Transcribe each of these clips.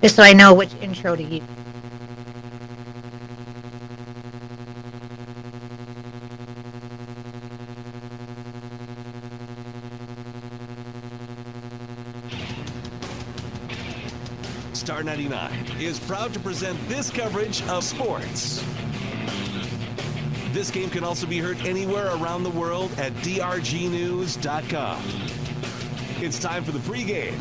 just so I know which intro to use. Star 99 is proud to present this coverage of sports. This game can also be heard anywhere around the world at drgnews.com. It's time for the pregame.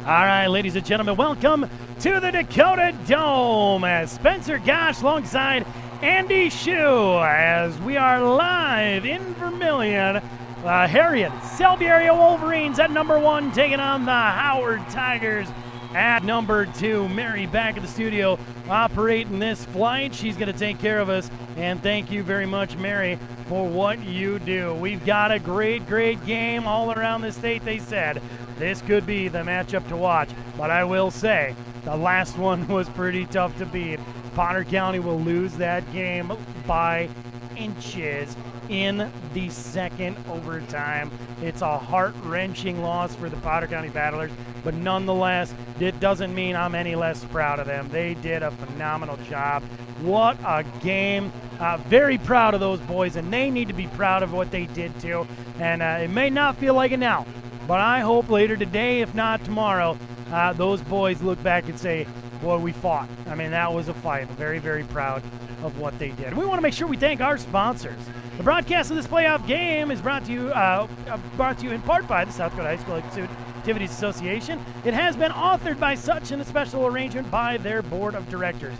All right, ladies and gentlemen, welcome to the Dakota Dome as Spencer Gosh alongside Andy Shue as we are live in Vermilion. Herreid, Selby area Wolverines at number 1 taking on the Howard Tigers at number 2. Mary back at the studio operating this flight. She's going to take care of us, and thank you very much, Mary, for what you do. We've got a great game all around the state. They said this could be the matchup to watch, but I will say the last one was pretty tough to beat. Potter County will lose that game by inches in the second overtime. It's a heart-wrenching loss for the Potter County Battlers, but nonetheless, it doesn't mean I'm any less proud of them. They did a phenomenal job. What a game. Very proud of those boys, and they need to be proud of what they did too. And it may not feel like it now, but I hope later today, if not tomorrow, those boys look back and say, boy, we fought. I mean, that was a fight. Very, very proud of what they did. We want to make sure we thank our sponsors. The broadcast of this playoff game is brought to you in part by the South Dakota High School Activities Association. It has been authored by such in a special arrangement by their board of directors.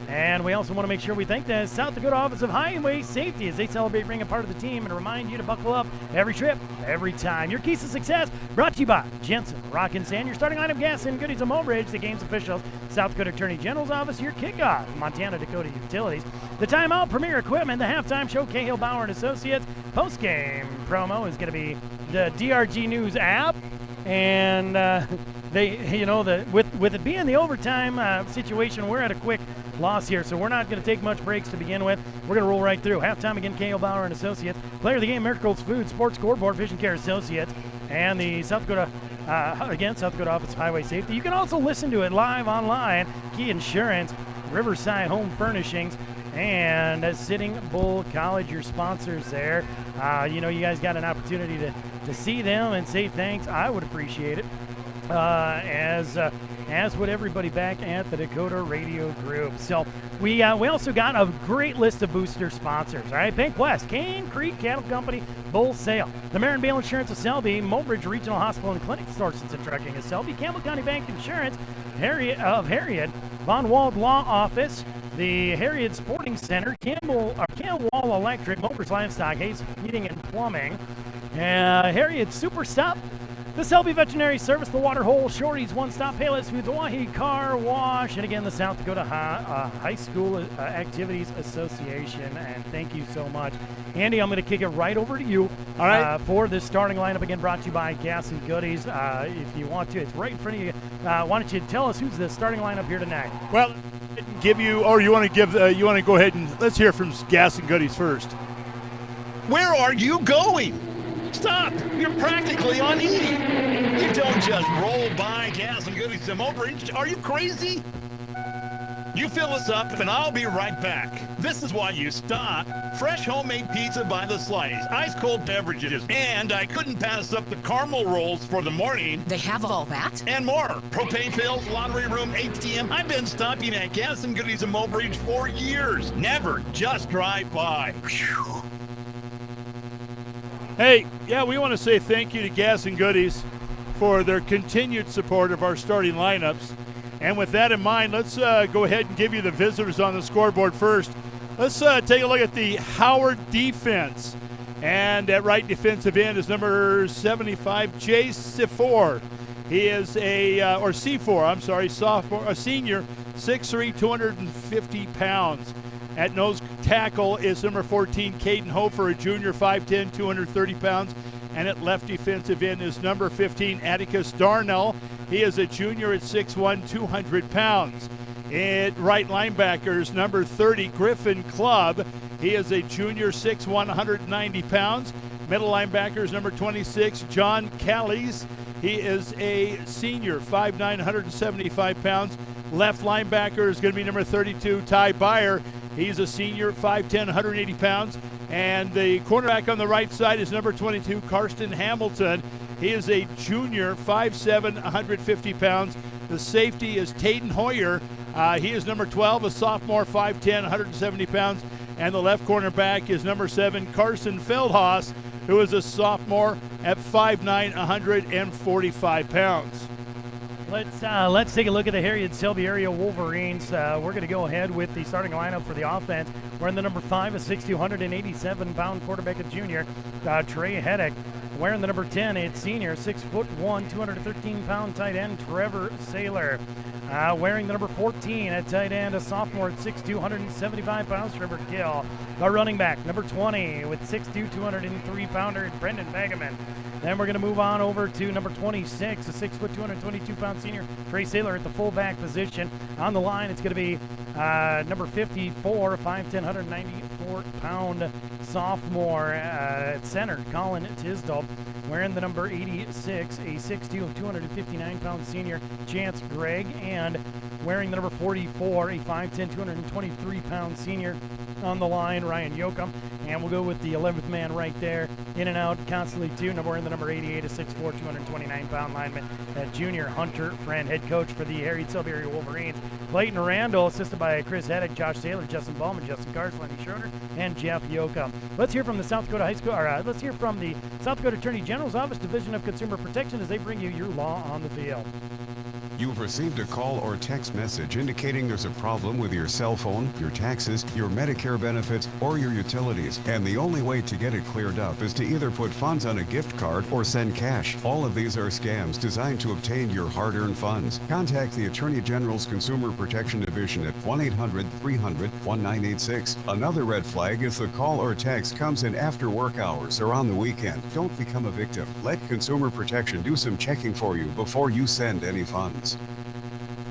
And we also want to make sure we thank the South Dakota Office of Highway Safety as they celebrate being a part of the team and remind you to buckle up every trip, every time. Your keys to success brought to you by Jensen, Rock and Sand, your starting lineup gas and goodies of Mobridge, the game's officials, South Dakota Attorney General's Office, your kickoff, Montana Dakota Utilities, the timeout, Premier Equipment, the halftime show, Cahill Bauer and Associates. Post-game promo is going to be the DRG News app. And with it being the overtime situation, we're at a quick loss here, so we're not going to take much breaks to begin with. We're going to roll right through. Halftime again, Cahill Bauer and Associates. Player of the game, Miracles Food, Sports Scoreboard, Vision Care Associates, and the South Dakota Office of Highway Safety. You can also listen to it live online. Key Insurance, Riverside Home Furnishings, and Sitting Bull College, your sponsors there. You guys got an opportunity to see them and say thanks. I would appreciate it, as would everybody back at the Dakota Radio Group. So we also got a great list of booster sponsors. All right, Bank West, Cane Creek Cattle Company, Bull Sale, the Marin Bale Insurance of Selby, Mobridge Regional Hospital and Clinic, Sources and Trucking of Selby, Campbell County Bank Insurance, Herreid, Von Wald Law Office, the Herreid Sporting Center, Campbell Wall Electric, Motors Livestock, Hayes Heating and Plumbing, Herreid Super Stop, the Selby Veterinary Service, the Water Hole, Shorty's One Stop, Payless Foods, Hawaii Car Wash, and again, the South Dakota High School Activities Association. And thank you so much. Andy, I'm going to kick it right over to you. All right. For this starting lineup, again, brought to you by Gas and Goodies. If you want to, it's right in front of you. Why don't you tell us who's the starting lineup here tonight? Well, you want to go ahead and let's hear from Gas and Goodies first. Where are you going? Stop! You're practically on E. You don't just roll by Gas and Goodies to Mobridge. Are you crazy? You fill us up and I'll be right back. This is why you stop. Fresh homemade pizza by the slice, ice cold beverages, and I couldn't pass up the caramel rolls for the morning. They have all that? And more. Propane fills, lottery room, ATM. I've been stopping at Gas and Goodies in Mobridge for years. Never just drive by. Whew. Hey, yeah, we want to say thank you to Gas and Goodies for their continued support of our starting lineups. And with that in mind, let's go ahead and give you the visitors on the scoreboard first. Let's take a look at the Howard defense. And at right defensive end is number 75, Jay C4. He is a senior, 6'3", 250 pounds. At nose tackle is number 14, Caden Hofer, a junior, 5'10", 230 pounds. And at left defensive end is number 15, Atticus Darnell. He is a junior at 6'1", 200 pounds. At right linebacker is number 30, Griffin Clubb. He is a junior, 6'1", 190 pounds. Middle linebacker is number 26, John Callies. He is a senior, 5'9", 175 pounds. Left linebacker is going to be number 32, Ty Byer. He's a senior, 5'10", 180 pounds. And the cornerback on the right side is number 22, Karsten Hamilton. He is a junior, 5'7", 150 pounds. The safety is Taden Hoyer. He is number 12, a sophomore, 5'10", 170 pounds. And the left cornerback is number 7, Carson Feldhaus, who is a sophomore at 5'9", 145 pounds. Let's take a look at the Herreid Selby area Wolverines. We're going to go ahead with the starting lineup for the offense. We're in the number 5, a 6'2", 187-pound quarterback, a junior, Trey Heddick. Wearing the number 10, it's senior, 6'1", 213-pound tight end, Trevor Saylor. Wearing the number 14 at tight end, a sophomore at 6'2", 175 pounds, Trevor Gill. The running back, number 20, with 6'2", 203-pounder, Brendan Bagaman. Then we're going to move on over to number 26, a 6', 222-pound senior, Trey Saylor at the fullback position. On the line, it's going to be number 54, 5'10", 194-pound sophomore at center, Colin Tisdall. Wearing the number 86, a 6'2", 259-pound senior, Chance Gregg. And wearing the number 44, a 5'10", 223-pound senior on the line, Ryan Yoakum. And we'll go with the 11th man right there, in and out constantly too. Wearing the number 88, a 6'4", 229-pound lineman, junior Hunter Friend, head coach for the Herreid Selby area Wolverines. Clayton Randall, assisted by Chris Heddick, Josh Saylor, Justin Ballman, Justin Cars, Lenny Schroeder, and Jeff Yoakum. Let's hear from the South Dakota let's hear from the South Dakota Attorney General's Office, Division of Consumer Protection, as they bring you your law on the field. You've received a call or text message indicating there's a problem with your cell phone, your taxes, your Medicare benefits, or your utilities. And the only way to get it cleared up is to either put funds on a gift card or send cash. All of these are scams designed to obtain your hard-earned funds. Contact the Attorney General's Consumer Protection Division at 1-800-300-1986. Another red flag is the call or text comes in after work hours or on the weekend. Don't become a victim. Let Consumer Protection do some checking for you before you send any funds.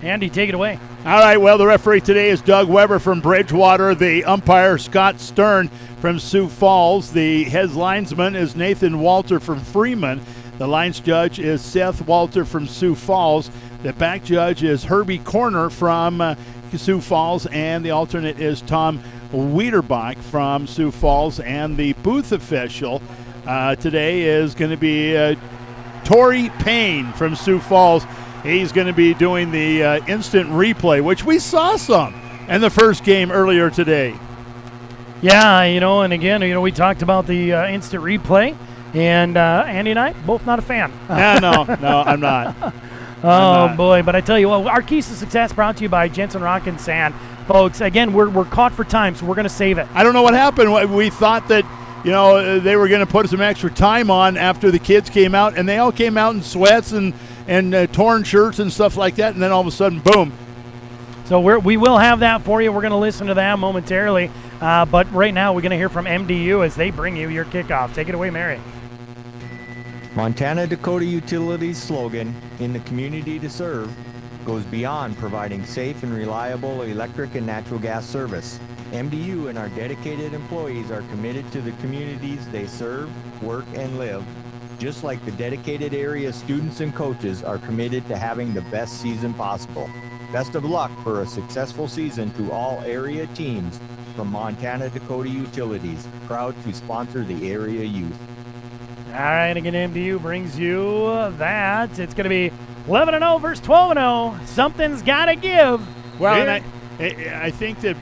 Andy, take it away. All right, well, the referee today is Doug Weber from Bridgewater. The umpire, Scott Stern from Sioux Falls. The head linesman is Nathan Walter from Freeman. The lines judge is Seth Walter from Sioux Falls. The back judge is Herbie Corner from Sioux Falls. And the alternate is Tom Wiederbach from Sioux Falls. And the booth official today is going to be Torrey Payne from Sioux Falls. He's going to be doing the instant replay, which we saw some in the first game earlier today. Yeah, and again, we talked about the instant replay, and Andy and I, both not a fan. No, I'm not. Boy, but I tell you what, our keys to success brought to you by Jensen Rock and Sand. Folks, again, we're caught for time, so we're going to save it. I don't know what happened. We thought that, they were going to put some extra time on after the kids came out, and they all came out in sweats and torn shirts and stuff like that, and then all of a sudden, boom. So we will have that for you. We're going to listen to that momentarily, but right now we're going to hear from MDU as they bring you your kickoff. Take it away, Mary. Montana Dakota Utilities' slogan, "In the community to serve," goes beyond providing safe and reliable electric and natural gas service. MDU and our dedicated employees are committed to the communities they serve, work, and live, just like the dedicated area students and coaches are committed to having the best season possible. Best of luck for a successful season to all area teams from Montana Dakota Utilities, proud to sponsor the area youth. All right, again, MDU brings you that. It's going to be 11-0 versus 12-0. Something's got to give. Well, and I think that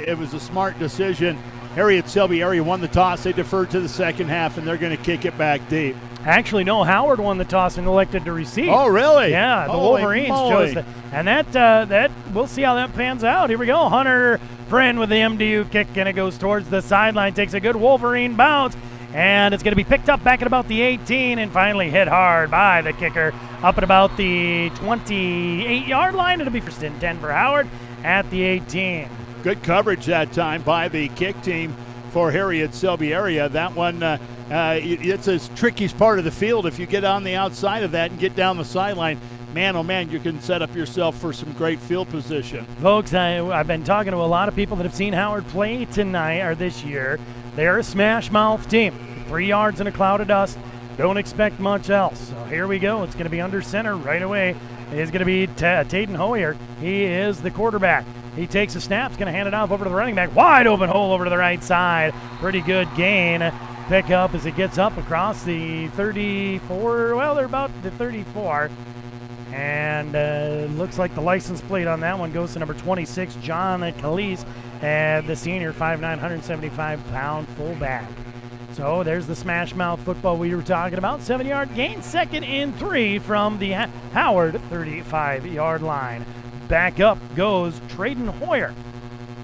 it was a smart decision. Herreid Selby area won the toss. They deferred to the second half, and they're going to kick it back deep. Actually, no, Howard won the toss and elected to receive. Oh, really? Yeah, the Wolverines chose that. And that we'll see how that pans out. Here we go. Hunter Friend with the MDU kick, and it goes towards the sideline. Takes a good Wolverine bounce, and it's going to be picked up back at about the 18 and finally hit hard by the kicker up at about the 28-yard line. It'll be first and 10 for Howard at the 18. Good coverage that time by the kick team for Herreid Selby area. That one, it's the trickiest part of the field. If you get on the outside of that and get down the sideline, man, oh man, you can set up yourself for some great field position. Folks, I've been talking to a lot of people that have seen Howard play tonight or this year. They're a smash mouth team. 3 yards in a cloud of dust. Don't expect much else. So here we go. It's going to be under center right away. It is going to be Taden Hoyer. He is the quarterback. He takes a snap. He's going to hand it off over to the running back. Wide open hole over to the right side. Pretty good gain. Pick up as it gets up across the 34. Well, they're about the 34. And looks like the license plate on that one goes to number 26, John Calise, the senior, 5'9", 175-pound fullback. So there's the smash mouth football we were talking about. 7-yard gain, 2nd and 3 from the Howard 35-yard line. Back up goes Taden Hoyer.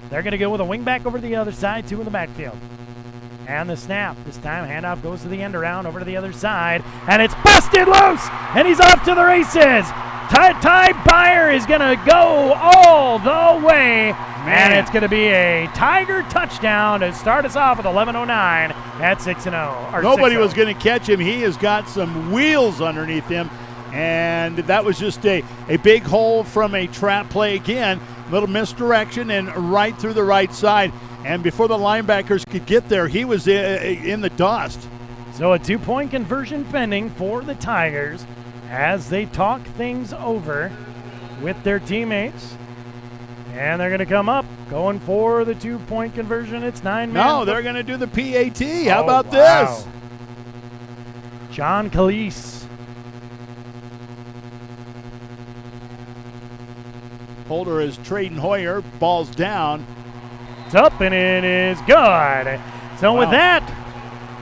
They're going to go with a wingback over to the other side, 2 in the backfield. And the snap. This time, handoff goes to the end around over to the other side. And it's busted loose! And he's off to the races! Ty Byer is going to go all the way. And it's going to be a Tiger touchdown to start us off with 11:09 at 6-0. Nobody was going to catch him. He has got some wheels underneath him. And that was just a big hole from a trap play again. Little misdirection and right through the right side. And before the linebackers could get there, he was in the dust. So a 2-point conversion pending for the Tigers as they talk things over with their teammates. And they're going to come up, going for the 2-point conversion. It's 9 men. No, they're going to do the PAT. How about this? John Calise. Holder is Taden Hoyer. Ball's down. It's up, and it is good. So with that,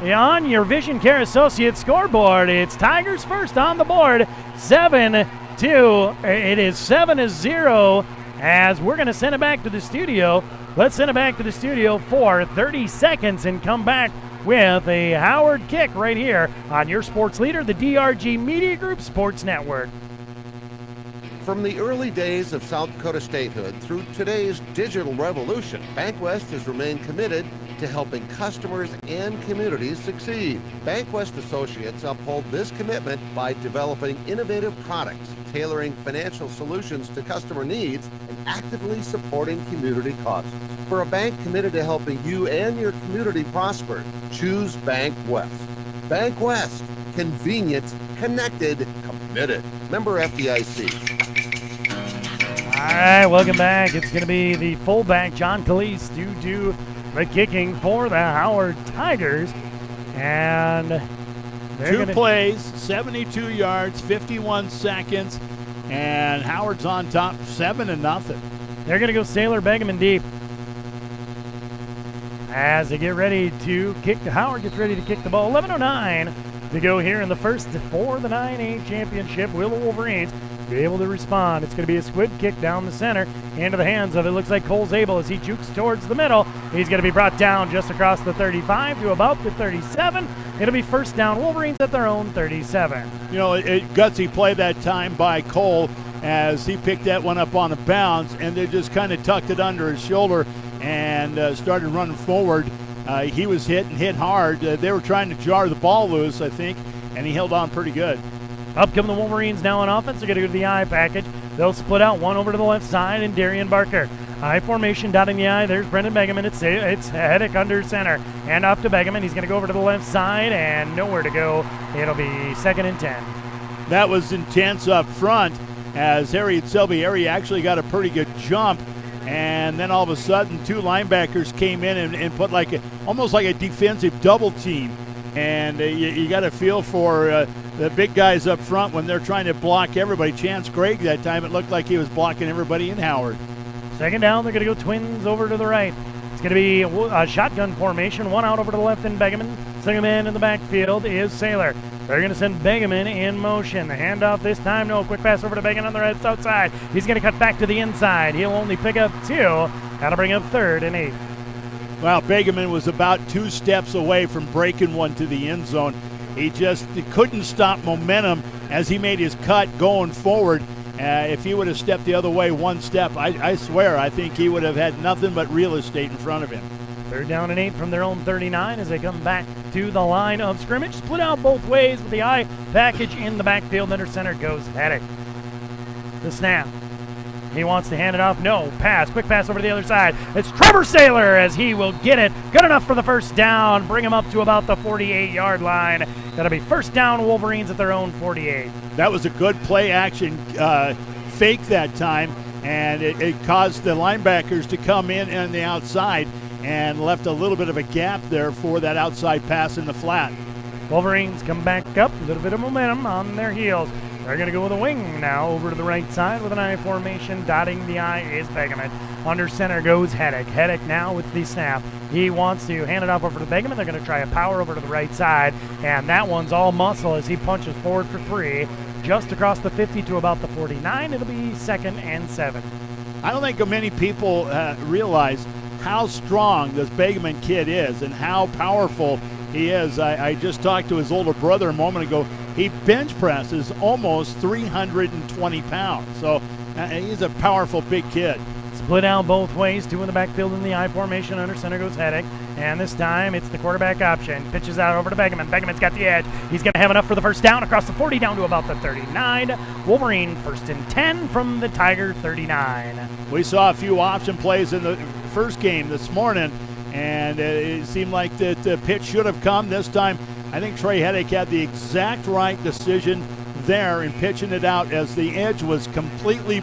on your Vision Care Associates scoreboard, it's Tigers first on the board, 7-2. It is 7-0 as we're going to send it back to the studio. Let's send it back to the studio for 30 seconds and come back with a Howard kick right here on your sports leader, the DRG Media Group Sports Network. From the early days of South Dakota statehood through today's digital revolution, BankWest has remained committed to helping customers and communities succeed. BankWest Associates uphold this commitment by developing innovative products, tailoring financial solutions to customer needs, and actively supporting community causes. For a bank committed to helping you and your community prosper, choose BankWest. BankWest. Convenient, connected, committed. Member FDIC. All right, welcome back. It's going to be the fullback, John Calise, to do the kicking for the Howard Tigers. And two plays, 72 yards, 51 seconds, and Howard's on top, 7-0. They're going to go Sailor Begeman deep. As they get ready to kick, Howard gets ready to kick the ball. 11:09 to go here in the first for the 9A championship. Will the Wolverines be able to respond? It's going to be a squid kick down the center into the hands of, it looks like Cole's able as he jukes towards the middle. He's going to be brought down just across the 35 to about the 37. It'll be first down Wolverines at their own 37. You know, gutsy play that time by Cole as he picked that one up on the bounce and they just kind of tucked it under his shoulder and started running forward. He was hit and hit hard. They were trying to jar the ball loose, I think, and he held on pretty good. Up come the Wolverines now on offense. They're going to go to the I package. They'll split out one over to the left side and Darian Barker. I formation dotting the I. There's Brendan Begeman. It's Heddick under center. And off to Begeman. He's going to go over to the left side and nowhere to go. It'll be 2nd and 10. That was intense up front as Herreid Selby actually got a pretty good jump. And then all of a sudden, two linebackers came in and put almost like a defensive double team. And you got to feel for the big guys up front when they're trying to block everybody. Chance Craig that time, it looked like he was blocking everybody in Howard. 2nd down, they're going to go twins over to the right. It's going to be a shotgun formation, one out over to the left in Begeman. Second man in the backfield is Sailor. They're going to send Begeman in motion. The handoff this time, no. Quick pass over to Begeman on the right outside. He's going to cut back to the inside. He'll only pick up 2. That'll bring up 3rd and 8. Well, Begeman was about 2 steps away from breaking one to the end zone. He couldn't stop momentum as he made his cut going forward. If he would have stepped the other way 1 step, I swear, I think he would have had nothing but real estate in front of him. 3rd down and 8 from their own 39 as they come back to the line of scrimmage. Split out both ways with the I package in the backfield. Under center goes Heddick. The snap. He wants to hand it off. No. Pass. Quick pass over to the other side. It's Trevor Sailor as he will get it. Good enough for the first down. Bring him up to about the 48-yard line. That'll be first down, Wolverines at their own 48. That was a good play action fake that time, and it caused the linebackers to come in on the outside and left a little bit of a gap there for that outside pass in the flat. Wolverines come back up, a little bit of momentum on their heels. They're going to go with a wing now over to the right side with an I formation. Dotting the I is Begeman. Under center goes Herreid. Herreid now with the snap. He wants to hand it off over to Begeman. They're going to try a power over to the right side, and that one's all muscle as he punches forward for 3. Just across the 50 to about the 49. It'll be 2nd and 7. I don't think many people realize how strong this Begeman kid is and how powerful he is. I just talked to his older brother a moment ago. He bench presses almost 320 pounds. So he's a powerful big kid. Split out both ways, 2 in the backfield in the I formation. Under center goes Herreid, and this time it's the quarterback option. Pitches out over to Begeman. Begeman's got the edge. He's going to have enough for the first down across the 40 down to about the 39. Wolverine 1st and 10 from the Tiger 39. We saw a few option plays in the first game this morning, and it seemed like the pitch should have come this time. I think Trey Herreid had the exact right decision there in pitching it out as the edge was completely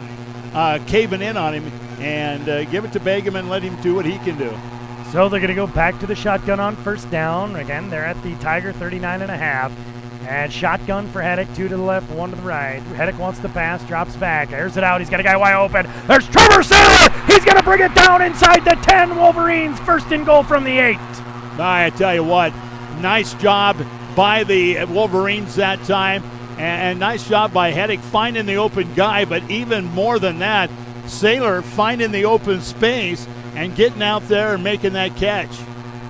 caving in on him, and give it to Begeman, let him do what he can do. So they're going to go back to the shotgun on first down. Again, they're at the Tiger 39.5. And shotgun for Herreid, 2 to the left, 1 to the right. Herreid wants to pass, drops back, airs it out. He's got a guy wide open. There's Trevor Selby. He's going to bring it down inside the 10. Wolverines 1st and goal from the 8. I tell you what, nice job by the Wolverines that time, and nice job by Herreid finding the open guy, but even more than that, Sailor finding the open space and getting out there and making that catch.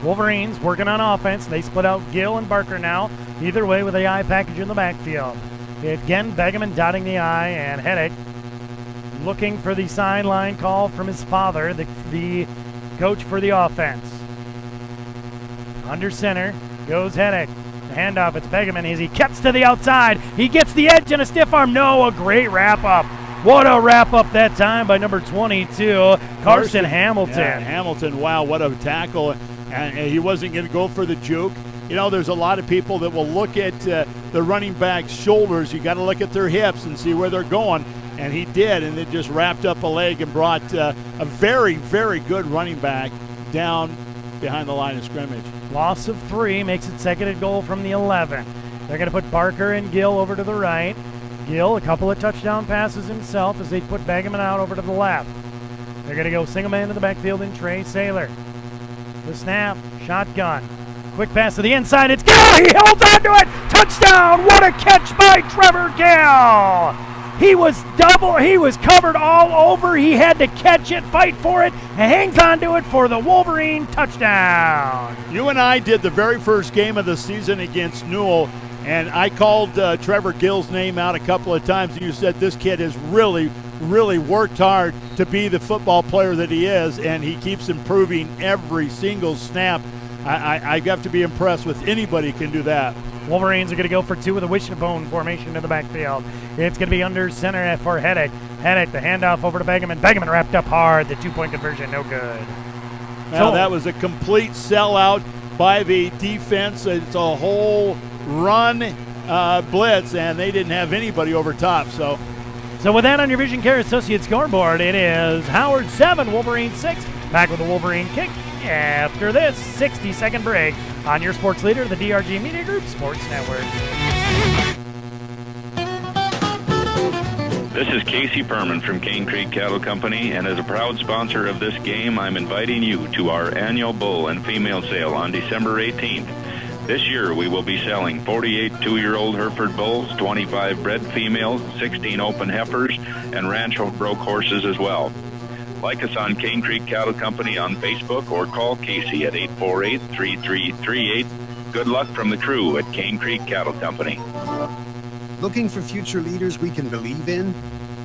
Wolverines working on offense. They split out Gill and Barker now, either way with the I package in the backfield. Again, Begeman dotting the I, and Herreid looking for the sideline call from his father, the coach for the offense. Under center goes Herreid. The handoff, it's Begeman as he cuts to the outside. He gets the edge and a stiff arm. No, a great wrap-up. What a wrap-up that time by number 22, Carson Hamilton. Yeah, Hamilton, wow, what a tackle. And he wasn't going to go for the juke. You know, there's a lot of people that will look at the running back's shoulders. You got to look at their hips and see where they're going. And he did, and it just wrapped up a leg and brought a very, very good running back down behind the line of scrimmage. Loss of 3 makes it 2nd and goal from the 11. They're going to put Barker and Gill over to the right. Gill, a couple of touchdown passes himself as they put Begeman out over to the left. They're going to go single man to the backfield in Trey Sailor. The snap, shotgun. Quick pass to the inside. It's Gill. He holds on to it. Touchdown. What a catch by Trevor Gill. He was covered all over. He had to catch it, fight for it, and hangs on to it for the Wolverine touchdown. You and I did the very first game of the season against Newell, and I called Trevor Gill's name out a couple of times, and you said this kid has really worked hard to be the football player that he is, and he keeps improving every single snap. I have to be impressed with anybody who can do that. Wolverines are going to go for 2 with a wishbone formation in the backfield. It's going to be under center for Herreid. Herreid, the handoff over to Begeman. Begeman wrapped up hard. The 2-point conversion, no good. Well, that was a complete sellout by the defense. It's a whole run blitz, and they didn't have anybody over top. So with that on your Vision Care Associate scoreboard, it is Howard 7, Wolverine 6. Back with the Wolverine kick after this 60-second break on your sports leader, the DRG Media Group Sports Network. This is Casey Perman from Cane Creek Cattle Company, and as a proud sponsor of this game, I'm inviting you to our annual bull and female sale on December 18th. This year, we will be selling 48 2-year-old Hereford bulls, 25 bred females, 16 open heifers, and Rancho broke horses as well. Like us on Cane Creek Cattle Company on Facebook or call Casey at 848-3338. Good luck from the crew at Cane Creek Cattle Company. Looking for future leaders we can believe in?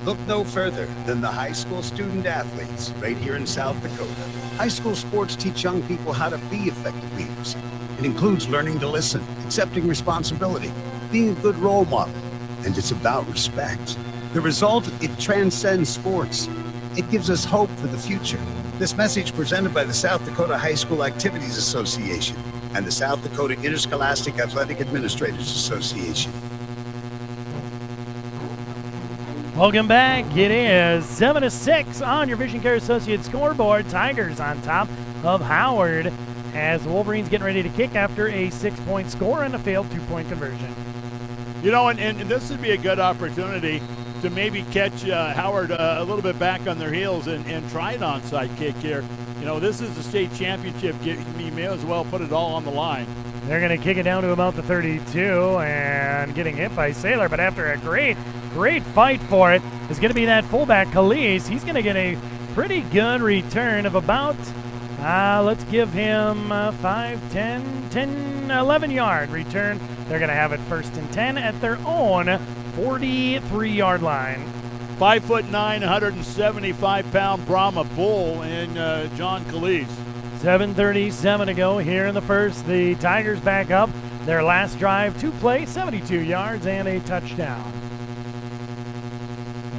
Look no further than the high school student athletes right here in South Dakota. High school sports teach young people how to be effective leaders. It includes learning to listen, accepting responsibility, being a good role model, and it's about respect. The result, it transcends sports. It gives us hope for the future. This message presented by the South Dakota High School Activities Association. and the South Dakota Interscholastic Athletic Administrators Association. Welcome back. It is 7-6 on your Vision Care Associates scoreboard. Tigers on top of Howard as the Wolverines getting ready to kick after a 6-point score and a failed 2-point conversion. You know, and this would be a good opportunity to maybe catch Howard a little bit back on their heels and try an onside kick here. You know, this is the state championship. You may as well put it all on the line. They're going to kick it down to about the 32 and getting hit by Saylor, but after a great fight for it is going to be that fullback, Khalees. He's going to get a pretty good return of about, let's give him 5, 10, 11-yard return. They're going to have it 1st and 10 at their own 43-yard line. 5'9", 175-pound Brahma bull in John Khalees. 7:37 to go here in the first. The Tigers back up. Their last drive to play, 72 yards and a touchdown.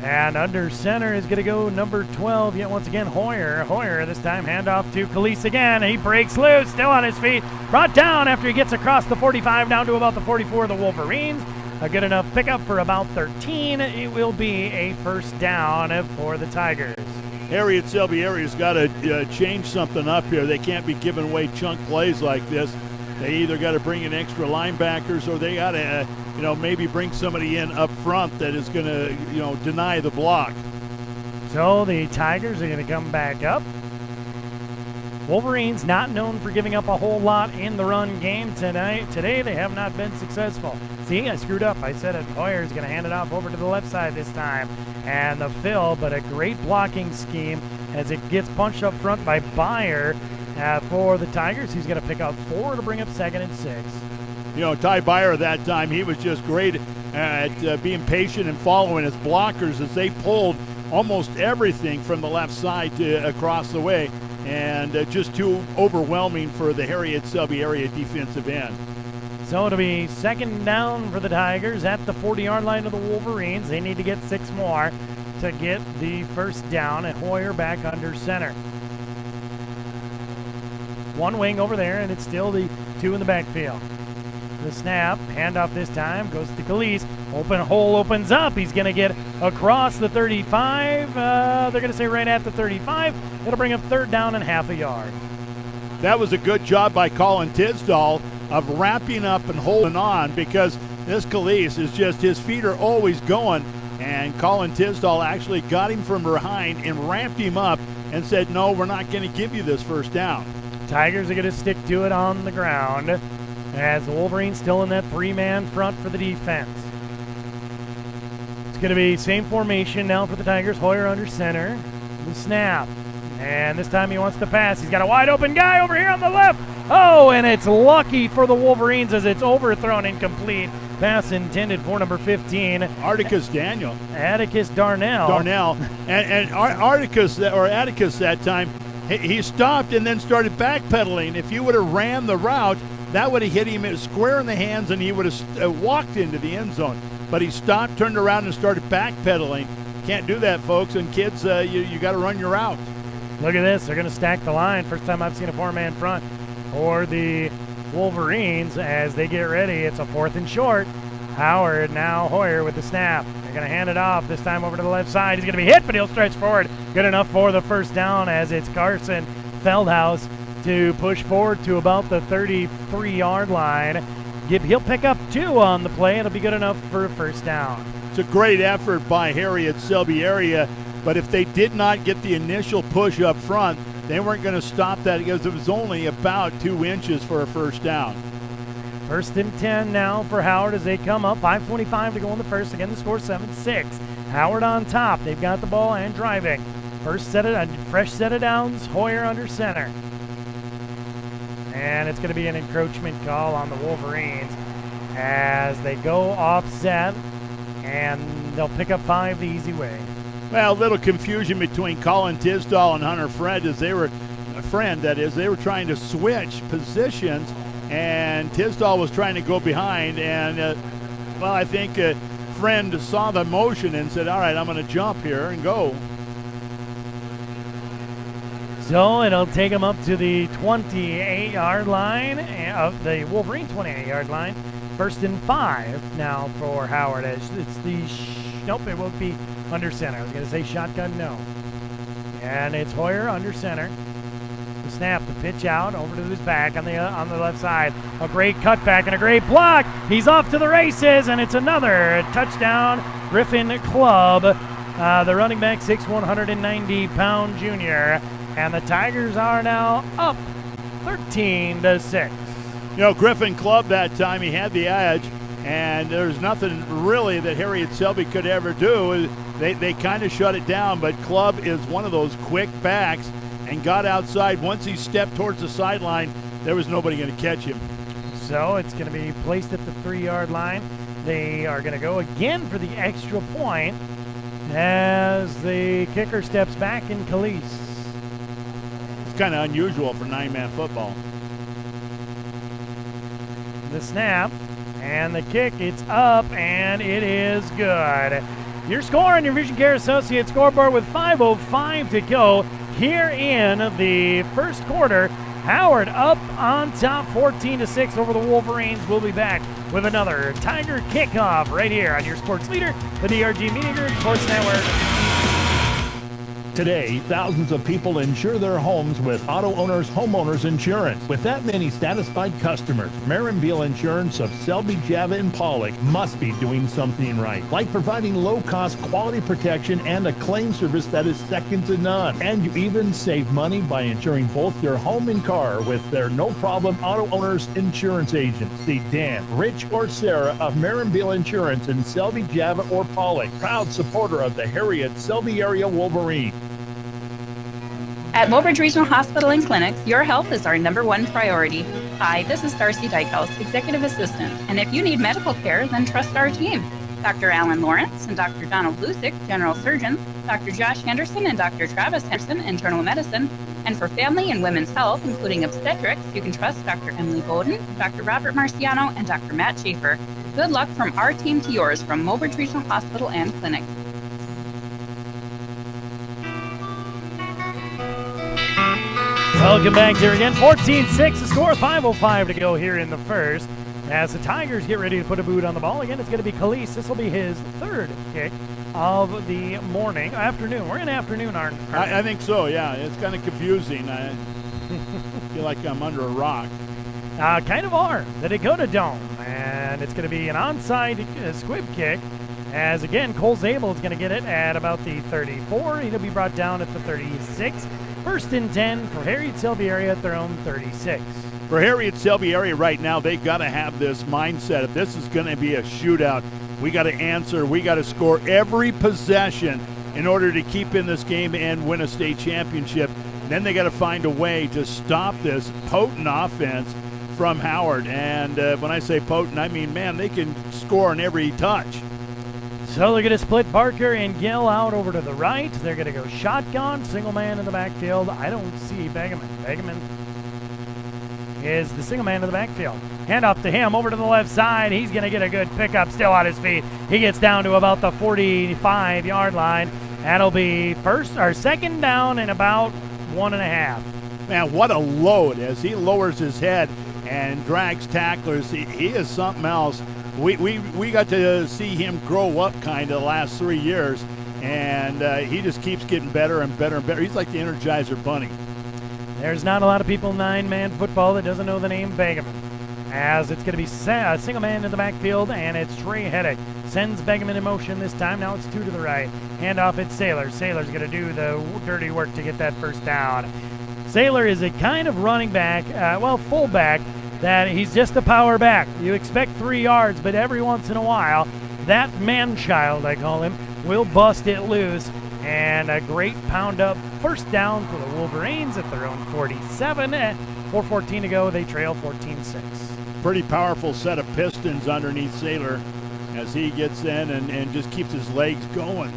And under center is going to go number 12, yet once again Hoyer. Hoyer this time handoff to Khalees again. He breaks loose, still on his feet. Brought down after he gets across the 45 down to about the 44 of the Wolverines. A good enough pickup for about 13. It will be a 1st down for the Tigers. Herreid Selby area's got to change something up here. They can't be giving away chunk plays like this. They either got to bring in extra linebackers or they got to, maybe bring somebody in up front that is going to, deny the block. So the Tigers are going to come back up. Wolverines not known for giving up a whole lot in the run game tonight. Today they have not been successful. See, I screwed up. I said it. Hoyer's going to hand it off over to the left side this time. And the fill, but a great blocking scheme as it gets punched up front by Byer for the Tigers. He's going to pick up 4 to bring up 2nd and 6. You know, Ty Byer that time, he was just great at being patient and following his blockers as they pulled almost everything from the left side to across the way. And just too overwhelming for the Herreid Selby area defensive end. So it'll be 2nd down for the Tigers at the 40-yard line of the Wolverines. They need to get 6 more to get the 1st down, and Hoyer back under center. One wing over there, and it's still the 2 in the backfield. The snap, handoff this time, goes to Khalees. Open hole opens up. He's going to get across the 35. They're going to say right at the 35. It'll bring up 3rd down and half a yard. That was a good job by Colin Tisdall of wrapping up and holding on because this Khalees is just, his feet are always going. And Colin Tisdall actually got him from behind and ramped him up and said, no, we're not going to give you this 1st down. Tigers are going to stick to it on the ground as the Wolverines still in that 3-man front for the defense. It's going to be same formation now for the Tigers. Hoyer under center. The snap. And this time he wants to pass. He's got a wide open guy over here on the left. Oh, and it's lucky for the Wolverines as it's overthrown incomplete. Pass intended for number 15. Atticus Darnell. And Atticus that time, he stopped and then started backpedaling. If you would have ran the route, that would have hit him square in the hands and he would have walked into the end zone. But he stopped, turned around, and started backpedaling. Can't do that, folks. And kids, you got to run your route. Look at this. They're going to stack the line. First time I've seen a 4-man front for the Wolverines as they get ready. It's a 4th and short. Howard, now Hoyer with the snap. They're going to hand it off, this time over to the left side. He's going to be hit, but he'll stretch forward. Good enough for the 1st down as it's Carson Feldhaus to push forward to about the 33-yard line. He'll pick up 2 on the play. It'll be good enough for a 1st down. It's a great effort by Herreid Selby area, but if they did not get the initial push up front, they weren't going to stop that because it was only about 2 inches for a 1st down. 1st and 10 now for Howard as they come up. 5:25 to go in the first. Again, the score 7-6. Howard on top. They've got the ball and driving. Fresh set of downs. Hoyer under center. And it's going to be an encroachment call on the Wolverines as they go offset, and they'll pick up 5 the easy way. Well, a little confusion between Colin Tisdall and Hunter Friend as they were trying to switch positions, and Tisdall was trying to go behind, and I think Friend saw the motion and said, all right, I'm going to jump here and go. So it'll take him up to the 28-yard line of the Wolverine 28-yard line. 1st and 5 now for Howard. It's the nope, it won't be under center. I was going to say shotgun, no. And it's Hoyer under center. The snap, the pitch out over to his back on the left side. A great cutback and a great block. He's off to the races, and it's another touchdown. Griffin Clubb, the running back, 6', 190-pound junior. And the Tigers are now up 13-6. You know, Griffin Clubb that time, he had the edge, and there's nothing really that Herreid Selby could ever do. They kind of shut it down, but Clubb is one of those quick backs and got outside. Once he stepped towards the sideline, there was nobody going to catch him. So it's going to be placed at the 3-yard line. They are going to go again for the extra point as the kicker steps back in Calise. It's kind of unusual for 9-man football. The snap and the kick, it's up, and it is good. Your score on your Vision Care Associates scoreboard with 5:05 to go here in the first quarter. Howard up on top 14-6 over the Wolverines. We'll be back with another Tiger kickoff right here on your sports leader, the DRG Media Group Sports Network. Today, thousands of people insure their homes with Auto Owners Homeowners Insurance. With that many satisfied customers, Marinville Insurance of Selby, Java, and Pollock must be doing something right, like providing low-cost quality protection and a claim service that is second to none. And you even save money by insuring both your home and car with their no-problem Auto Owners Insurance agents. See Dan, Rich, or Sarah of Marinville Insurance in Selby, Java, or Pollock, proud supporter of the Herreid Selby area Wolverine. At Mobridge Regional Hospital and Clinics, your health is our #1 priority. Hi, this is Darcy Dykehouse, Executive Assistant, and if you need medical care, then trust our team. Dr. Alan Lawrence and Dr. Donald Lusick, General Surgeons, Dr. Josh Henderson and Dr. Travis Henderson, Internal Medicine, and for family and women's health, including obstetrics, you can trust Dr. Emily Bowden, Dr. Robert Marciano, and Dr. Matt Schaefer. Good luck from our team to yours from Mobridge Regional Hospital and Clinics. Welcome back here again. 14-6 the score, 5:05 to go here in the first. As the Tigers get ready to put a boot on the ball again, it's going to be Calise. This will be his 3rd kick of the afternoon. We're in afternoon, aren't we? I think so, yeah. It's kind of confusing. I feel like I'm under a rock. Kind of are. The Dakota Dome. And it's going to be an onside squib kick. As again, Cole Zabel is going to get it at about the 34. He'll be brought down at the 36. 1st and 10 for Herreid Selby area at their own 36. For Herreid Selby area right now, they got to have this mindset. If this is going to be a shootout, we got to answer. We got to score every possession in order to keep in this game and win a state championship. And then they got to find a way to stop this potent offense from Howard. And when I say potent, I mean, man, they can score on every touch. So they're going to split Barker and Gill out over to the right. They're going to go shotgun, single man in the backfield. I don't see Begeman. Begeman is the single man in the backfield. Hand off to him over to the left side. He's going to get a good pickup still on his feet. He gets down to about the 45-yard line. That'll be 2nd down and about 1.5. Man, what a load as he lowers his head and drags tacklers. He is something else. We got to see him grow up kind of the last 3 years, and he just keeps getting better and better and better. He's like the Energizer Bunny. There's not a lot of people in 9-man football that doesn't know the name Begeman. As it's going to be a single man in the backfield, and it's Trey Heddick. Sends Begeman in motion this time. Now it's 2 to the right. Handoff, it's Saylor. Saylor's going to do the dirty work to get that 1st down. Saylor is a kind of running back, fullback, that he's just a power back. You expect 3 yards, but every once in a while, that man-child, I call him, will bust it loose. And a great pound-up 1st down for the Wolverines at their own 47. 4:14 to go. They trail 14-6. Pretty powerful set of pistons underneath Saylor as he gets in and just keeps his legs going.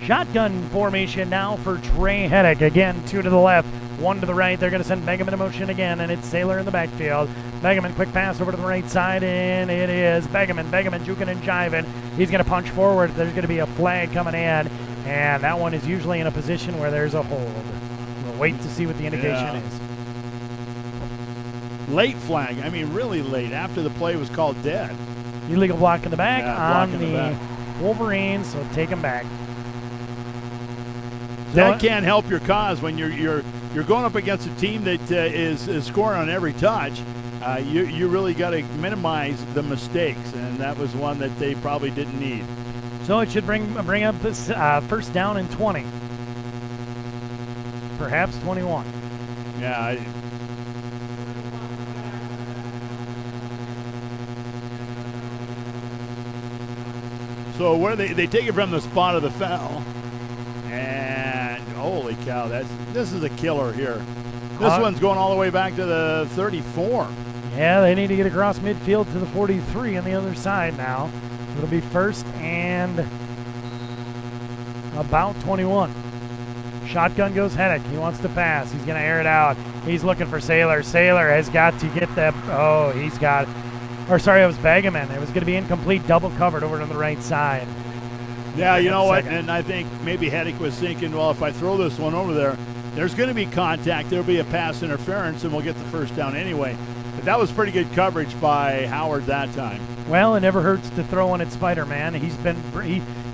Shotgun formation now for Trey Heddick. Again, 2 to the left, 1 to the right. They're going to send Begeman in motion again, and it's Saylor in the backfield. Begeman, quick pass over to the right side, and it is Begeman. Begeman juking and jiving. He's going to punch forward. There's going to be a flag coming in, and that one is usually in a position where there's a hold. We'll wait to see what the indication is. Late flag. I mean, really late after the play was called dead. Illegal block in the back on block in the back. Wolverines, so take them back. That can't help your cause when you're going up against a team that is scoring on every touch. You really got to minimize the mistakes, and that was one that they probably didn't need. So it should bring up this first down and 20, perhaps 21. Yeah. So where they take it from the spot of the foul, and holy cow, this is a killer here. This one's going all the way back to the 34. Yeah, they need to get across midfield to the 43 on the other side now. It'll be first and about 21. Shotgun goes Hennick. He wants to pass. He's going to air it out. He's looking for Sailor. Sailor has got to get that. Oh, he's got. Or sorry, it was Bagaman. It was going to be incomplete, double covered over to the right side. Yeah, you know what? And I think maybe Hennick was thinking, well, if I throw this one over there, there's going to be contact. There'll be a pass interference, and we'll get the first down anyway. But that was pretty good coverage by Howard that time. Well, it never hurts to throw one at Spider-Man.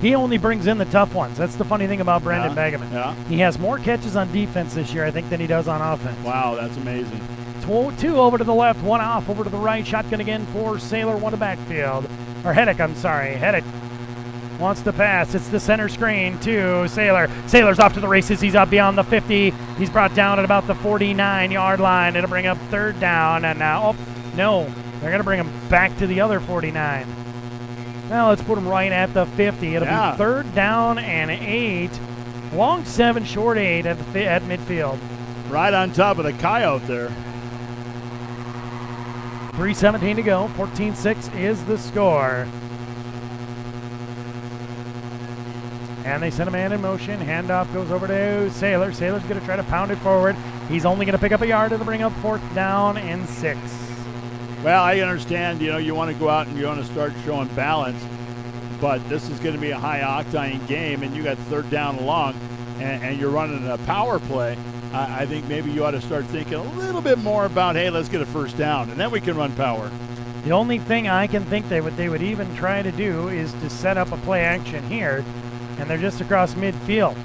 He only brings in the tough ones. That's the funny thing about Brendan Bagaman. Yeah. He has more catches on defense this year, I think, than he does on offense. Wow, that's amazing. Two over to the left, one off over to the right. Shotgun again for Sailor, one to backfield. Or Heddick, I'm sorry. Heddick wants to pass. It's the center screen to Sailor. Sailor's off to the races. He's up beyond the 50. He's brought down at about the 49-yard line. It'll bring up third down. And now, no, they're going to bring him back to the other 49. Now let's put him right at the 50. It'll be third down and 8. Long 7, short 8 at midfield. Right on top of the coyote there. 3:17 to go. 14-6 is the score. And they send a man in motion. Handoff goes over to Sailor. Sailor's going to try to pound it forward. He's only going to pick up a yard. It'll bring up fourth down and 6. Well, I understand, you want to go out and you want to start showing balance, but this is going to be a high-octane game, and you got third down and long, and you're running a power play. I think maybe you ought to start thinking a little bit more about, hey, let's get a first down, and then we can run power. The only thing I can think they would even try to do is to set up a play action here, and they're just across midfield.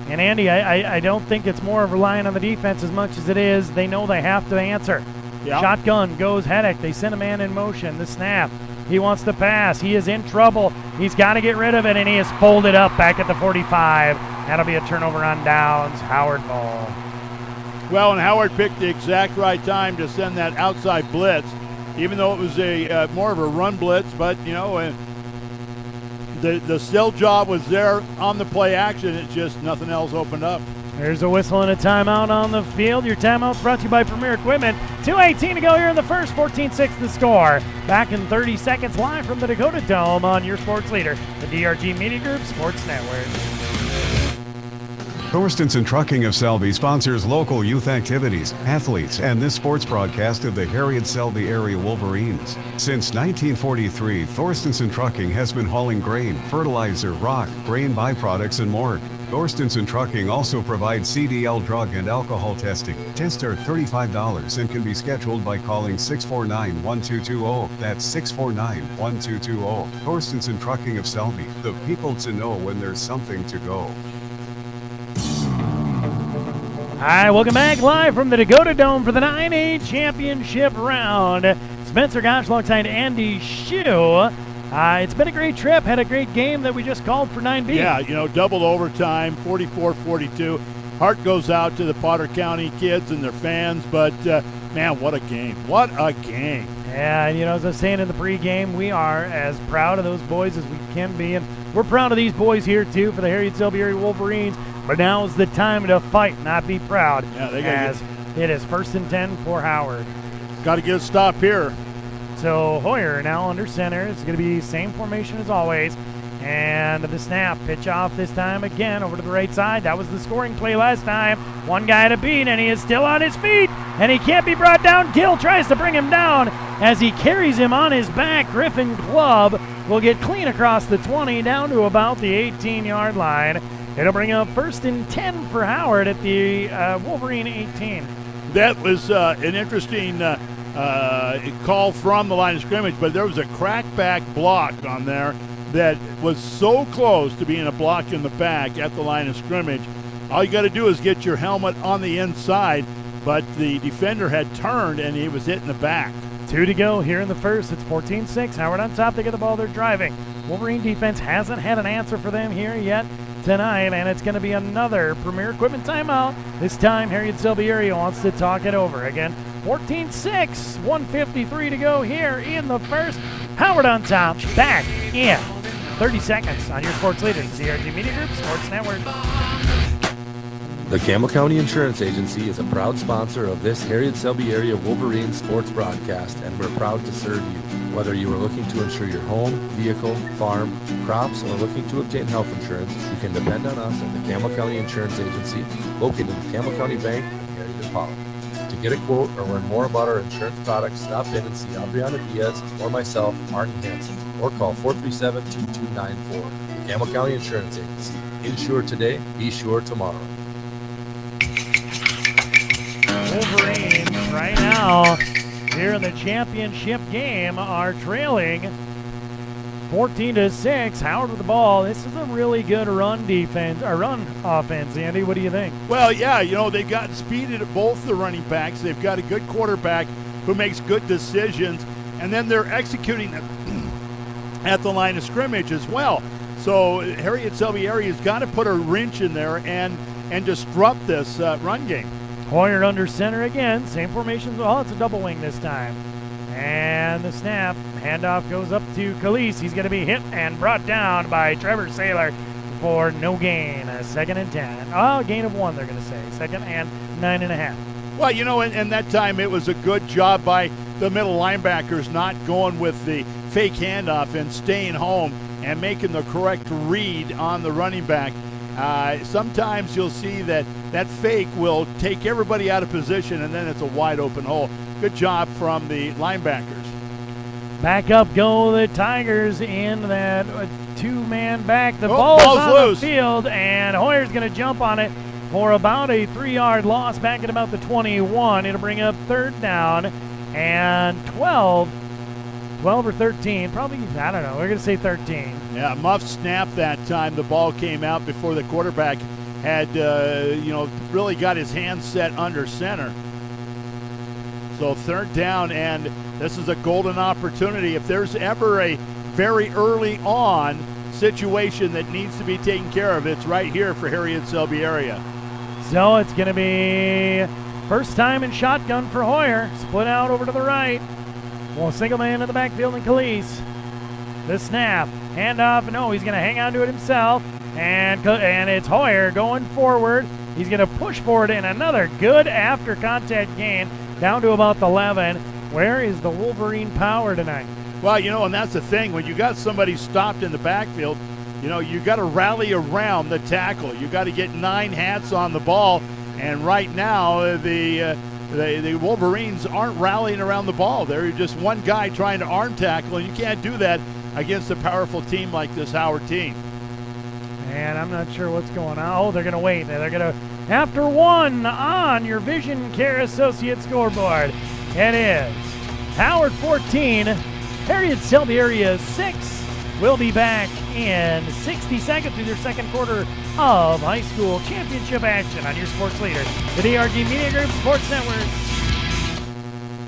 And, Andy, I don't think it's more of relying on the defense as much as it is they know they have to answer. Yep. Shotgun goes Heddick. They send a man in motion. The snap. He wants to pass. He is in trouble. He's got to get rid of it, and he is folded up back at the 45. That'll be a turnover on downs. Howard ball. Well, and Howard picked the exact right time to send that outside blitz, even though it was a more of a run blitz. But, the still job was there on the play action. It's just nothing else opened up. There's a whistle and a timeout on the field. Your timeout's brought to you by Premier Equipment. 2:18 to go here in the first. 14-6 the score. Back in 30 seconds live from the Dakota Dome on your sports leader, the DRG Media Group Sports Network. Thorstenson Trucking of Selby sponsors local youth activities, athletes, and this sports broadcast of the Herreid Selby area Wolverines. Since 1943, Thorstenson Trucking has been hauling grain, fertilizer, rock, grain byproducts, and more. Thorstenson Trucking also provides CDL drug and alcohol testing. Tests are $35 and can be scheduled by calling 649-1220. That's 649-1220. Thorstenson Trucking of Selby, the people to know when there's something to go. All right, welcome back live from the Dakota Dome for the 9A championship round. Spencer Gosh alongside Andy Shue. It's been a great trip. Had a great game that we just called for 9B. Yeah, doubled overtime, 44-42. Heart goes out to the Potter County kids and their fans, but, man, what a game. What a game. Yeah, and, as I was saying in the pregame, we are as proud of those boys as we can be, and we're proud of these boys here, too, for the Herreid Selby area Wolverines. But now is the time to fight, not be proud. Yeah, they as it is 1st and 10 for Howard. Got to get a stop here. So Hoyer now under center. It's going to be same formation as always. And the snap, pitch off this time again over to the right side. That was the scoring play last time. One guy to beat, and he is still on his feet. And he can't be brought down. Gill tries to bring him down as he carries him on his back. Griffin Clubb will get clean across the 20 down to about the 18-yard line. It'll bring up 1st and 10 for Howard at the Wolverine 18. That was an interesting call from the line of scrimmage, but there was a crackback block on there that was so close to being a block in the back at the line of scrimmage. All you got to do is get your helmet on the inside, but the defender had turned and he was hit in the back. 2 to go here in the first. It's 14-6. Howard on top. They get the ball. They're driving. Wolverine defense hasn't had an answer for them here yet tonight, and it's going to be another Premier Equipment timeout. This time, Herreid Selby area wants to talk it over. Again, 14-6, 1:53 to go here in the first. Howard on top, back in 30 seconds on your sports leader, the DRG Media Group Sports Network. The Campbell County Insurance Agency is a proud sponsor of this Herreid Selby area Wolverine sports broadcast, and we're proud to serve you. Whether you are looking to insure your home, vehicle, farm, crops, or looking to obtain health insurance, you can depend on us at the Campbell County Insurance Agency, located in Campbell County Bank, Herreid and Pollock. To get a quote or learn more about our insurance products, stop in and see Adriana Diaz or myself, Martin Hansen, or call 437-2294. The Campbell County Insurance Agency. Insure today, be sure tomorrow. Wolverines right now here in the championship game are trailing 14-6. Howard with the ball. This is a really good run offense. Andy, what do you think? Well, yeah, they've got speed at both the running backs. They've got a good quarterback who makes good decisions, and then they're executing at the line of scrimmage as well. So Herreid Selby area has got to put a wrench in there and disrupt this run game. Hoyer under center again. Same formation. Oh, it's a double wing this time. And the snap. Handoff goes up to Khalees. He's going to be hit and brought down by Trevor Saylor for no gain. 2nd and 10. Oh, gain of 1, they're going to say. 2nd and 9.5. Well, and that time it was a good job by the middle linebackers not going with the fake handoff and staying home and making the correct read on the running back. Sometimes you'll see that fake will take everybody out of position, and then it's a wide open hole. Good job from the linebackers. Back up go the Tigers in that 2-man back. The ball's on loose. The field, and Hoyer's going to jump on it for about a 3-yard loss back at about the 21. It'll bring up 3rd down and 12 or 13. Probably, I don't know. We're going to say 13. Yeah, muff snap that time. The ball came out before the quarterback had, really got his hands set under center. So 3rd down, and this is a golden opportunity. If there's ever a very early on situation that needs to be taken care of, it's right here for Herreid Selby area. So it's going to be first time in shotgun for Hoyer. Split out over to the right. Well, single man in the backfield and Khalees. The snap, handoff. No, he's going to hang on to it himself. And it's Hoyer going forward. He's going to push forward in another good after contact gain down to about the 11. Where is the Wolverine power tonight? Well, and that's the thing. When you got somebody stopped in the backfield, you got to rally around the tackle. You got to get 9 hats on the ball. And right now, the Wolverines aren't rallying around the ball. They're just one guy trying to arm tackle, and you can't do that against a powerful team like this Howard team. And I'm not sure what's going on. Oh, they're going to wait. They're going to, after 1 on your Vision Care Associate scoreboard. It is Howard 14, Herreid Selby area 6. We'll be back in 60 seconds with your second quarter of high school championship action on your sports leader, the DRG Media Group Sports Network.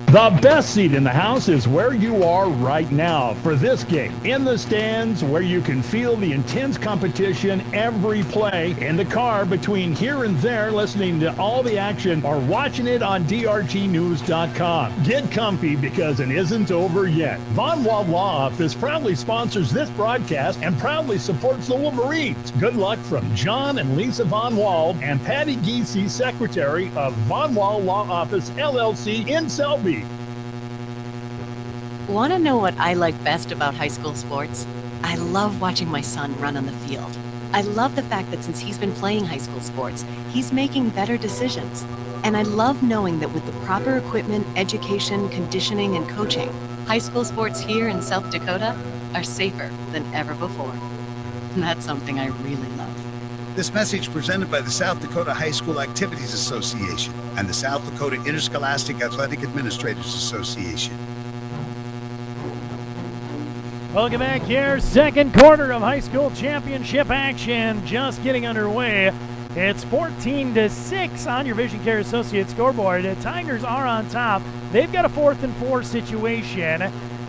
The best seat in the house is where you are right now for this game. In the stands where you can feel the intense competition every play. In the car between here and there listening to all the action or watching it on drgnews.com. Get comfy because it isn't over yet. Von Wald Law Office proudly sponsors this broadcast and proudly supports the Wolverines. Good luck from John and Lisa Von Wald and Patty Giese, Secretary of Von Wald Law Office, LLC in Selby. Want to know what I like best about high school sports? I love watching my son run on the field. I love the fact that since he's been playing high school sports, he's making better decisions. And I love knowing that with the proper equipment, education, conditioning, and coaching, high school sports here in South Dakota are safer than ever before. And that's something I really love. This message presented by the South Dakota High School Activities Association and the South Dakota Interscholastic Athletic Administrators Association. Welcome back here. Second quarter of high school championship action just getting underway. It's 14-6 on your Vision Care Associates scoreboard. The Tigers are on top. They've got a 4th and 4 situation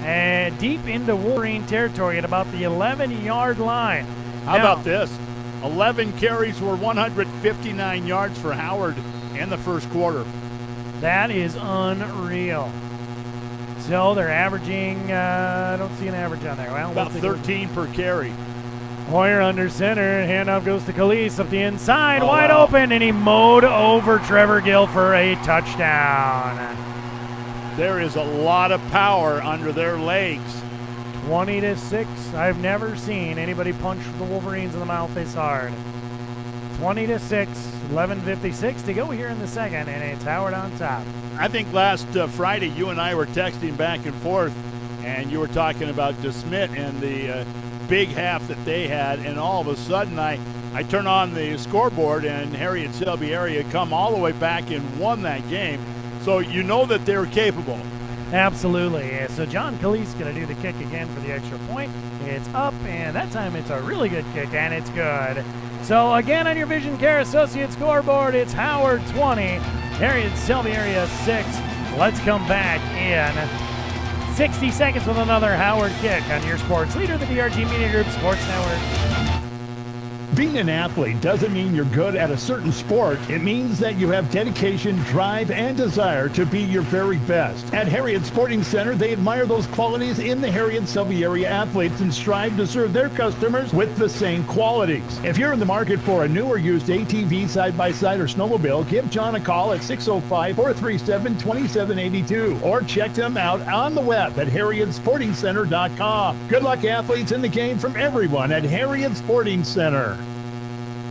and deep into Wolverine territory at about the 11-yard line. How about this? 11 carries were 159 yards for Howard in the first quarter. That is unreal. So they're averaging, I don't see an average on there. Well, about 13 per carry. Hoyer under center. Handoff goes to Calise up the inside. Wide open, and he mowed over Trevor Gill for a touchdown. There is a lot of power under their legs. 20-6. I've never seen anybody punch the Wolverines in the mouth this hard. 20-6. 11:56 to go here in the second, and it's Howard on top. I think last Friday you and I were texting back and forth, and you were talking about DeSmit and the big half that they had, and all of a sudden I turn on the scoreboard, and Herreid Selby area come all the way back and won that game. So you know that they're capable. Absolutely. So John Calise going to do the kick again for the extra point. It's up, and that time it's a really good kick, and it's good. So again on your Vision Care Associates scoreboard, it's Howard 20, Herreid Selby area 6. Let's come back in 60 seconds with another Howard kick on your sports leader, the DRG Media Group Sports Network. Being an athlete doesn't mean you're good at a certain sport. It means that you have dedication, drive, and desire to be your very best. At Herreid Sporting Center, they admire those qualities in the Herreid Selby area athletes and strive to serve their customers with the same qualities. If you're in the market for a new or used ATV, side-by-side, or snowmobile, give John a call at 605-437-2782 or check them out on the web at HerreidSportingCenter.com. Good luck, athletes, in the game from everyone at Herreid Sporting Center.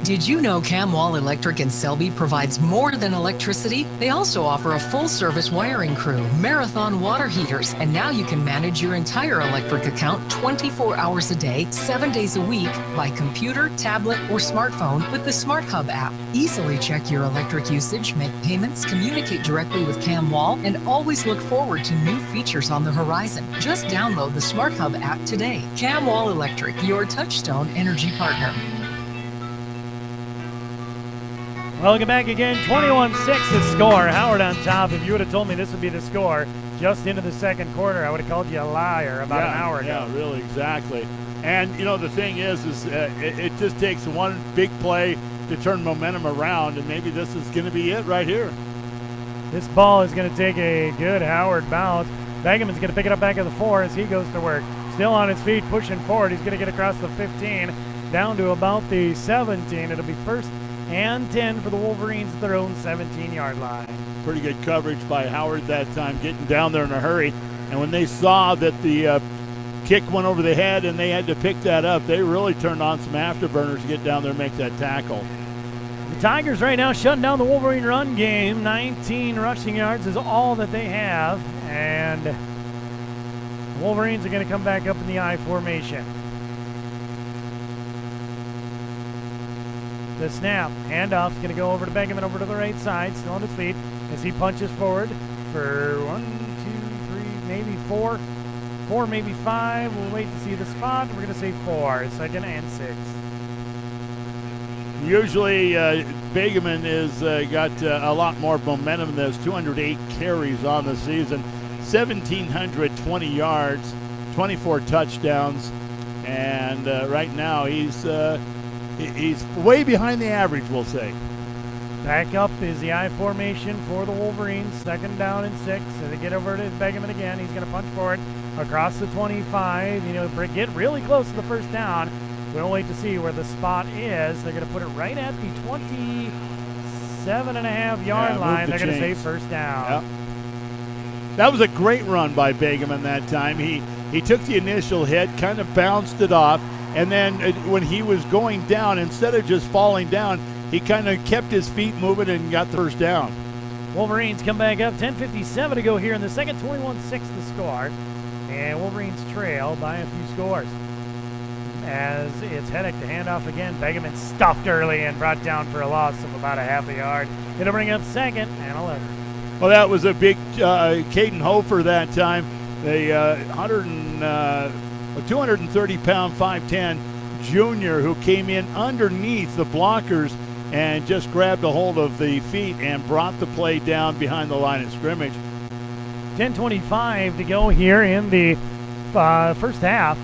Did you know Camwall Electric in Selby provides more than electricity? They also offer a full-service wiring crew, marathon water heaters, and now you can manage your entire electric account 24 hours a day, 7 days a week by computer, tablet, or smartphone with the Smart Hub app. Easily check your electric usage, make payments, communicate directly with Camwall, and always look forward to new features on the horizon. Just download the Smart Hub app today. Camwall Electric, your touchstone energy partner. Welcome back again. 21-6 the score. Howard on top. If you would have told me this would be the score just into the second quarter, I would have called you a liar about an hour ago. Yeah, really, exactly. And, you know, the thing is it just takes one big play to turn momentum around, and maybe this is going to be it right here. This ball is going to take a good Howard bounce. Begeman's going to pick it up back at the 4 as he goes to work. Still on his feet, pushing forward. He's going to get across the 15, down to about the 17. It'll be first and 10 for the Wolverines at their own 17-yard line. Pretty good coverage by Howard that time, getting down there in a hurry. And when they saw that the kick went over the head and they had to pick that up, they really turned on some afterburners to get down there and make that tackle. The Tigers right now shutting down the Wolverine run game. 19 rushing yards is all that they have. And the Wolverines are going to come back up in the I formation. The snap, handoff's going to go over to Begeman over to the right side, still on his feet as he punches forward for 1, 2, 3, maybe 4, maybe 5. We'll wait to see the spot. We're going to say 4, second and 6. Usually Begeman is got a lot more momentum. There's 208 carries on the season, 1,720 yards, 24 touchdowns, and right now he's way behind the average, we'll say. Back up is the I formation for the Wolverines. Second down and 6. So they get over to Begeman again. He's going to punch forward across the 25. You know, get really close to the first down. We'll wait to see where the spot is. They're going to put it right at the 27.5-yard line. They're going to say first down. Yep. That was a great run by Begeman that time. He took the initial hit, kind of bounced it off, and then when he was going down, instead of just falling down, he kind of kept his feet moving and got the first down. Wolverines come back up. 10:57 to go here in the second. 21-6 the score. And Wolverines trail by a few scores. as it's Hedrick to hand off again. Begeman stuffed early and brought down for a loss of about a half a yard. It'll bring up 2nd and 11. Well, that was a big Caden Hofer that time. The 230-pound 5'10" junior who came in underneath the blockers and just grabbed a hold of the feet and brought the play down behind the line of scrimmage. 10:25 to go here in the first half.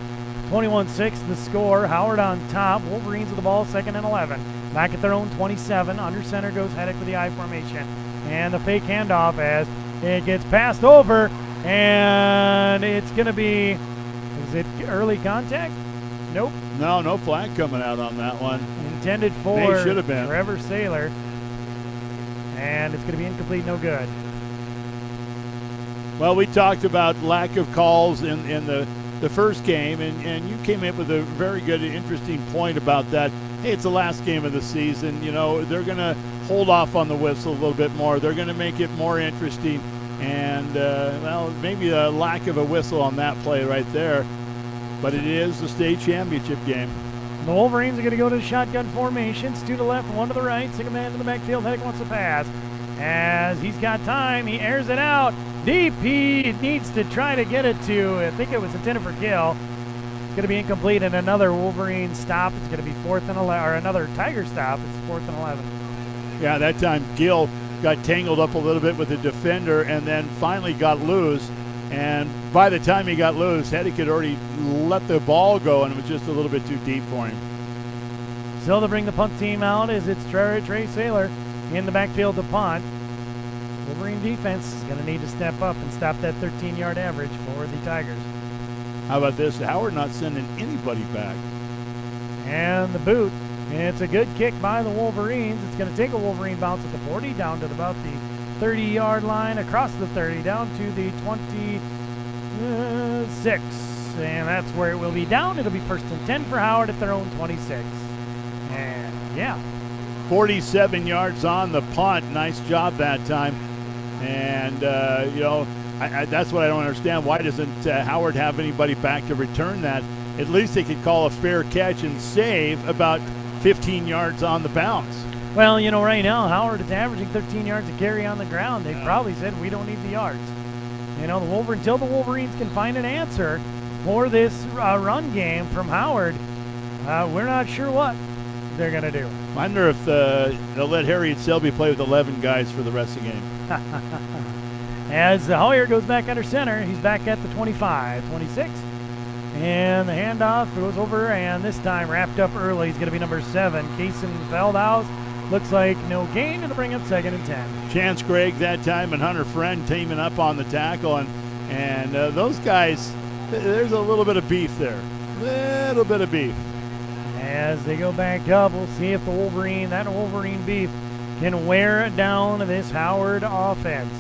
21-6 the score. Howard on top. Wolverines with the ball, 2nd and 11. Back at their own 27. Under center goes Hedrick with the I formation. And the fake handoff as it gets passed over. And it's going to be, is it early contact? Nope. No flag coming out on that one. Intended for should have been. Trevor Saylor. And it's going to be incomplete, no good. Well, we talked about lack of calls in the first game, and you came in with a very good, interesting point about that. Hey, it's the last game of the season. You know, they're going to hold off on the whistle a little bit more. They're going to make it more interesting. And, well, maybe a lack of a whistle on that play right there. But it is the state championship game. The Wolverines are going to go to the shotgun formations. 2 to the left, 1 to the right. Single man to the backfield. Hedrick wants to pass. As he's got time, he airs it out. Deep, he needs to try to get it to, I think it was intended for Gill. It's going to be incomplete, and another Wolverine stop. It's going to be 4th and 11, or another Tiger stop. It's 4th and 11. Yeah, that time Gill got tangled up a little bit with the defender and then finally got loose. And by the time he got loose, Hedrick had already let the ball go, and it was just a little bit too deep for him. So they'll bring the punt team out as it's Trey Saylor in the backfield to punt. Wolverine defense is going to need to step up and stop that 13-yard average for the Tigers. How about this? Howard not sending anybody back. And the boot. It's a good kick by the Wolverines. It's going to take a Wolverine bounce at the 40 down to about the 30-yard line, across the 30 down to the 26. And that's where it will be down. It'll be 1st and 10 for Howard at their own 26. And, yeah. 47 yards on the punt. Nice job that time. And, you know, that's what I don't understand. Why doesn't Howard have anybody back to return that? At least they could call a fair catch and save about 15 yards on the bounce. Well, you know, right now, Howard is averaging 13 yards a carry on the ground. They probably said, we don't need the yards. You know, until the Wolverines can find an answer for this run game from Howard, we're not sure what they're going to do. I wonder if they'll let Herreid Selby play with 11 guys for the rest of the game. As Hoyer goes back under center, he's back at the 25, 26. And the handoff goes over, and this time wrapped up early. He's going to be number 7, Kason Feldhaus. Looks like no gain, and to bring up 2nd and 10. Chance Gregg that time and Hunter Friend teaming up on the tackle. And those guys, there's a little bit of beef there. Little bit of beef. As they go back up, we'll see if that Wolverine beef can wear down this Howard offense.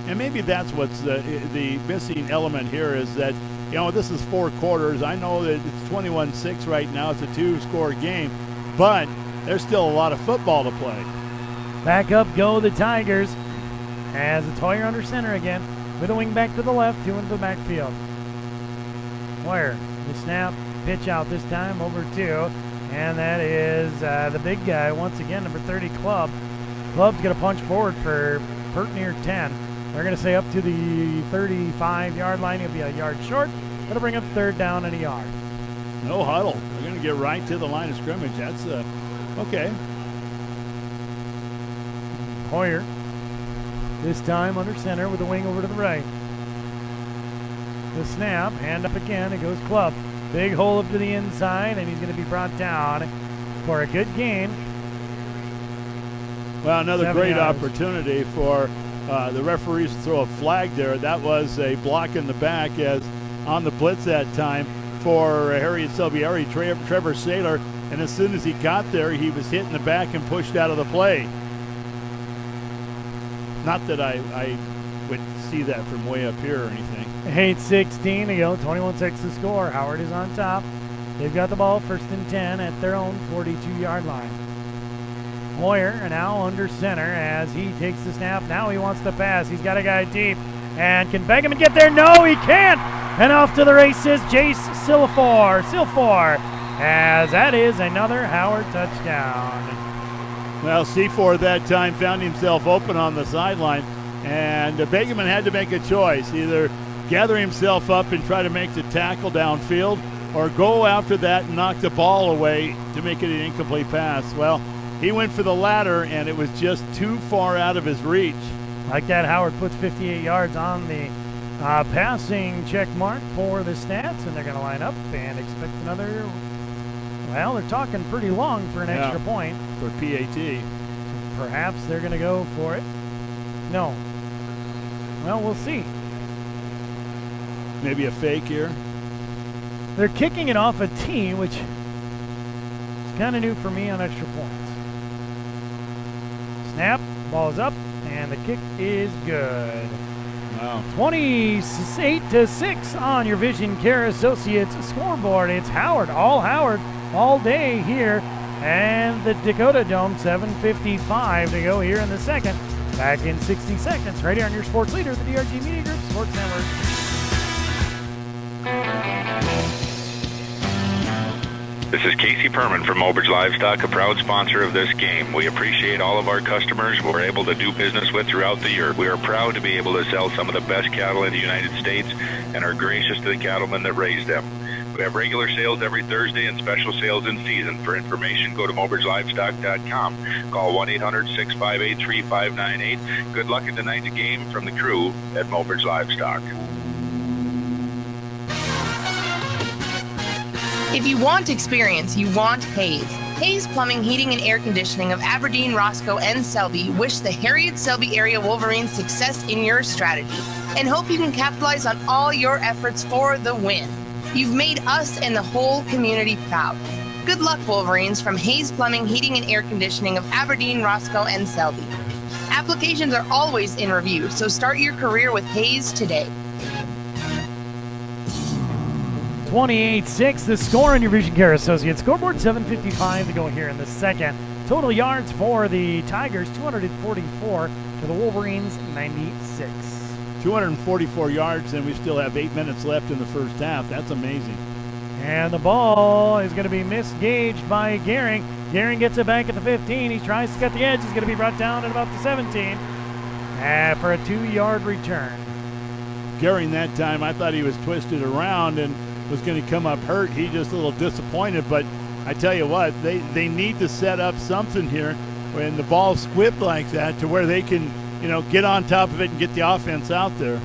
And maybe that's what's the missing element here is that, you know, this is 4 quarters. I know that it's 21-6 right now. It's a 2-score game, but there's still a lot of football to play. Back up go the Tigers as it's Hoyer under center again with a wing back to the left, 2 into the backfield. Hoyer, the snap, pitch out this time over 2, and that is the big guy once again, number 30, Clubb. Clubb's going to punch forward for pert near 10. They're going to say up to the 35-yard line. He'll be a yard short. That'll bring up 3rd down and a yard. No huddle. They're going to get right to the line of scrimmage. That's okay. Hoyer, this time under center with the wing over to the right. The snap, hand up again. It goes Clubb. Big hole up to the inside, and he's going to be brought down for a good gain. Well, another 7 great yards. opportunity for the referees to throw a flag there. That was a block in the back as on the blitz that time for Herreid Selby, Trevor Saylor. And as soon as he got there, he was hit in the back and pushed out of the play. Not that I would see that from way up here or anything. 8:16 to go, 21-6 to score. Howard is on top. They've got the ball 1st and 10 at their own 42-yard line. Hoyer now under center as he takes the snap. Now he wants to pass. He's got a guy deep. And can Begeman get there? No, he can't. And off to the races, Jace Silfor, as that is another Howard touchdown. Well, C4 that time found himself open on the sideline, and Begeman had to make a choice, either gather himself up and try to make the tackle downfield, or go after that and knock the ball away to make it an incomplete pass. Well, he went for the latter, and it was just too far out of his reach. Like that, Howard puts 58 yards on the passing check mark for the stats, and they're going to line up and expect another. Well, they're talking pretty long for an extra point. For PAT. Perhaps they're going to go for it. No. Well, we'll see. Maybe a fake here. They're kicking it off a tee, which is kind of new for me on extra points. Snap, ball is up, and the kick is good. Wow. 28-6 on your Vision Care Associates scoreboard. It's Howard all day here, and the Dakota Dome, 7:55 to go here in the second. Back in 60 seconds, right here on your sports leader, the DRG Media Group Sports Network. This is Casey Perman from Mobridge Livestock, a proud sponsor of this game. We appreciate all of our customers we're able to do business with throughout the year. We are proud to be able to sell some of the best cattle in the United States and are gracious to the cattlemen that raise them. We have regular sales every Thursday and special sales in season. For information, go to MobridgeLivestock.com. Call 1-800-658-3598. Good luck in tonight's game from the crew at Mobridge Livestock. If you want experience, you want Hayes. Hayes Plumbing, Heating, and Air Conditioning of Aberdeen, Roscoe, and Selby wish the Herreid Selby area Wolverines success in your strategy and hope you can capitalize on all your efforts for the win. You've made us and the whole community proud. Good luck, Wolverines, from Hayes Plumbing, Heating, and Air Conditioning of Aberdeen, Roscoe, and Selby. Applications are always in review, so start your career with Hayes today. 28-6, the score on your Vision Care Associates scoreboard, 7:55 to go here in the second. Total yards for the Tigers, 244 to the Wolverines, 96. 244 yards, and we still have 8 minutes left in the first half. That's amazing. And the ball is going to be misgauged by Gehring. Gehring gets it back at the 15. He tries to cut the edge. He's going to be brought down at about the 17 for a 2-yard return. Gehring that time, I thought he was twisted around and was going to come up hurt. He just a little disappointed, but I tell you what, they need to set up something here when the ball's squibbed like that to where they can, get on top of it and get the offense out there.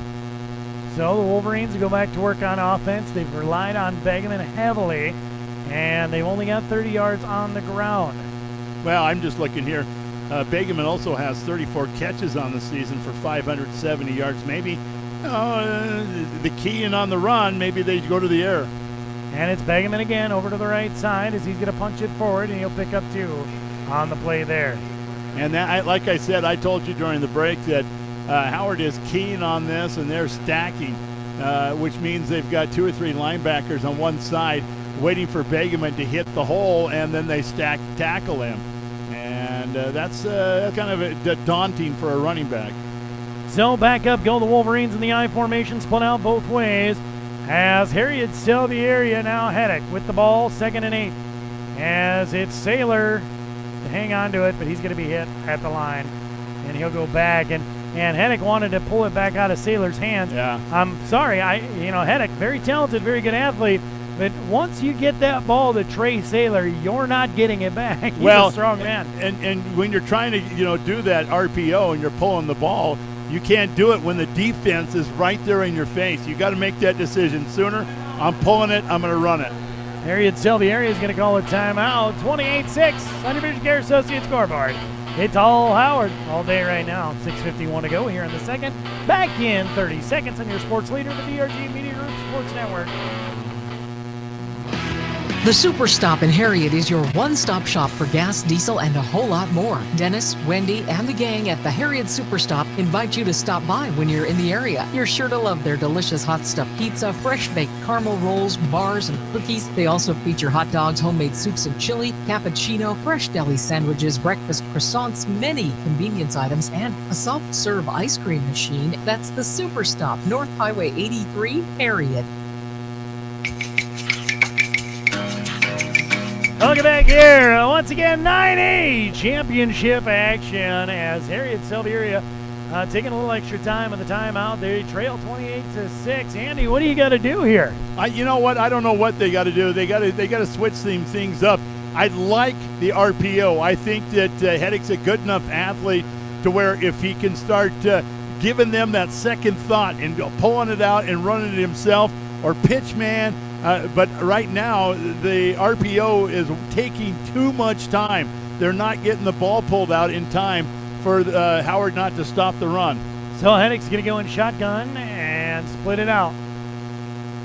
So the Wolverines go back to work on offense. They've relied on Begeman heavily, and they've only got 30 yards on the ground. Well, I'm just looking here. Begeman also has 34 catches on the season for 570 yards. Maybe the key in on the run, maybe they go to the air. And it's Begeman again over to the right side as he's going to punch it forward, and he'll pick up 2 on the play there. And that, like I said, I told you during the break that Howard is keen on this, and they're stacking, which means they've got 2 or 3 linebackers on one side waiting for Begeman to hit the hole, and then they tackle him. And that's kind of daunting for a running back. So back up go the Wolverines in the I formation, split out both ways as Herreid Selby area now Heddick with the ball, 2nd and 8. As it's Saylor to hang on to it, but he's going to be hit at the line, and he'll go back. And Heddick wanted to pull it back out of Saylor's hands. Yeah. I'm sorry, Heddick, very talented, very good athlete, but once you get that ball to Trey Saylor, you're not getting it back. He's a strong man. And when you're trying to do that RPO and you're pulling the ball, you can't do it when the defense is right there in your face. You got to make that decision sooner. I'm pulling it. I'm going to run it. Herreid Selby area is going to call a timeout. 28-6 on your Vision Care Associates scoreboard. It's all Howard all day right now. 6:51 to go here in the second. Back in 30 seconds on your sports leader, the DRG Media Group Sports Network. The Super Stop in Herreid is your one-stop shop for gas, diesel, and a whole lot more. Dennis, Wendy, and the gang at the Herreid Super Stop invite you to stop by when you're in the area. You're sure to love their delicious hot stuff pizza, fresh-baked caramel rolls, bars, and cookies. They also feature hot dogs, homemade soups and chili, cappuccino, fresh deli sandwiches, breakfast croissants, many convenience items, and a soft-serve ice cream machine. That's the Super Stop, North Highway 83, Herreid. Welcome back here. Once again, 9A championship action as Herreid Selby area taking a little extra time on the timeout. They trail 28-6. Andy, what do you got to do here? You know what? I don't know what they got to do. They got to switch some things up. I like the RPO. I think that Herreid's a good enough athlete to where if he can start giving them that second thought and pulling it out and running it himself, or pitch man. But right now, the RPO is taking too much time. They're not getting the ball pulled out in time for Howard not to stop the run. So Herreid's going to go in shotgun and split it out.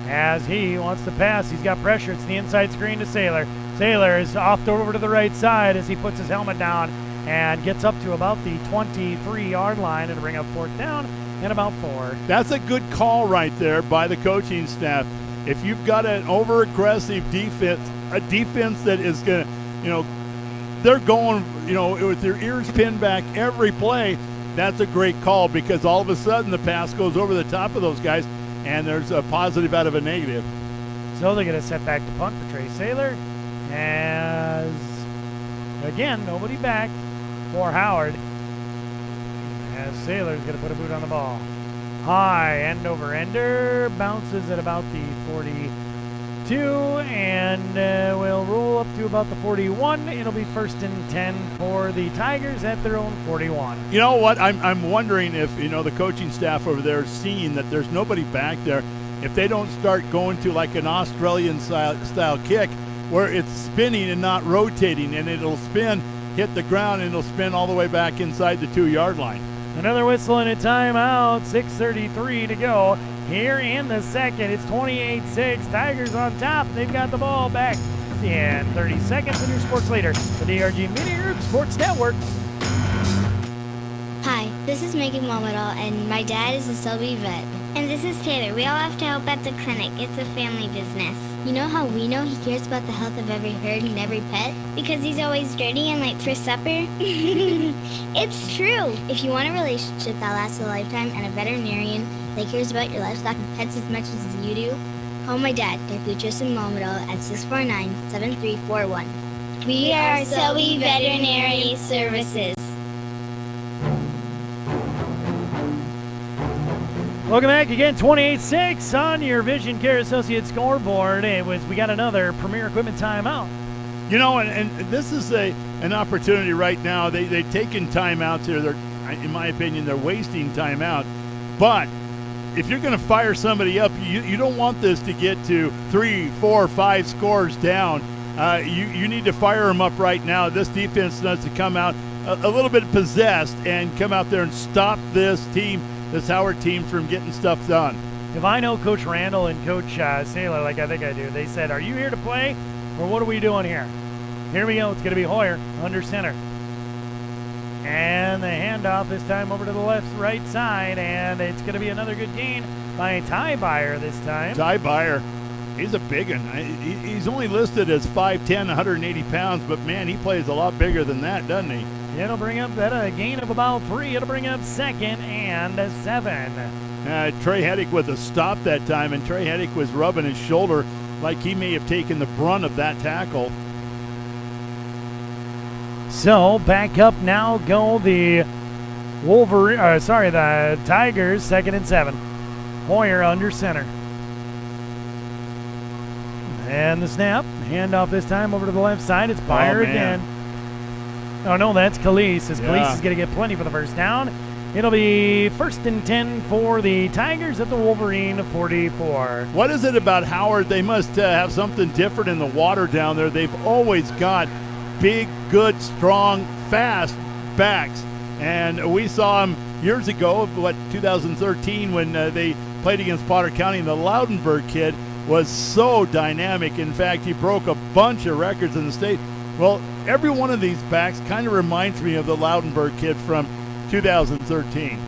As he wants to pass, he's got pressure. It's the inside screen to Saylor. Saylor is off over to the right side as he puts his helmet down and gets up to about the 23-yard line and bring up fourth down and about 4. That's a good call right there by the coaching staff. If you've got an over-aggressive defense, a defense that is going to, they're going, with their ears pinned back every play, that's a great call because all of a sudden the pass goes over the top of those guys and there's a positive out of a negative. So they're going to set back to punt for Trey Saylor as, again, nobody back for Howard as Saylor's going to put a boot on the ball. High end over ender, bounces at about the 42 and will roll up to about the 41. It'll be 1st and 10 for the Tigers at their own 41. You know what? I'm wondering if the coaching staff over there is seeing that there's nobody back there. If they don't start going to like an Australian style kick where it's spinning and not rotating, and it'll spin, hit the ground, and it'll spin all the way back inside the 2-yard line. Another whistle and a timeout. 6:33 to go here in the second. It's 28-6. Tigers on top. They've got the ball back in 30 seconds. And your sports leader, the DRG Media Group Sports Network. Hi, this is Megan Momodal, and my dad is a Selby vet. And this is Taylor. We all have to help at the clinic. It's a family business. You know how we know he cares about the health of every herd and every pet? Because he's always dirty and late for supper? It's true. If you want a relationship that lasts a lifetime and a veterinarian that cares about your livestock and pets as much as you do, call my dad, Dr. and Momodal, at 649-7341. We are Selby Veterinary Services. Welcome back again, 28-6 on your Vision Care Associates scoreboard. We got another Premier Equipment timeout. And this is an opportunity right now. They've taken timeouts here. In my opinion, they're wasting timeout. But if you're going to fire somebody up, you don't want this to get to 3, 4, 5 scores down. You need to fire them up right now. This defense needs to come out a little bit possessed and come out there and stop this Howard team from getting stuff done. If I know Coach Randall and Coach Saylor like I think I do, they said, are you here to play or what are we doing here? Here we go. It's going to be Hoyer under center. And the handoff this time over to the right side, and it's going to be another good gain by Ty Byer this time. Ty Byer, he's a big one. He's only listed as 5'10", 180 pounds, but man, he plays a lot bigger than that, doesn't he? It'll bring up a gain of about 3. It'll bring up 2nd and 7. Trey Herreid with a stop that time, and Trey Herreid was rubbing his shoulder like he may have taken the brunt of that tackle. So back up now go the the Tigers, 2nd and 7. Hoyer under center. And the snap, handoff this time over to the left side. It's Byer again. Oh, no, that's Calise. Calise is going to get plenty for the first down. It'll be 1st and 10 for the Tigers at the Wolverine 44. What is it about Howard? They must have something different in the water down there. They've always got big, good, strong, fast backs. And we saw them years ago, 2013, when they played against Potter County. And the Loudenberg kid was so dynamic. In fact, he broke a bunch of records in the state. Well, every one of these backs kind of reminds me of the Loudenberg kid from 2013.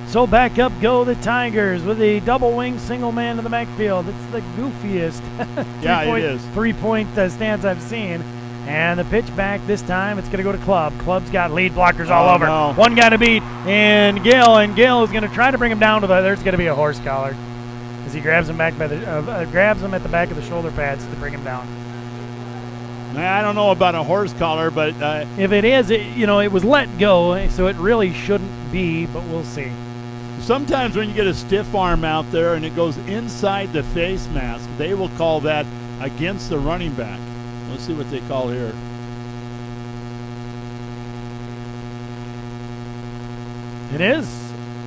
So back up go the Tigers with a double wing single man to the backfield. It's the goofiest it is. 3-point stance I've seen. And the pitch back this time, it's going to go to Clubb. Clubb's got lead blockers all over. No. One guy to beat in Gill, and Gill is going to try to bring him down to there's going to be a horse collar as he grabs him back by grabs him at the back of the shoulder pads to bring him down. I don't know about a horse collar, but if it is, it was let go, so it really shouldn't be, but we'll see. Sometimes when you get a stiff arm out there and it goes inside the face mask, they will call that against the running back. Let's see what they call here. It is.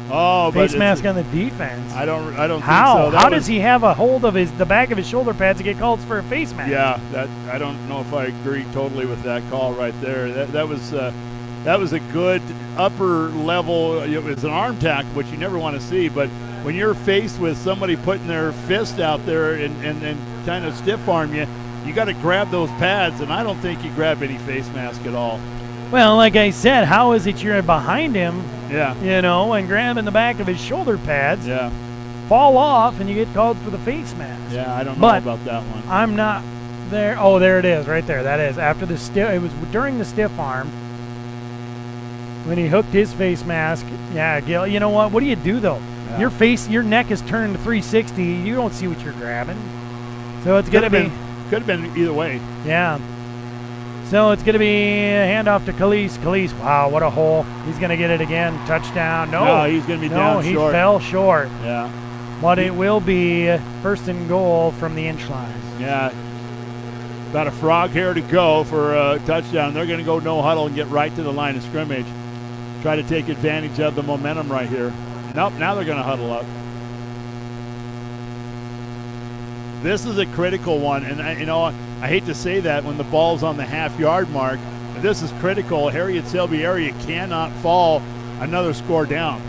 Oh, face mask on the defense. I don't think so. How does he have a hold of the back of his shoulder pads to get called for a face mask? Yeah, I don't know if I agree totally with that call right there. That was a good upper level. It was an arm tackle, which you never want to see. But when you're faced with somebody putting their fist out there and kind of stiff arm you, you got to grab those pads. And I don't think you grab any face mask at all. Well, like I said, how is it you're behind him? Yeah. And grabbing the back of his shoulder pads. Yeah. Fall off and you get called for the face mask. Yeah, I don't know about that one. I'm not there. Oh, there it is, right there. That is after the stiff. It was during the stiff arm when he hooked his face mask. Yeah, Gil. You know what? What do you do though? Yeah. Your neck is turned 360. You don't see what you're grabbing. So it's gonna be. Could have been either way. Yeah. So it's going to be a handoff to Khalees. Khalees, wow, what a hole. He's going to get it again. Touchdown. No, he's going to be down short. No, he fell short. Yeah. But it will be first and goal from the inch line. Yeah. About a frog hair to go for a touchdown. They're going to go no huddle and get right to the line of scrimmage. Try to take advantage of the momentum right here. Nope, now they're going to huddle up. This is a critical one, and I hate to say that when the ball's on the half-yard mark, but this is critical. Herreid-Selby area cannot fall another score down.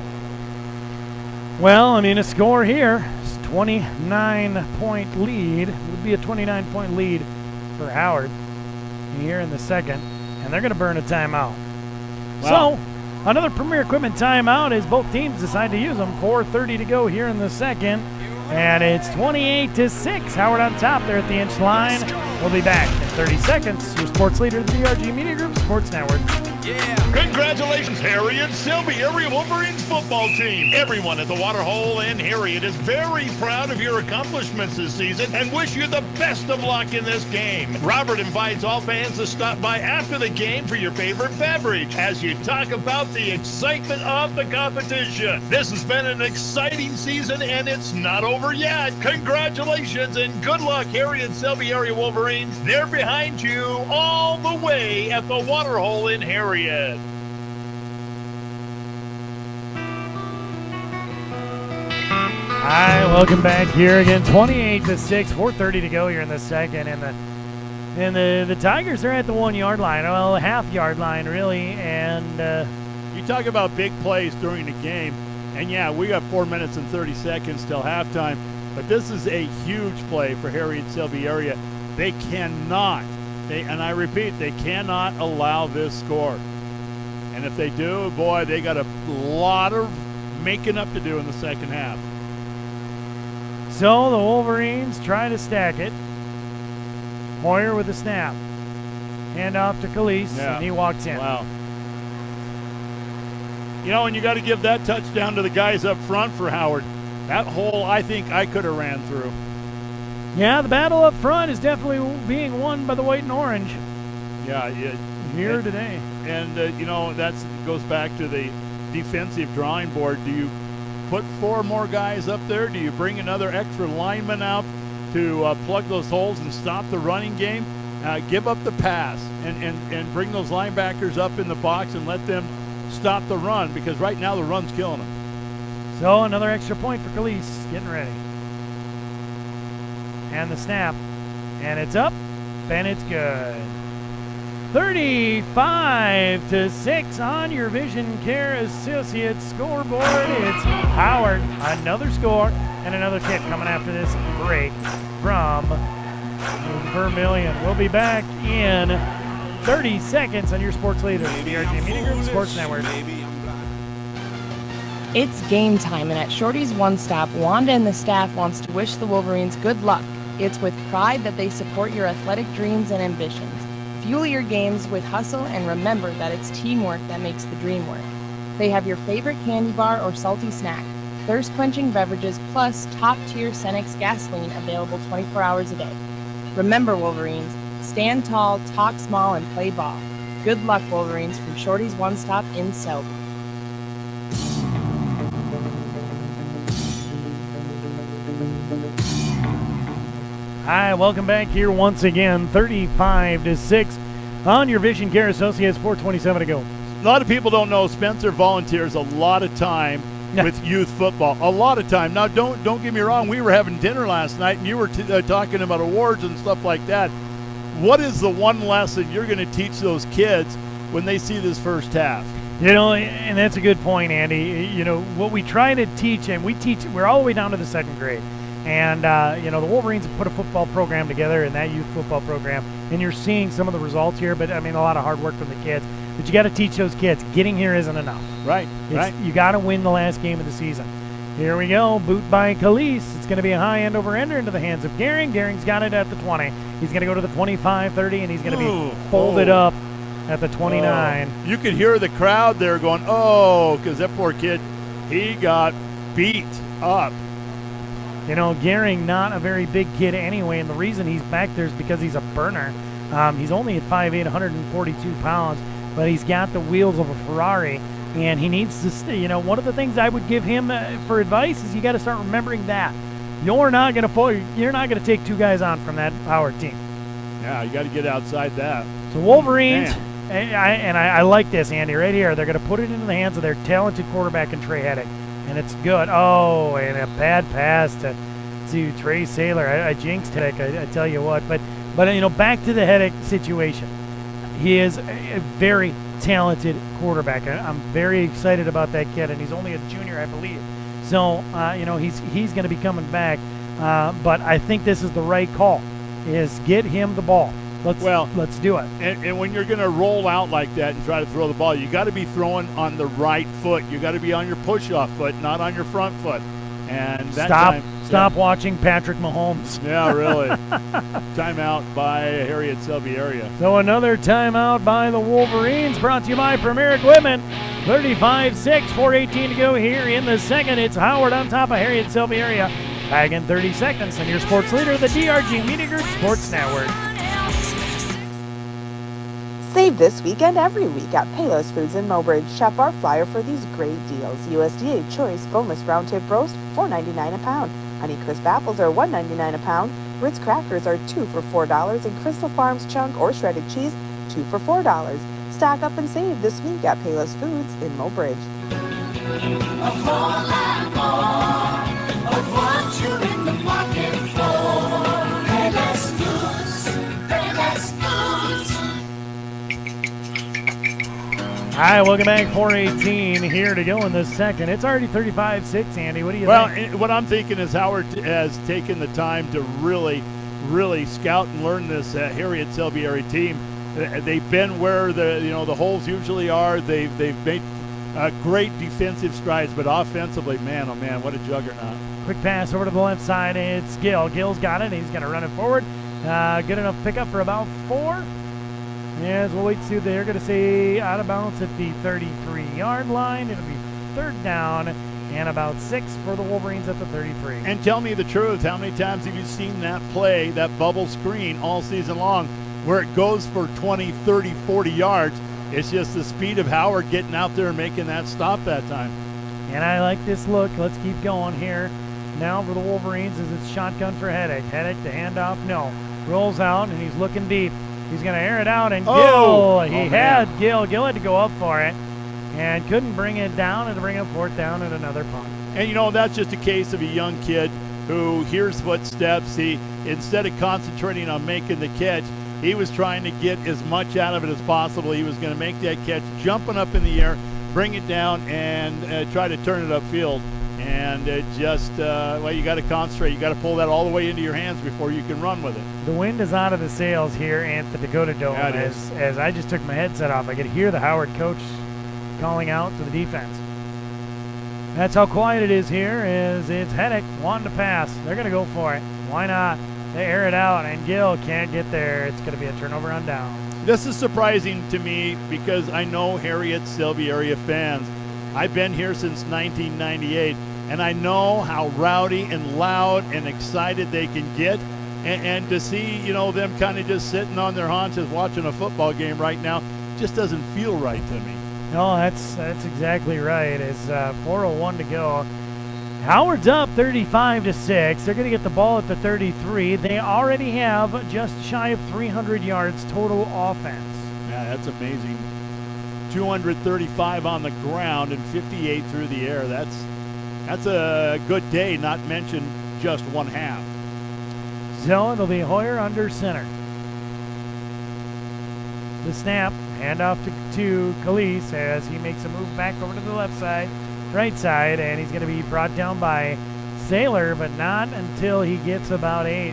Well, a score here is 29-point lead. It would be a 29-point lead for Howard here in the second, and they're going to burn a timeout. Wow. So, another Premier Equipment timeout as both teams decide to use them. 4:30 to go here in the second. And it's 28-6. Howard on top there at the inch line. We'll be back in 30 seconds. Your sports leader, the DRG Media Group Sports Network. Yeah. Congratulations, Herreid-Selby Area Wolverines football team. Everyone at the Water Hole in Herreid is very proud of your accomplishments this season and wish you the best of luck in this game. Robert invites all fans to stop by after the game for your favorite beverage as you talk about the excitement of the competition. This has been an exciting season and it's not over yet. Congratulations and good luck, Herreid-Selby Area Wolverines. They're behind you all the way at the Water Hole in Herreid. Hi, welcome back here again. 28-6, 4:30 to go here in the second, and the Tigers are at the 1 yard line, well, a half yard line really, and you talk about big plays during the game, and yeah, we got 4 minutes and 30 seconds till halftime, but this is a huge play for Herreid-Selby area. They cannot. And I repeat, they cannot allow this score. And if they do, boy, they got a lot of making up to do in the second half. So the Wolverines try to stack it. Moyer with the snap. Hand off to Khalees, and he walks in. Wow. And you got to give that touchdown to the guys up front for Howard. That hole, I think I could have ran through. Yeah, the battle up front is definitely being won by the white and orange. Yeah, here today. And, that goes back to the defensive drawing board. Do you put 4 more guys up there? Do you bring another extra lineman out to plug those holes and stop the running game? Give up the pass and bring those linebackers up in the box and let them stop the run, because right now the run's killing them. So another extra point for Khalees, getting ready. And the snap. And it's up, and it's good. 35-6 on your Vision Care Associates scoreboard. It's Howard. Another score and another kick coming after this break from Vermillion. We'll be back in 30 seconds on your sports leader, DRG Media Group Sports Network. It's game time, and at Shorty's One Stop, Wanda and the staff wants to wish the Wolverines good luck. It's with pride that they support your athletic dreams and ambitions. Fuel your games with hustle, and remember that it's teamwork that makes the dream work. They have your favorite candy bar or salty snack, thirst-quenching beverages, plus top-tier Cenex gasoline available 24 hours a day. Remember, Wolverines, Stand tall, talk small, and play ball. Good luck, Wolverines, from Shorty's One Stop in Selby. Hi, welcome back here once again, 35-6 on your Vision Care Associates, 4:27 to go. A lot of people don't know Spencer volunteers a lot of time with youth football. A lot of time. Now, don't get me wrong. We were having dinner last night, and you were talking about awards and stuff like that. What is the one lesson you're going to teach those kids when they see this first half? You know, and that's a good point, Andy. You know, what we try to teach, and we're all the way down to the second grade. And, you know, the Wolverines have put a football program together in that youth football program, and you're seeing some of the results here, but, I mean, a lot of hard work from the kids. But you got to teach those kids, getting here isn't enough. Right. You got to win the last game of the season. Here we go, boot by Khalees. It's going to be a high end over ender into the hands of Gehring. Gehring's got it at the 20. He's going to go to the 25-30, and he's going to be folded up at the 29. You could hear the crowd there going, oh, because that poor kid, he got beat up. You know, Gehring, not a very big kid anyway, and the reason he's back there is because he's a burner. He's only at 5'8", 142 pounds, but he's got the wheels of a Ferrari, and he needs to stay. You know, one of the things I would give him for advice is you got to start remembering that you're not going to take two guys on from that Howard team. Yeah, you got to get outside that. So Wolverines, I like this, Andy, right here. They're going to put it into the hands of their talented quarterback in Trey Herreid, and it's good. Oh, and a bad pass to Trey Saylor. I jinxed it, I tell you what. But you know, back to the Herreid situation. He is a very talented quarterback. I'm very excited about that kid, and he's only a junior, I believe. So, you know, he's going to be coming back. But I think this is the right call, is get him the ball. Let's do it. And when you're going to roll out like that and try to throw the ball, you got to be throwing on the right foot. You got to be on your push-off foot, not on your front foot. And that Stop watching Patrick Mahomes. Yeah, really. Timeout by Herreid Selby area. So another timeout by the Wolverines, brought to you by Premier Equipment. 35-6, 4:18 to go here in the second. It's Howard on top of Herreid Selby area. Back in 30 seconds, and your sports leader, the DRG Media Group Sports Network. Save this weekend every week at Payless Foods in Mobridge. Shop our flyer for these great deals. USDA Choice Boneless Round Tip Roast, $4.99 a pound. Honeycrisp apples are $1.99 a pound. Ritz crackers are 2 for $4, and Crystal Farms chunk or shredded cheese, 2 for $4. Stock up and save this week at Payless Foods in Mobridge. A whole lot more of what you're in the market for. Payless Foods. Payless Foods. All right, welcome back. 4:18 here to go in the second. It's already 35-6, Andy. What do you think? Well, what I'm thinking is Howard has taken the time to really, really scout and learn this Herreid Selby area team. They've been where the holes usually are. They've made great defensive strides, but offensively, man, oh man, what a juggernaut. Quick pass over to the left side. It's Gill. Gill's got it. He's going to run it forward. Good enough pickup for about 4. As we'll wait to see, they're going to say out of bounds at the 33-yard line. It'll be third down and about 6 for the Wolverines at the 33. And tell me the truth, how many times have you seen that play, that bubble screen all season long, where it goes for 20, 30, 40 yards? It's just the speed of Howard getting out there and making that stop that time. And I like this look. Let's keep going here. Now for the Wolverines is it's shotgun for Herreid. Herreid, the handoff, no. Rolls out, and he's looking deep. He's going to air it out, and Gill, Gill had to go up for it and couldn't bring it down, and to bring up 4th down and another punt. And, that's just a case of a young kid who hears footsteps. He, instead of concentrating on making the catch, he was trying to get as much out of it as possible. He was going to make that catch, jumping up in the air, bring it down, and try to turn it upfield. And you got to concentrate. You got to pull that all the way into your hands before you can run with it. The wind is out of the sails here at the Dakota Dome. Yeah, as I just took my headset off, I could hear the Howard coach calling out to the defense. That's how quiet it is here. It's Herreid wanting to pass. They're going to go for it. Why not? They air it out, and Gill can't get there. It's going to be a turnover on down. This is surprising to me because I know Herreid Selby area fans. I've been here since 1998, and I know how rowdy and loud and excited they can get And to see, them kind of just sitting on their haunches watching a football game right now just doesn't feel right to me. No, that's exactly right. It's 4:01 to go. Howard's up 35-6. They're going to get the ball at the 33. They already have just shy of 300 yards total offense. Yeah, that's amazing. 235 on the ground and 58 through the air. That's a good day, not mention just one half. So it'll be Hoyer under center. The snap, handoff to Calise as he makes a move back over to the left side, right side, and he's going to be brought down by Saylor, but not until he gets about 8.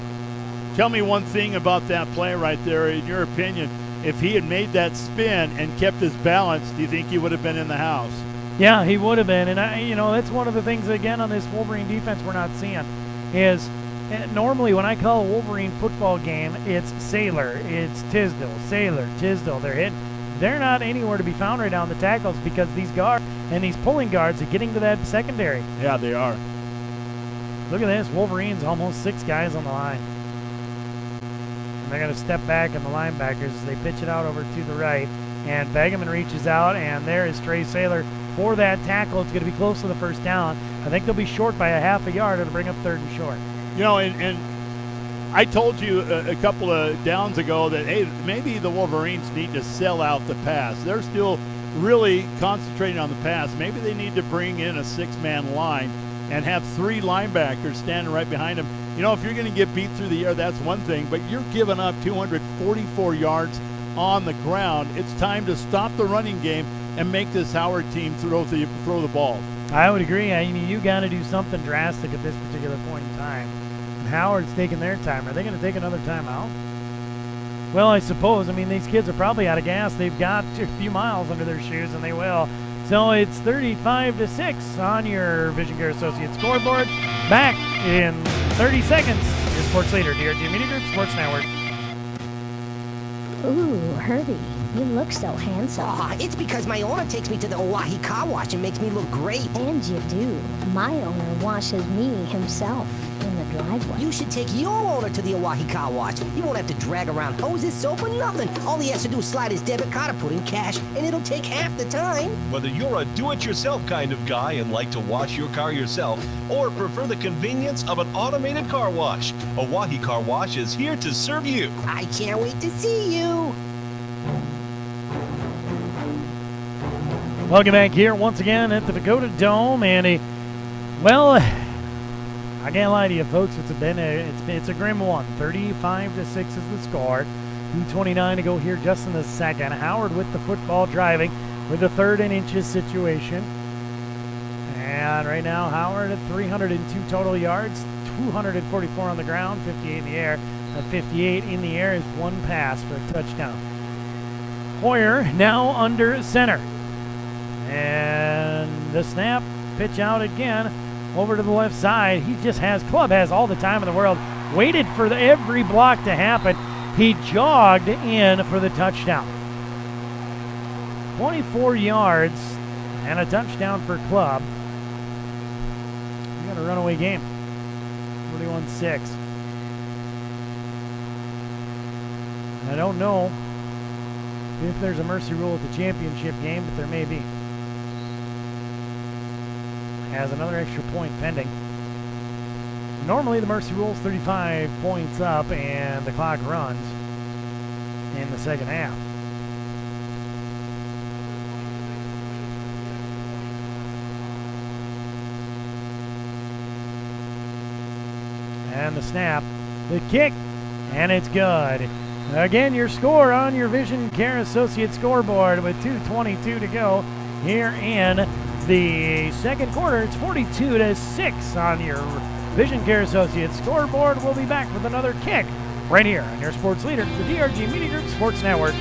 Tell me one thing about that play right there, in your opinion. If he had made that spin and kept his balance, do you think he would have been in the house? Yeah, he would have been, and that's one of the things, again, on this Wolverine defense we're not seeing is normally when I call a Wolverine football game, it's Saylor, it's Tisdale, Saylor, Tisdale. They're not anywhere to be found right now in the tackles because these guards and these pulling guards are getting to that secondary. Yeah, they are. Look at this. Wolverines almost 6 guys on the line. And they're going to step back, and the linebackers, they pitch it out over to the right. And Begeman reaches out, and there is Trey Saylor for that tackle. It's going to be close to the first down. I think they'll be short by a half a yard. It'll bring up 3rd and short. And I told you a couple of downs ago that, hey, maybe the Wolverines need to sell out the pass. They're still really concentrating on the pass. Maybe they need to bring in a 6-man line and have 3 linebackers standing right behind them. If you're going to get beat through the air, that's one thing, but you're giving up 244 yards on the ground. It's time to stop the running game and make this Howard team throw the ball. I would agree. You got to do something drastic at this particular point in time. And Howard's taking their time. Are they going to take another timeout? Well, I suppose. These kids are probably out of gas. They've got a few miles under their shoes, and they will. So it's 35-6 on your Vision Care Associates scoreboard. Back in 30 seconds. Your sports leader, DRG Media Group Sports Network. Ooh, Herbie, you look so handsome. Aw, it's because my owner takes me to the Oahe car wash and makes me look great. And you do. My owner washes me himself in the driveway. You should take your owner to the Oahe car wash. You won't have to drag around hoses, soap, or nothing. All he has to do is slide his debit card or put in cash, and it'll take half the time. Whether you're a do-it-yourself kind of guy and like to wash your car yourself, or prefer the convenience of an automated car wash, Oahe Car Wash is here to serve you. I can't wait to see you. Welcome back here once again at the Dakota Dome, and I can't lie to you, folks. It's a grim one. 35-6 is the score. 2:29 to go here, just in the second. Howard with the football, driving with a 3rd and inches situation. And right now, Howard at 302 total yards, 244 on the ground, 58 in the air. 58 in the air is 1 pass for a touchdown. Hoyer now under center. And the snap, pitch out again, over to the left side. Club has all the time in the world, waited for every block to happen. He jogged in for the touchdown. 24 yards and a touchdown for Club. We got a runaway game. 41-6. And I don't know if there's a mercy rule at the championship game, but there may be. Has another extra point pending. Normally the mercy rule is 35 points up and the clock runs in the second half. And the snap, the kick, and it's good. Again, your score on your Vision Care Associates scoreboard with 2:22 to go here in the second quarter. It's 42-6 on your Vision Care Associates scoreboard. We'll be back with another kick right here on your sports leader, the DRG Media Group Sports Network.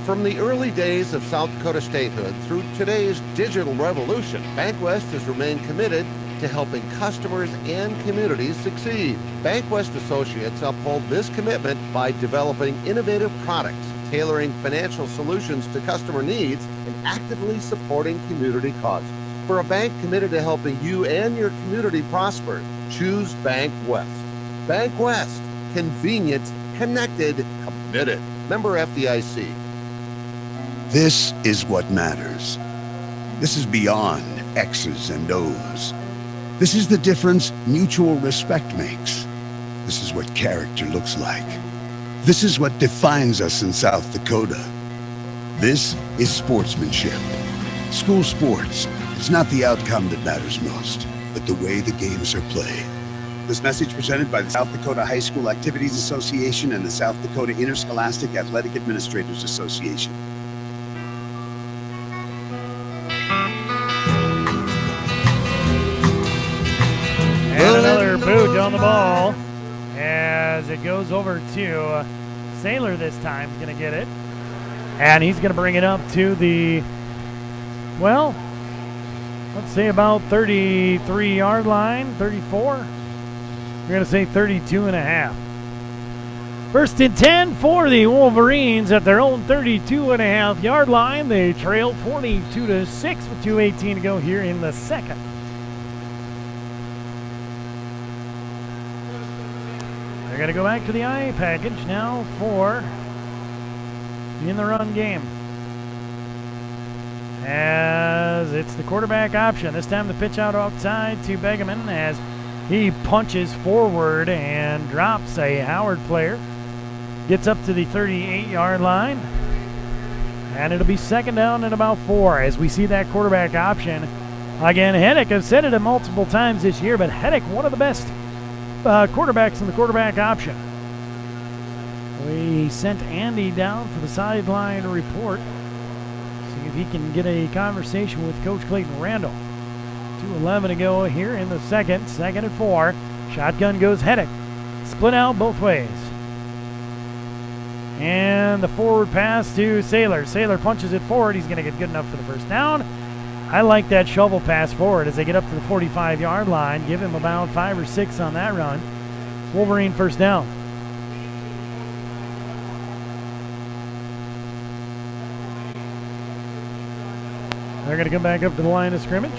From the early days of South Dakota statehood through today's digital revolution, BankWest has remained committed to helping customers and communities succeed. BankWest Associates uphold this commitment by developing innovative products, tailoring financial solutions to customer needs, and actively supporting community causes. For a bank committed to helping you and your community prosper, choose Bank West. Bank West. Convenient, connected, committed. Member FDIC. This is what matters. This is beyond X's and O's. This is the difference mutual respect makes. This is what character looks like. This is what defines us in South Dakota. This is sportsmanship. School sports, it's not the outcome that matters most, but the way the games are played. This message presented by the South Dakota High School Activities Association and the South Dakota Interscholastic Athletic Administrators Association. And another boot on the ball as it goes over to Sailor this time. He's going to get it. And he's going to bring it up to the, well, let's say about 33-yard line, 34. We're going to say 32 and a half. First and 10 for the Wolverines at their own 32 and a half yard line. They trail 42-6 with 2:18 to go here in the second. They're going to go back to the I package now for in the run game. As it's the quarterback option. This time the pitch out outside to Begeman as he punches forward and drops a Howard player. Gets up to the 38-yard line. And it'll be second down and about 4 as we see that quarterback option. Again, Hedrick, I've said it multiple times this year, but Hedrick, one of the best quarterbacks in the quarterback option. We sent Andy down for the sideline report. See if he can get a conversation with Coach Clayton Randall. 2:11 to go here in the second. Second and 4. Shotgun goes Hedrick. Split out both ways. And the forward pass to Sailor. Sailor punches it forward. He's going to get good enough for the first down. I like that shovel pass forward as they get up to the 45-yard line. Give him about 5 or 6 on that run. Wolverine first down. They're going to come back up to the line of scrimmage.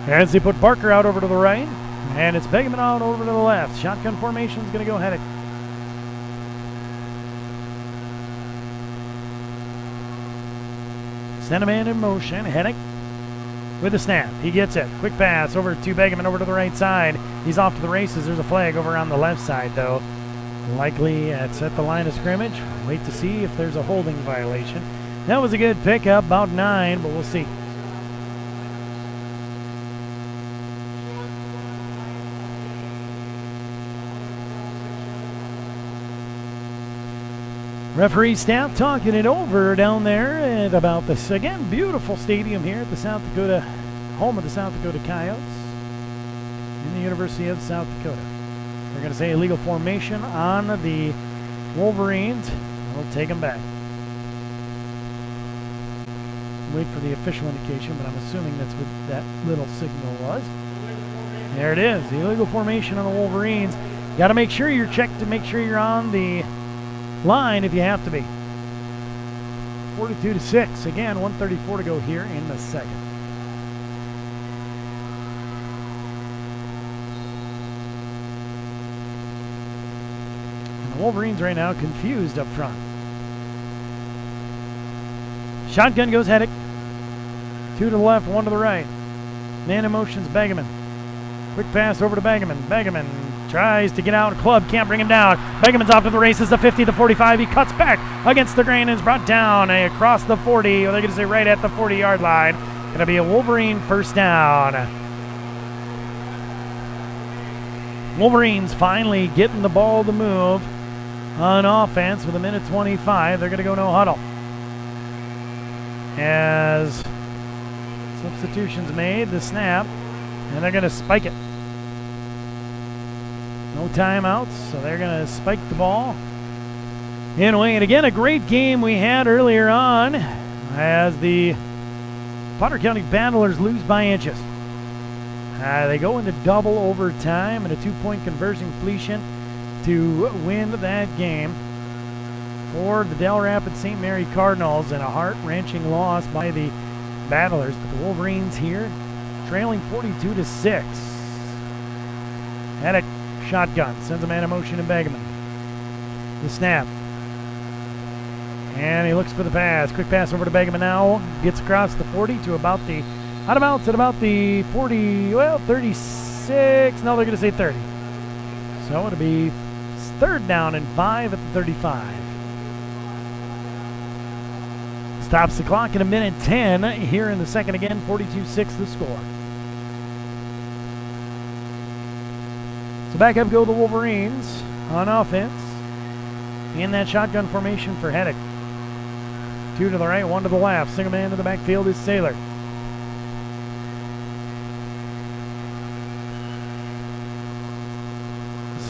As they put Parker out over to the right. And it's Begeman out over to the left. Shotgun formation is going to go Hedrick. Send a man in motion. Hedrick with the snap. He gets it. Quick pass over to Begeman over to the right side. He's off to the races. There's a flag over on the left side, though. Likely it's at the line of scrimmage. Wait to see if there's a holding violation. That was a good pickup, about 9, but we'll see. Referee staff talking it over down there at about this, again, beautiful stadium here at the South Dakota, home of the South Dakota Coyotes in the University of South Dakota. They're going to say illegal formation on the Wolverines. We'll take them back. Wait for the official indication, but I'm assuming that's what that little signal was. There it is, the illegal formation on the Wolverines. Got to make sure you're checked to make sure you're on the line if you have to be. 42-6. Again, 1:34 to go here in the second. And the Wolverines right now confused up front. Shotgun goes Hedrick. 2 to the left, 1 to the right. Man in motion's Begeman. Quick pass over to Begeman. Begeman tries to get out. Club can't bring him down. Begeman's off to the races, the 50, the 45. He cuts back against the grain and is brought down across the 40. Or they're going to say right at the 40-yard line. Going to be a Wolverine first down. Wolverines finally getting the ball to move on offense with 1:25. They're going to go no huddle. As substitutions made, the snap, and they're going to spike it. No timeouts, so they're going to spike the ball. Anyway, and again, a great game we had earlier on as the Potter County Battlers lose by inches. They go into double overtime and a 2-point conversion completion to win that game for the Del Rapids St. Mary Cardinals, and a heart-wrenching loss by the Battlers. But the Wolverines here trailing 42-6. Hedrick, shotgun, sends a man in motion to Begeman. The snap. And he looks for the pass. Quick pass over to Begeman now. Gets across the 40 to about the, out of bounds at about the 40, well, 36. No, they're going to say 30. So it'll be third down and 5 at the 35. Stops the clock in 1:10 here in the second again. 42-6 the score. So back up go the Wolverines on offense. In that shotgun formation for Hedrick. 2 to the right, 1 to the left. Single man to the backfield is Saylor.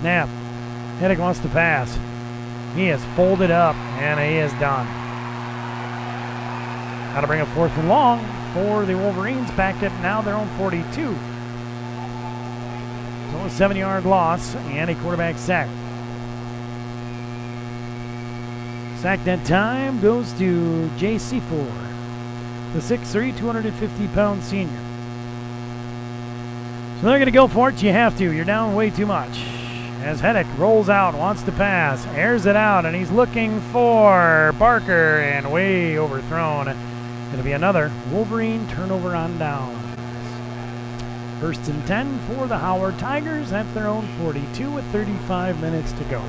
Snap. Hedrick wants to pass. He is folded up, and he is done. Got to bring a 4th and long for the Wolverines. Back at now their own 42. So a 7-yard loss and a quarterback sack. Sack that time goes to J.C. Ford, the 6'3", 250-pound senior. So they're going to go for it. You have to. You're down way too much. As Hedrick rolls out, wants to pass, airs it out, and he's looking for Barker, and way overthrown. It'll be another Wolverine turnover on downs. 1st and 10 for the Howard Tigers at their own 42 with 35 minutes to go.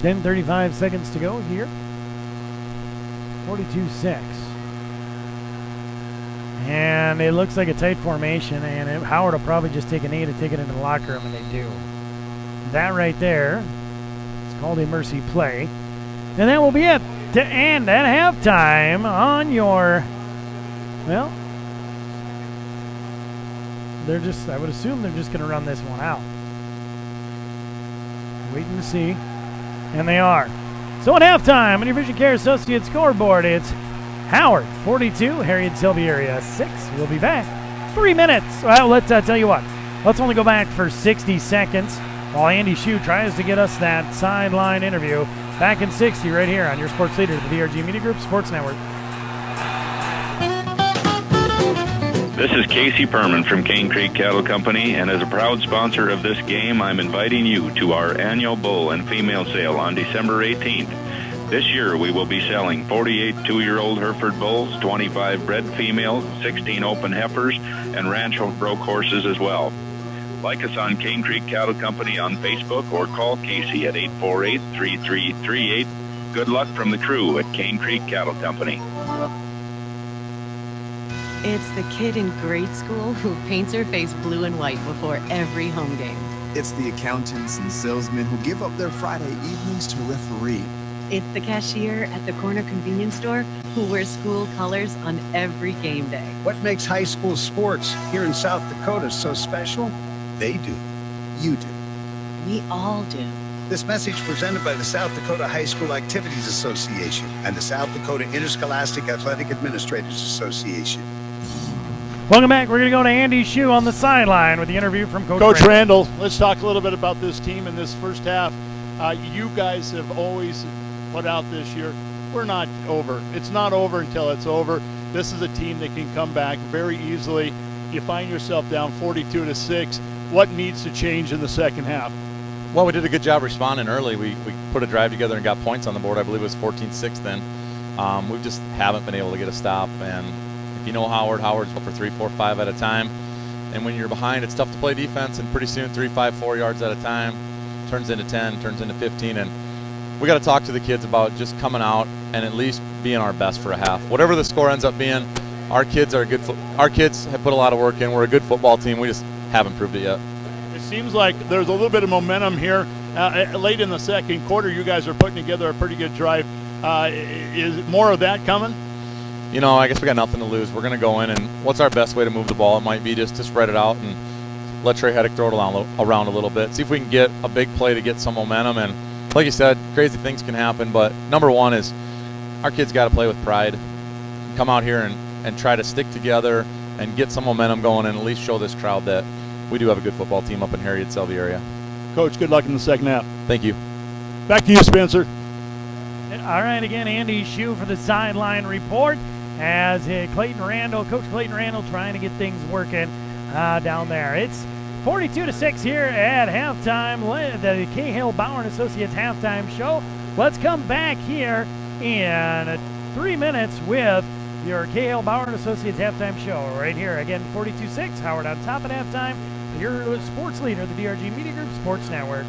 Then 35 seconds to go here. 42-6. And it looks like a tight formation, and Howard will probably just take a knee to take it into the locker room, and they do. That right there, it's called a mercy play. And that will be it to end at halftime on your, well, they're just, I would assume they're just going to run this one out. Waiting to see. And they are. So at halftime on your Vision Care Associate scoreboard, it's Howard 42, Herreid Selby area 6. We'll be back 3 minutes. Well, let's tell you what. Let's only go back for 60 seconds while Andy Shue tries to get us that sideline interview. Back in 60 right here on your sports leader, the VRG Media Group Sports Network. This is Casey Perman from Cane Creek Cattle Company, and as a proud sponsor of this game, I'm inviting you to our annual bull and female sale on December 18th. This year, we will be selling 48 two-year-old Hereford bulls, 25 bred females, 16 open heifers, and Rancho broke horses as well. Like us on Cane Creek Cattle Company on Facebook or call Casey at 848-3338. Good luck from the crew at Cane Creek Cattle Company. It's the kid in grade school who paints her face blue and white before every home game. It's the accountants and salesmen who give up their Friday evenings to referee. It's the cashier at the corner convenience store who wears school colors on every game day. What makes high school sports here in South Dakota so special? They do. You do. We all do. This message presented by the South Dakota High School Activities Association and the South Dakota Interscholastic Athletic Administrators Association. Welcome back. We're going to go to Andy Shue on the sideline with the interview from Coach Randall. Let's talk a little bit about this team in this first half. You guys have always put out this year, we're not over. It's not over until it's over. This is a team that can come back very easily. You find yourself down 42-6. What needs to change in the second half? Well, we did a good job responding early. We put a drive together and got points on the board. I believe it was 14-6 then. We just haven't been able to get a stop. And if you know Howard's up for 3, 4, 5 at a time. And when you're behind, it's tough to play defense. And pretty soon, 3, 5, 4 yards at a time turns into 10, turns into 15. And we got to talk to the kids about just coming out and at least being our best for a half. Whatever the score ends up being, our kids are good. Our kids have put a lot of work in. We're a good football team. We just haven't proved it yet. It seems like there's a little bit of momentum here. Late in the second quarter, you guys are putting together a pretty good drive. Is more of that coming? You know, I guess we got nothing to lose. We're going to go in, and what's our best way to move the ball? It might be just to spread it out and let Trey Hedrick throw it around a little bit. See if we can get a big play to get some momentum. And like you said, crazy things can happen. But number one is our kids got to play with pride. Come out here and try to stick together and get some momentum going and at least show this crowd that we do have a good football team up in Herreid, Selby area. Coach, good luck in the second half. Thank you. Back to you, Spencer. All right, again, Andy Shue for the sideline report as Coach Clayton Randall trying to get things working down there. It's 42-6 here at halftime, the Cahill Bauer & Associates halftime show. Let's come back here in 3 minutes with your Cahill Bauer & Associates halftime show. Right here, again, 42-6, Howard on top at halftime. Your sports leader, the DRG Media Group Sports Network.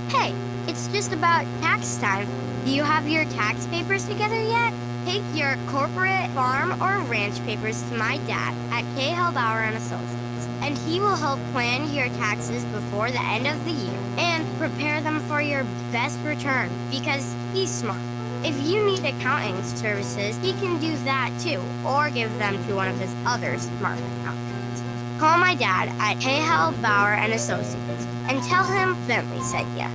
Hey, it's just about tax time. Do you have your tax papers together yet? Take your corporate, farm, or ranch papers to my dad at Cahill Bauer & Associates, and he will help plan your taxes before the end of the year and prepare them for your best return because he's smart. If you need accounting services, he can do that too, or give them to one of his other smart accountants. Call my dad at Cahill Bauer & Associates and tell him Bentley said yeah.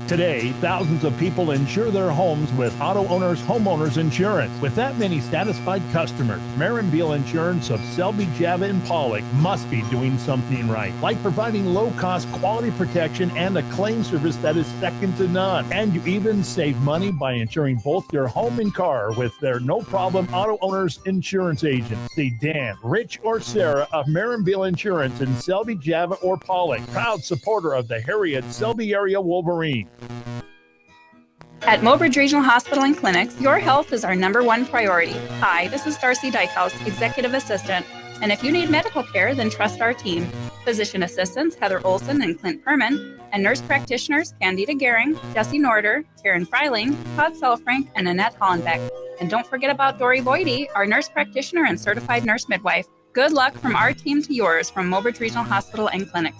Today, thousands of people insure their homes with Auto Owners Homeowners Insurance. With that many satisfied customers, Marinville Insurance of Selby, Java, and Pollock must be doing something right, like providing low-cost quality protection and a claim service that is second to none. And you even save money by insuring both your home and car with their no-problem Auto Owners Insurance agents. See Dan, Rich, or Sarah of Marinville Insurance in Selby, Java, or Pollock, proud supporter of the Herreid Selby area Wolverine. At Mobridge Regional Hospital and Clinics, your health is our #1 priority. Hi, this is Darcy Dykehouse, Executive Assistant, and if you need medical care, then trust our team. Physician assistants Heather Olson and Clint Perman, and nurse practitioners Candida Gehring, Jesse Norder, Karen Freiling, Todd Selfrank, and Annette Hollenbeck. And don't forget about Dory Boydie, our nurse practitioner and certified nurse midwife. Good luck from our team to yours from Mobridge Regional Hospital and Clinics.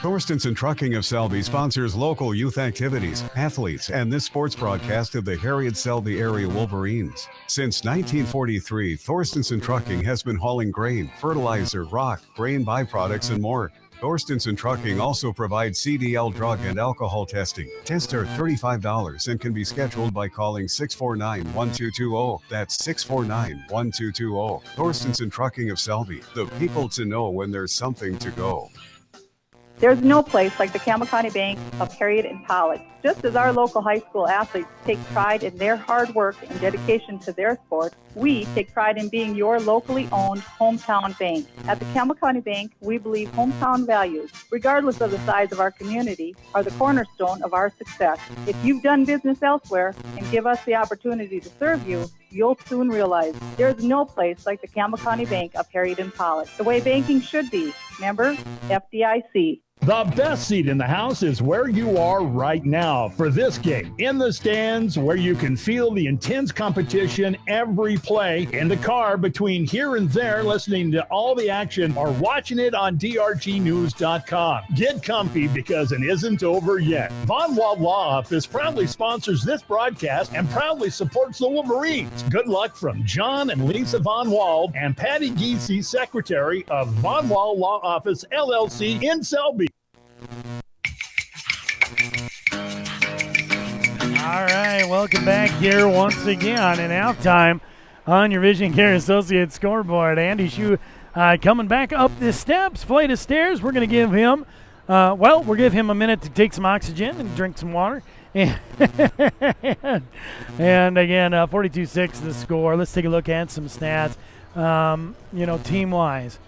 Thorstenson Trucking of Selby sponsors local youth activities, athletes, and this sports broadcast of the Herreid Selby area Wolverines. Since 1943, Thorstenson Trucking has been hauling grain, fertilizer, rock, grain byproducts, and more. Thorstenson Trucking also provides CDL drug and alcohol testing. Tests are $35 and can be scheduled by calling 649-1220. That's 649-1220. Thorstenson Trucking of Selby, the people to know when there's something to go. There's no place like the Campbell County Bank of Herreid and Pollock. Just as our local high school athletes take pride in their hard work and dedication to their sport, we take pride in being your locally owned hometown bank. At the Campbell County Bank, we believe hometown values, regardless of the size of our community, are the cornerstone of our success. If you've done business elsewhere and give us the opportunity to serve you, you'll soon realize there's no place like the Campbell County Bank of Herreid and Pollock. The way banking should be. Member FDIC. The best seat in the house is where you are right now for this game. In the stands, where you can feel the intense competition every play. In the car, between here and there, listening to all the action or watching it on drgnews.com. Get comfy because it isn't over yet. Von Wald Law Office proudly sponsors this broadcast and proudly supports the Wolverines. Good luck from John and Lisa Von Wald and Patty Giese, Secretary of Von Wald Law Office, LLC in Selby. All right, welcome back here once again in halftime on your Vision Care Associates scoreboard. Andy Shue coming back up the steps, flight of stairs. We're going to give him, we'll give him a minute to take some oxygen and drink some water. And again, 42-6 the score. Let's take a look at some stats, team-wise.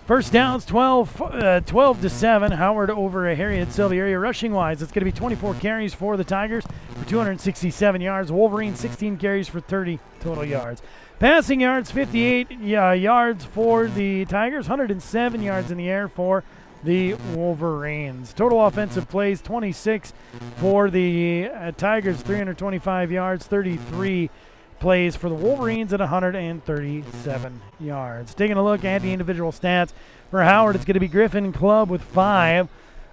First downs, 12-7. Howard over Herreid Selby area. Rushing wise, it's going to be 24 carries for the Tigers for 267 yards. Wolverine 16 carries for 30 total yards. Passing yards, 58 yards for the Tigers, 107 yards in the air for the Wolverines. Total offensive plays, 26 for the Tigers, 325 yards, 33 plays for the Wolverines at 137 yards. Taking a look at the individual stats for Howard, it's going to be Griffin Club with 5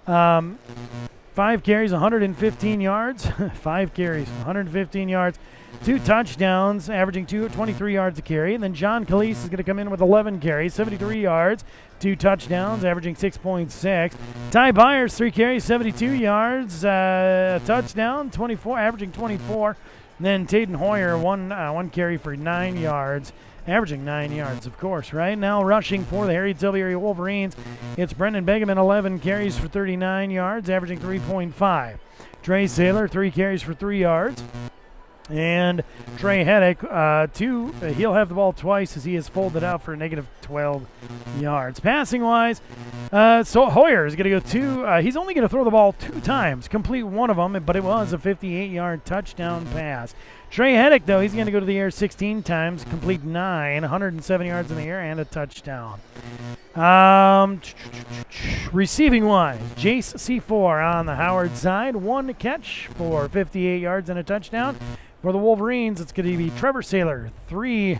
carries, 115 yards. 5 carries, 115 yards. 2 touchdowns, averaging 23 yards a carry. And then John Calise is going to come in with 11 carries, 73 yards. 2 touchdowns, averaging 6.6. Ty Byers, 3 carries, 72 yards. Touchdown, 24, averaging 24. Then Taden Hoyer, one carry for 9 yards, averaging 9 yards, of course. Right now, rushing for the Herreid Selby area Wolverines, it's Brendan Begeman, 11 carries for 39 yards, averaging 3.5. Trey Saylor, 3 carries for 3 yards. And Trey Heddick, 2. He'll have the ball twice as he is folded out for a negative 12 yards. Passing-wise, so Hoyer is going to go 2. He's only going to throw the ball 2 times, complete one of them, but it was a 58-yard touchdown pass. Trey Heddick, though, he's going to go to the air 16 times, complete 9, 107 yards in the air, and a touchdown. Receiving-wise, Jace C4 on the Howard side, 1 catch for 58 yards and a touchdown. For the Wolverines, it's going to be Trevor Saylor, 3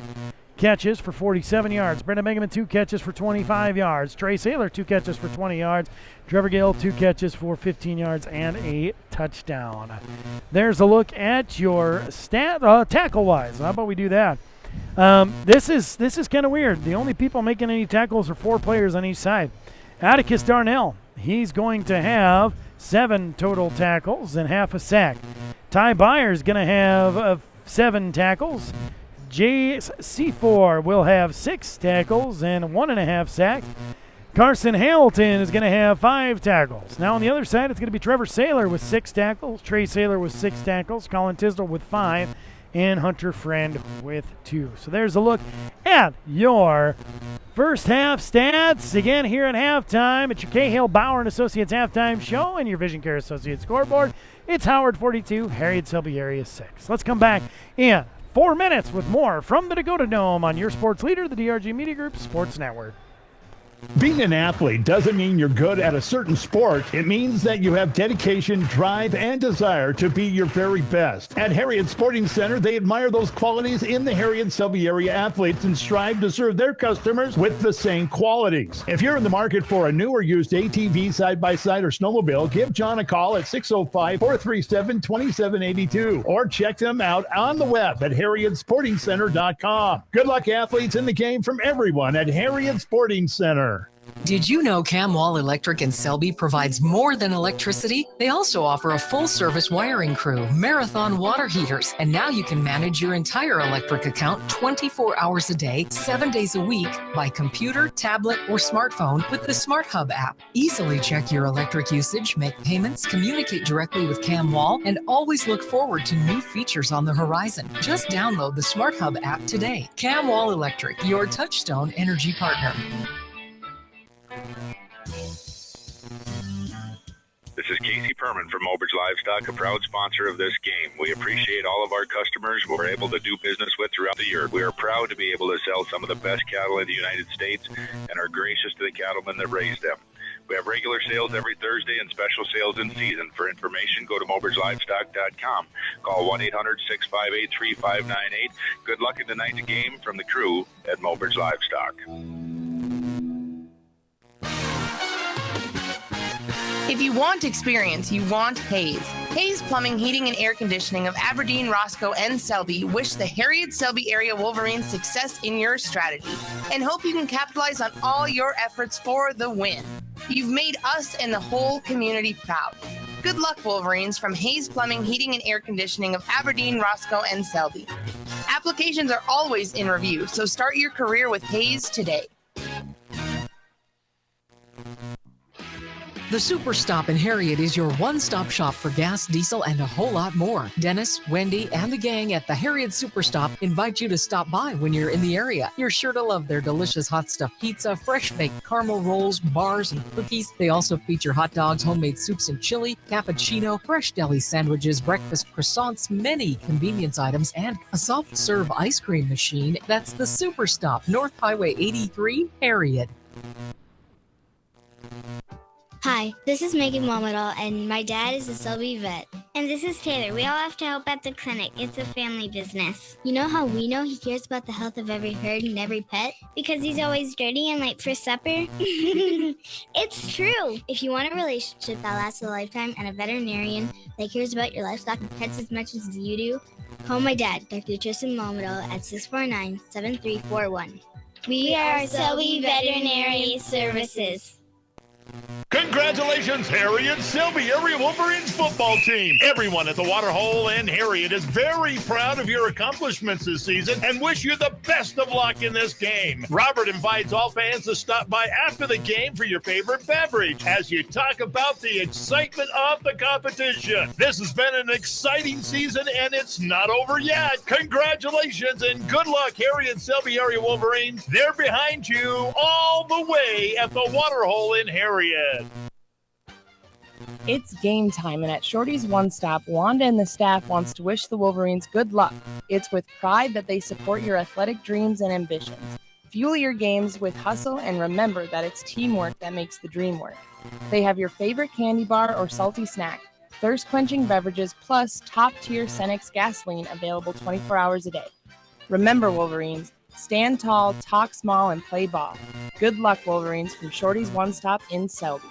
catches for 47 yards. Brendan Begeman, 2 catches for 25 yards. Trey Saylor, 2 catches for 20 yards. Trevor Gill, 2 catches for 15 yards and a touchdown. There's a look at your tackle-wise. How about we do that? This is kind of weird. The only people making any tackles are 4 players on each side. Atticus Darnell, he's going to have 7 total tackles and half a sack. Ty Byers going to have 7 tackles. JC4 will have 6 tackles and 1.5 sacks. Carson Hamilton is going to have 5 tackles. Now on the other side, it's going to be Trevor Saylor with 6 tackles, Trey Saylor with 6 tackles, Colin Tisdale with 5, and Hunter Friend with 2. So there's a look at your first half stats. Again, here at halftime, it's your Cahill Bauer and Associates halftime show and your Vision Care Associates scoreboard. It's Howard 42, Herreid Selby area 6. Let's come back in 4 minutes with more from the Dakota Dome on your sports leader, the DRG Media Group Sports Network. Being an athlete doesn't mean you're good at a certain sport. It means that you have dedication, drive, and desire to be your very best. At Herreid Sporting Center, they admire those qualities in the Herreid Selby area athletes and strive to serve their customers with the same qualities. If you're in the market for a new or used ATV, side-by-side, or snowmobile, give John a call at 605-437-2782 or check them out on the web at HerreidSportingCenter.com. Good luck, athletes, in the game from everyone at Herreid Sporting Center. Did you know Camwall Electric in Selby provides more than electricity? They also offer a full-service wiring crew, marathon water heaters, and now you can manage your entire electric account 24 hours a day, 7 days a week by computer, tablet, or smartphone with the Smart Hub app. Easily check your electric usage, make payments, communicate directly with Camwall, and always look forward to new features on the horizon. Just download the Smart Hub app today. Camwall Electric, your touchstone energy partner. This is Casey Perman from Mobridge Livestock, a proud sponsor of this game. We appreciate all of our customers we're able to do business with throughout the year. We are proud to be able to sell some of the best cattle in the United States and are gracious to the cattlemen that raise them. We have regular sales every Thursday and special sales in season. For information, go to MobridgeLivestock.com. Call 1-800-658-3598. Good luck in tonight's game from the crew at Mobridge Livestock. If you want experience, you want Hayes. Hayes Plumbing, Heating, and Air Conditioning of Aberdeen, Roscoe, and Selby wish the Herreid Selby area Wolverines success in your strategy and hope you can capitalize on all your efforts for the win. You've made us and the whole community proud. Good luck, Wolverines, from Hayes Plumbing, Heating, and Air Conditioning of Aberdeen, Roscoe, and Selby. Applications are always in review, so start your career with Hayes today. The Super Stop in Herreid is your one-stop shop for gas, diesel, and a whole lot more. Dennis, Wendy, and the gang at the Herreid Super Stop invite you to stop by when you're in the area. You're sure to love their delicious hot stuff pizza, fresh-baked caramel rolls, bars, and cookies. They also feature hot dogs, homemade soups and chili, cappuccino, fresh deli sandwiches, breakfast croissants, many convenience items, and a soft-serve ice cream machine. That's the Super Stop, North Highway 83, Herreid. Hi, this is Megan Momadal, and my dad is a Selby vet. And this is Taylor. We all have to help at the clinic. It's a family business. You know how we know he cares about the health of every herd and every pet? Because he's always dirty and late for supper? It's true. If you want a relationship that lasts a lifetime and a veterinarian that cares about your livestock and pets as much as you do, call my dad, Dr. Tristan Momadal, at 649-7341. We are Selby Veterinary Services. Congratulations! Congratulations, Herreid Selby Area Wolverines football team. Everyone at the Waterhole and Herreid is very proud of your accomplishments this season and wish you the best of luck in this game. Robert invites all fans to stop by after the game for your favorite beverage as you talk about the excitement of the competition. This has been an exciting season and it's not over yet. Congratulations and good luck, Herreid Selby Area Wolverines. They're behind you all the way at the Waterhole in Herreid. It's game time, and at Shorty's One Stop, Wanda and the staff wants to wish the Wolverines good luck. It's with pride that they support your athletic dreams and ambitions. Fuel your games with hustle, and remember that it's teamwork that makes the dream work. They have your favorite candy bar or salty snack, thirst-quenching beverages, plus top-tier Cenex gasoline available 24 hours a day. Remember, Wolverines, stand tall, talk small, and play ball. Good luck, Wolverines, from Shorty's One Stop in Selby.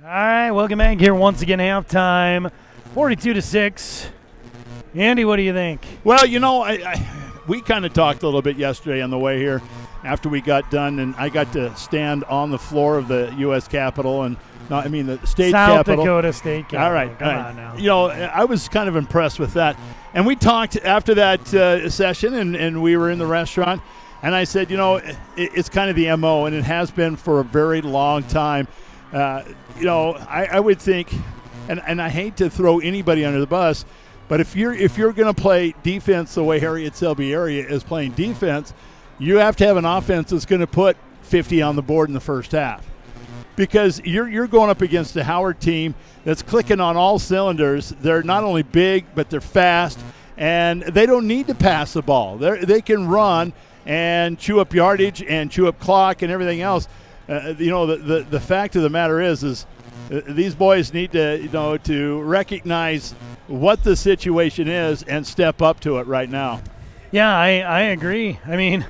All right, welcome back here once again, halftime, 42-6. Andy, what do you think? Well, you know, we kind of talked a little bit yesterday on the way here after we got done, and I got to stand on the floor of the U.S. Capitol, and the state South Capitol. Dakota State Capitol. All right, Come on now. You know, I was kind of impressed with that. And we talked after that session, and we were in the restaurant, and I said, you know, it's kind of the MO, and it has been for a very long time. You know, I would think, and I hate to throw anybody under the bus, but if you're going to play defense the way Herreid Selby Area is playing defense, you have to have an offense that's going to put 50 on the board in the first half, because you're going up against a Howard team that's clicking on all cylinders. They're not only big, but they're fast, and they don't need to pass the ball. They can run and chew up yardage and chew up clock and everything else. You know, the fact of the matter is these boys need to recognize what the situation is and step up to it right now. Yeah, I agree. I mean,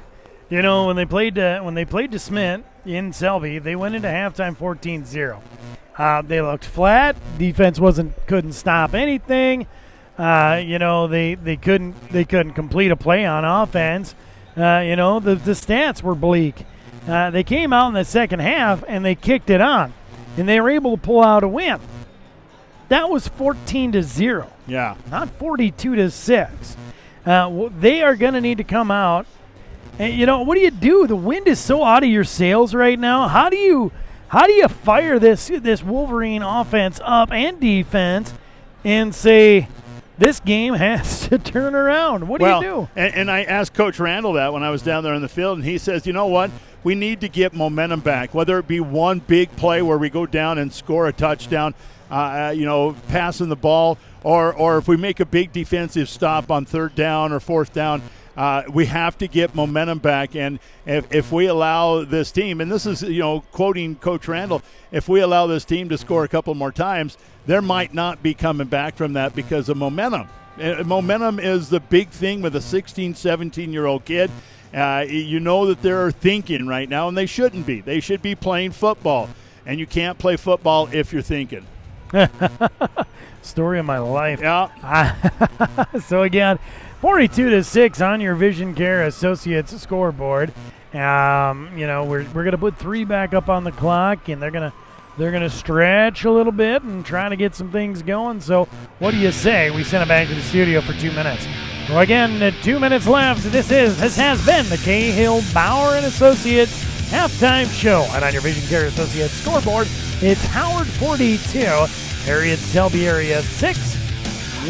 you know, when they played DeSmit in Selby, they went into halftime 14-0. They looked flat. Defense couldn't stop anything. You know, they couldn't complete a play on offense. You know, the stats were bleak. They came out in the second half and they kicked it on, and they were able to pull out a win. That was 14-0. Yeah, not 42-6. They are going to need to come out. And you know, what do? The wind is so out of your sails right now. How do you fire this Wolverine offense up and defense and say, this game has to turn around? What do you do? And I asked Coach Randall that when I was down there in the field, and he says, you know what? We need to get momentum back, whether it be one big play where we go down and score a touchdown, you know, passing the ball, or if we make a big defensive stop on third down or fourth down, we have to get momentum back. And if we allow this team, and this is, you know, quoting Coach Randall, if we allow this team to score a couple more times, there might not be coming back from that because of momentum. Momentum is the big thing with a 16, 17-year-old kid. You know that they're thinking right now, and they shouldn't be. They should be playing football, and you can't play football if you're thinking. Story of my life. Yeah. So again, 42-6 on your Vision Care Associates scoreboard. You know, we're gonna put 3 back up on the clock, and they're gonna stretch a little bit and try to get some things going. So what do you say we send it back to the studio for 2 minutes? Well, again, 2 minutes left. This has been the Cahill Bauer and Associates halftime show. And on your Vision Care Associates scoreboard, it's Howard 42, Herreid Selby Area 6.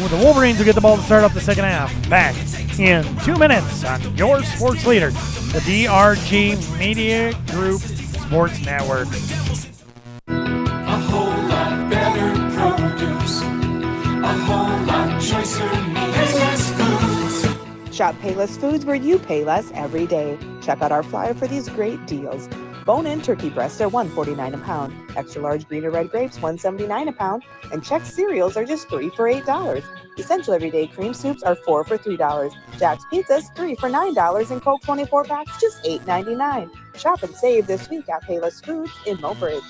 The Wolverines will get the ball to start off the second half. Back in 2 minutes on your sports leader, the DRG Media Group Sports Network. A whole lot better produce, a whole lot choicer meat. Payless Foods. Shop Payless Foods where you pay less every day. Check out our flyer for these great deals. Bone-in turkey breasts are $1.49 a pound. Extra large green or red grapes, $1.79 a pound. And Chex cereals are just 3 for $8. Essential everyday cream soups are 4 for $3. Jack's pizzas, 3 for $9. And Coke 24 packs, just $8.99. Shop and save this week at Payless Foods in Mobridge.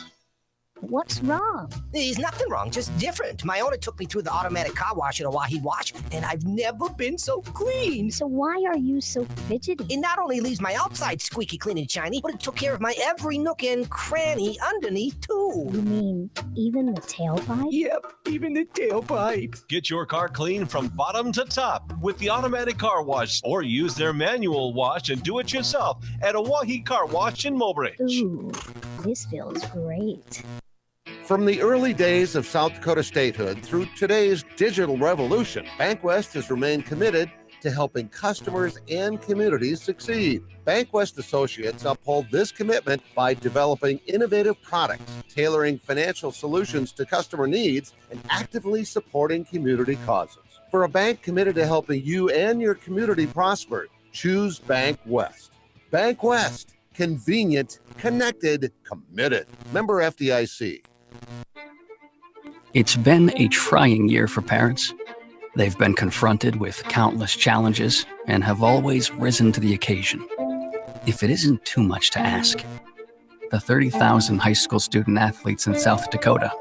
What's wrong? There's nothing wrong, just different. My owner took me through the automatic car wash at Oahe Wash, and I've never been so clean. So why are you so fidgety? It not only leaves my outside squeaky clean and shiny, but it took care of my every nook and cranny underneath, too. You mean even the tailpipe? Yep, even the tailpipe. Get your car clean from bottom to top with the automatic car wash, or use their manual wash and do it yourself at Oahe Car Wash in Mobridge. Ooh, this feels great. From the early days of South Dakota statehood through today's digital revolution, BankWest has remained committed to helping customers and communities succeed. BankWest Associates uphold this commitment by developing innovative products, tailoring financial solutions to customer needs, and actively supporting community causes. For a bank committed to helping you and your community prosper, choose BankWest. BankWest. Convenient, connected, committed. Member FDIC. It's been a trying year for parents. They've been confronted with countless challenges and have always risen to the occasion. If it isn't too much to ask, the 30,000 high school student athletes in South Dakota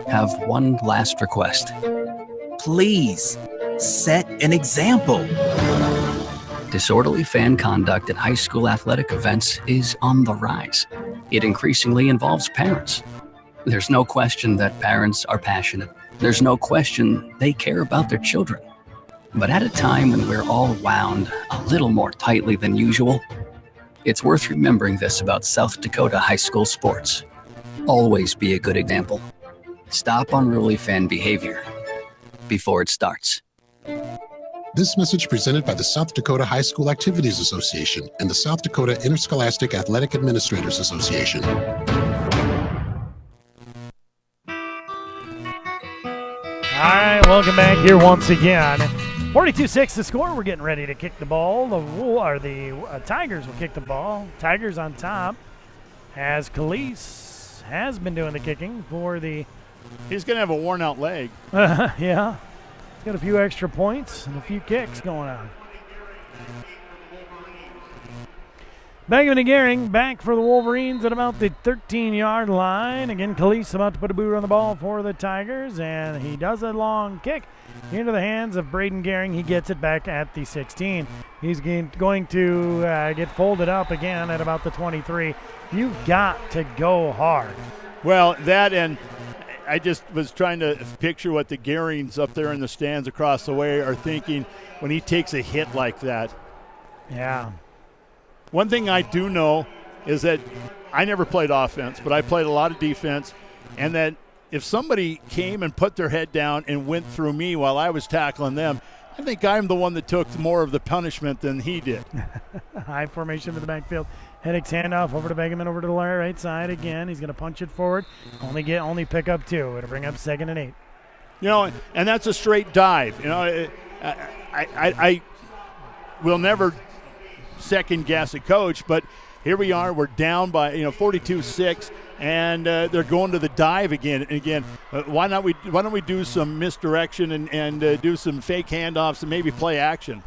have one last request. Please, set an example. Disorderly fan conduct at high school athletic events is on the rise. It increasingly involves parents. There's no question that parents are passionate. There's no question they care about their children. But at a time when we're all wound a little more tightly than usual, it's worth remembering this about South Dakota high school sports. Always be a good example. Stop unruly fan behavior before it starts. This message presented by the South Dakota High School Activities Association and the South Dakota Interscholastic Athletic Administrators Association. All right, welcome back here once again. 42-6 the score. We're getting ready to kick the ball. The Tigers will kick the ball. Tigers on top, as Khalees has been doing the kicking for the... He's going to have a worn-out leg. Yeah. He's got a few extra points and a few kicks going on. Beckman and Gehring back for the Wolverines at about the 13-yard line. Again, Khalees about to put a boot on the ball for the Tigers, and he does a long kick into the hands of Braden Gehring. He gets it back at the 16. He's going to get folded up again at about the 23. You've got to go hard. Well, that, and I just was trying to picture what the Gehrings up there in the stands across the way are thinking when he takes a hit like that. Yeah. One thing I do know is that I never played offense, but I played a lot of defense, and that if somebody came and put their head down and went through me while I was tackling them, I think I'm the one that took more of the punishment than he did. High formation to the backfield. Hedrick's handoff over to Begeman over to the right side again. He's going to punch it forward. Only pick up 2. It'll bring up 2nd and 8. You know, and that's a straight dive. You know, I will never second guess a coach, but here we are. We're down by 42-6, and they're going to the dive again. And again, why don't we do some misdirection and do some fake handoffs and maybe play action?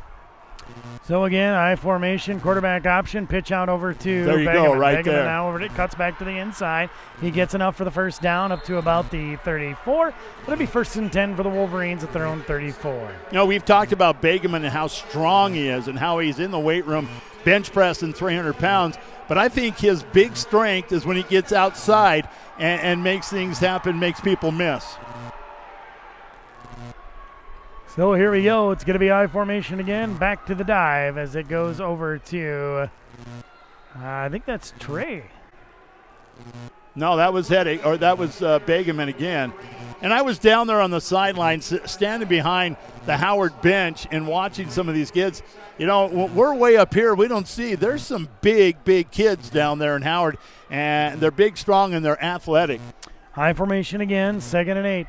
So again, I formation, quarterback option, pitch out over to there you Begeman. go, right Begeman there. Now over it, cuts back to the inside. He gets enough for the first down up to about the 34. It'll be 1st and 10 for the Wolverines at their own 34. You know, we've talked about Begeman and how strong he is and how he's in the weight room, bench pressing 300 pounds. But I think his big strength is when he gets outside and makes things happen, makes people miss. So here we go. It's going to be I formation again. Back to the dive as it goes over to, I think that's Trey. No, that was Begeman again. And I was down there on the sidelines standing behind the Howard bench and watching some of these kids. You know, we're way up here. We don't see. There's some big kids down there in Howard, and they're big, strong, and they're athletic. High formation again, 2nd and 8.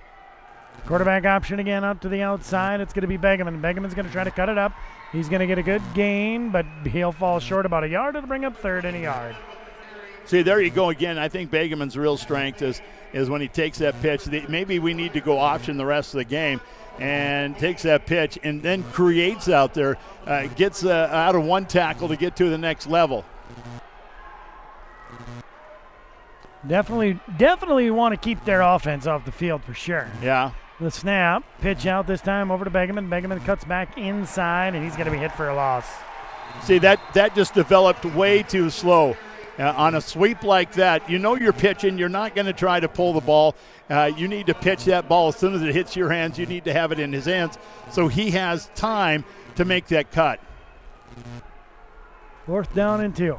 Quarterback option again up to the outside. It's going to be Begeman. Begeman's going to try to cut it up. He's going to get a good gain, but he'll fall short about a yard. It'll bring up 3rd and a yard. See, there you go again. I think Begeman's real strength is when he takes that pitch. Maybe we need to go option the rest of the game, and takes that pitch and then creates out there, gets out of one tackle to get to the next level. Definitely want to keep their offense off the field for sure. Yeah. The snap, pitch out this time over to Begeman. Begeman cuts back inside, and he's going to be hit for a loss. See, that just developed way too slow. On a sweep like that, you know you're pitching. You're not going to try to pull the ball. You need to pitch that ball as soon as it hits your hands. You need to have it in his hands so he has time to make that cut. 4th down and 2.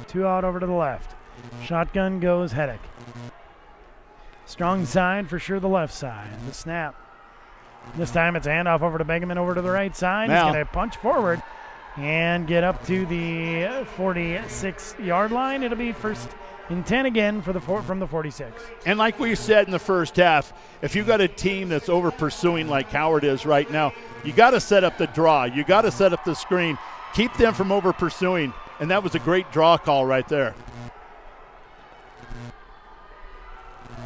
2 out over to the left. Shotgun goes Herreid. Strong side for sure, the left side. The snap. This time it's a handoff over to Begeman over to the right side. Now, he's going to punch forward and get up to the 46-yard line. It'll be 1st and 10 again from the 46. And like we said in the first half, if you got a team that's over pursuing like Howard is right now, you got to set up the draw. You got to set up the screen. Keep them from over pursuing. And that was a great draw call right there.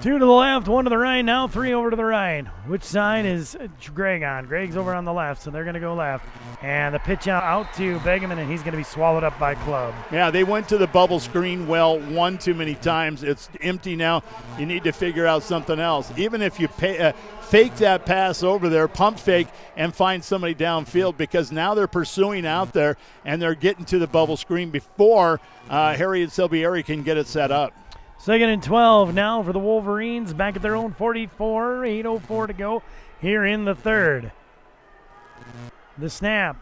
2 to the left, 1 to the right. Now 3 over to the right. Which side is Greg on? Greg's over on the left, so they're going to go left. And the pitch out to Begeman, and he's going to be swallowed up by Club. Yeah, they went to the bubble screen well one too many times. It's empty now. You need to figure out something else. Even if you fake that pass over there, pump fake, and find somebody downfield, because now they're pursuing out there, and they're getting to the bubble screen before Herreid and Selby area can get it set up. 2nd and 12 now for the Wolverines, back at their own 44, 8:04 to go here in the 3rd. The snap.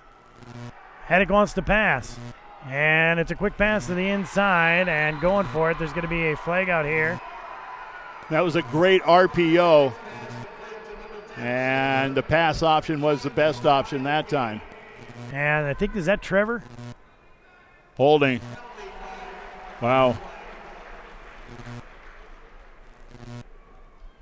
Herreid wants to pass, and it's a quick pass to the inside, and going for it. There's going to be a flag out here. That was a great RPO, and the pass option was the best option that time. And I think, is that Trevor? Holding. Wow.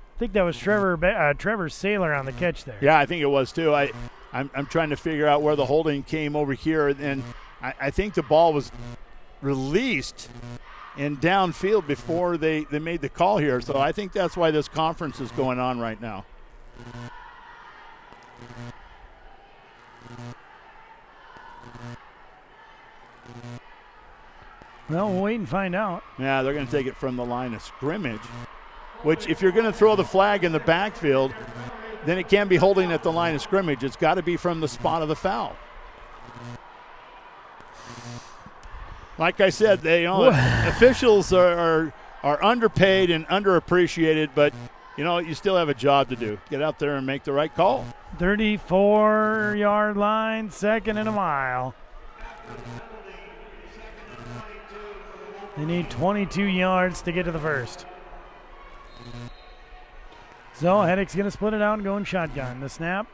I think that was Trevor Saylor on the catch there. Yeah, I think it was too. I'm trying to figure out where the holding came over here, and I think the ball was released in downfield before they made the call here. So I think that's why this conference is going on right now. Well, we'll wait and find out. Yeah, they're going to take it from the line of scrimmage, which if you're going to throw the flag in the backfield, then it can't be holding at the line of scrimmage. It's got to be from the spot of the foul. Like I said, officials are underpaid and underappreciated, but you still have a job to do. Get out there and make the right call. 34-yard line, 2nd and a mile. They need 22 yards to get to the 1st. So Herreid's going to split it out and go in shotgun. The snap.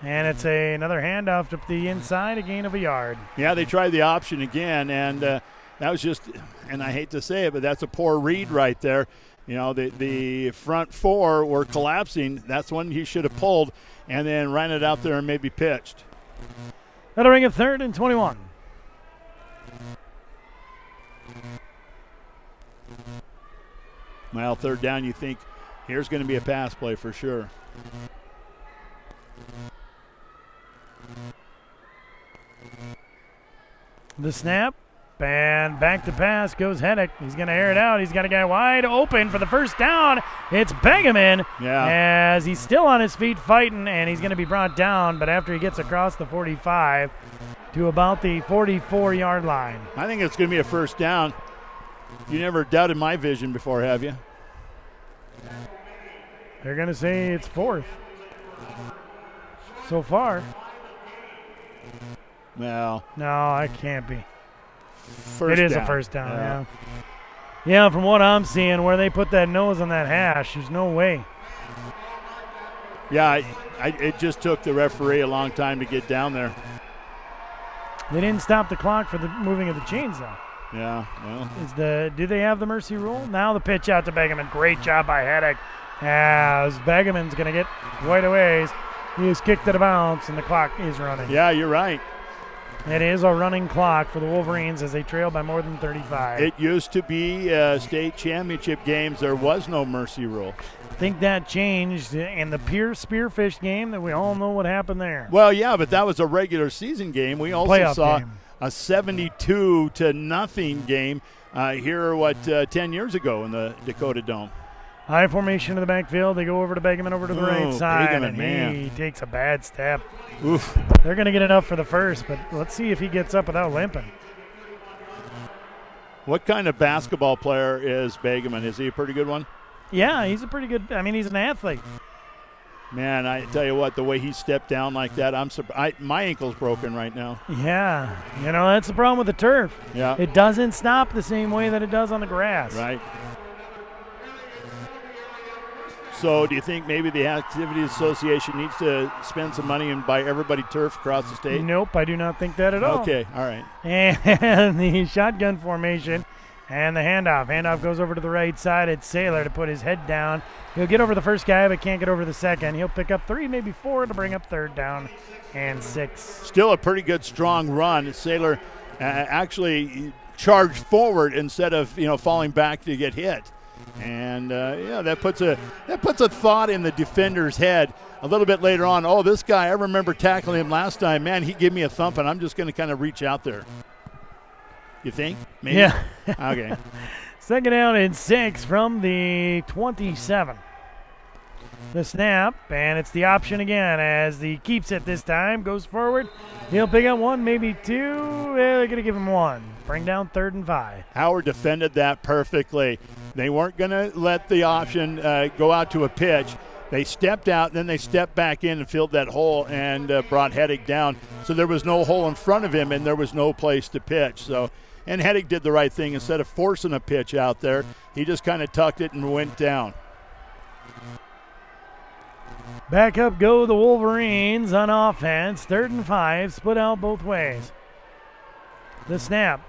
And it's another handoff to the inside, a gain of a yard. Yeah, they tried the option again, and that was just, and I hate to say it, but that's a poor read right there. The front 4 were collapsing. That's one he should have pulled and then ran it out there and maybe pitched. That'll bring it 3rd and 21. Well, 3rd down, you think here's going to be a pass play for sure. The snap, and back to pass goes Herreid. He's going to air it out. He's got a guy wide open for the 1st down. It's Begeman as he's still on his feet fighting, and he's going to be brought down, but after he gets across the 45 to about the 44-yard line. I think it's going to be a 1st down. You never doubted my vision before, have you? They're going to say it's 4th so far. No, it can't be. It is a 1st down, yeah. From what I'm seeing, where they put that nose on that hash, there's no way. Yeah, it just took the referee a long time to get down there. They didn't stop the clock for the moving of the chains, though. Yeah, well. Do they have the mercy rule? Now the pitch out to Begeman. Great job by Herreid. As Begeman's going to get quite a ways. He is kicked out of bounds, and the clock is running. Yeah, you're right. It is a running clock for the Wolverines as they trail by more than 35. It used to be state championship games. There was no mercy rule. I think that changed in the Pierce Spearfish game that we all know what happened there. Well, yeah, but that was a regular season game. We also Playoff saw game. a 72-0 game here, 10 years ago in the Dakota Dome. High formation in the backfield. They go over to Begeman over to the right side, Begeman, and man. he takes a bad step. Oof. They're going to get enough for the first, but let's see if he gets up without limping. What kind of basketball player is Begeman? Is he a pretty good one? Yeah, he's a pretty good – I mean, he's an athlete. Man, I tell you what, the way he stepped down like that, my ankle's broken right now. Yeah. You know, that's the problem with the turf. Yeah. It doesn't stop the same way that it does on the grass. Right. So do you think maybe the Activities Association needs to spend some money and buy everybody turf across the state? Nope, I do not think that at all. Okay, all right. And the shotgun formation and the handoff. Handoff goes over to the right side. It's Saylor to put his head down. He'll get over the first guy, but can't get over the second. He'll pick up 3, maybe 4 to bring up third down and 6. Still a pretty good, strong run. Saylor actually charged forward instead of falling back to get hit. And that puts a thought in the defender's head a little bit later on. Oh, this guy, I remember tackling him last time. Man, he gave me a thump, and I'm just going to kind of reach out there. You think? Maybe? Yeah. Okay. Second down and 6 from the 27. The snap, and it's the option again as he keeps it this time. Goes forward. He'll pick up 1, maybe 2. They're going to give him 1. Bring down 3rd and 5. Howard defended that perfectly. They weren't going to let the option go out to a pitch. They stepped out, and then they stepped back in and filled that hole and brought Herreid down. So there was no hole in front of him, and there was no place to pitch. And Herreid did the right thing. Instead of forcing a pitch out there, he just kind of tucked it and went down. Back up go the Wolverines on offense. 3rd and 5, split out both ways. The snap.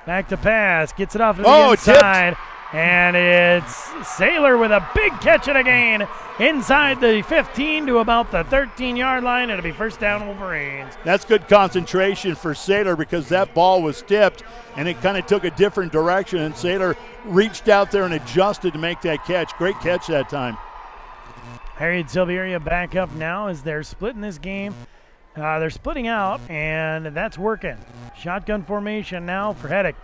Back to pass. Gets it off to the inside. And it's Saylor with a big catch and a gain inside the 15 to about the 13-yard line. It'll be first down Wolverines. That's good concentration for Saylor because that ball was tipped and it kind of took a different direction, and Saylor reached out there and adjusted to make that catch. Great catch that time. Herreid Selby area back up now as they're splitting this game. They're splitting out, and that's working. Shotgun formation now for Herreid.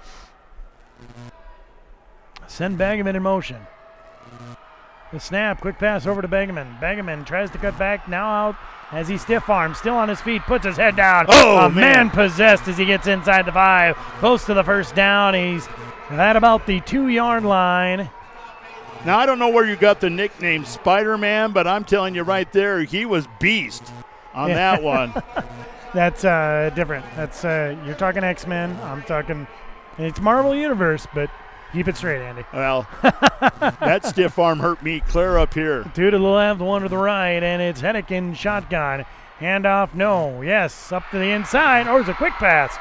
Send Begeman in motion. The snap, quick pass over to Begeman. Begeman tries to cut back, now out as he stiff arms, still on his feet, puts his head down. Oh, man possessed as he gets inside the 5, close to the first down. He's at about the 2-yard line. Now, I don't know where you got the nickname Spider-Man, but I'm telling you right there, he was beast on that one. That's different. That's you're talking X-Men. I'm talking, it's Marvel Universe, but keep it straight, Andy. Well, that stiff arm hurt me clear up here. 2 to the left, 1 to the right, and it's Herreid in shotgun. Handoff, no. Yes, up to the inside. Or it's a quick pass.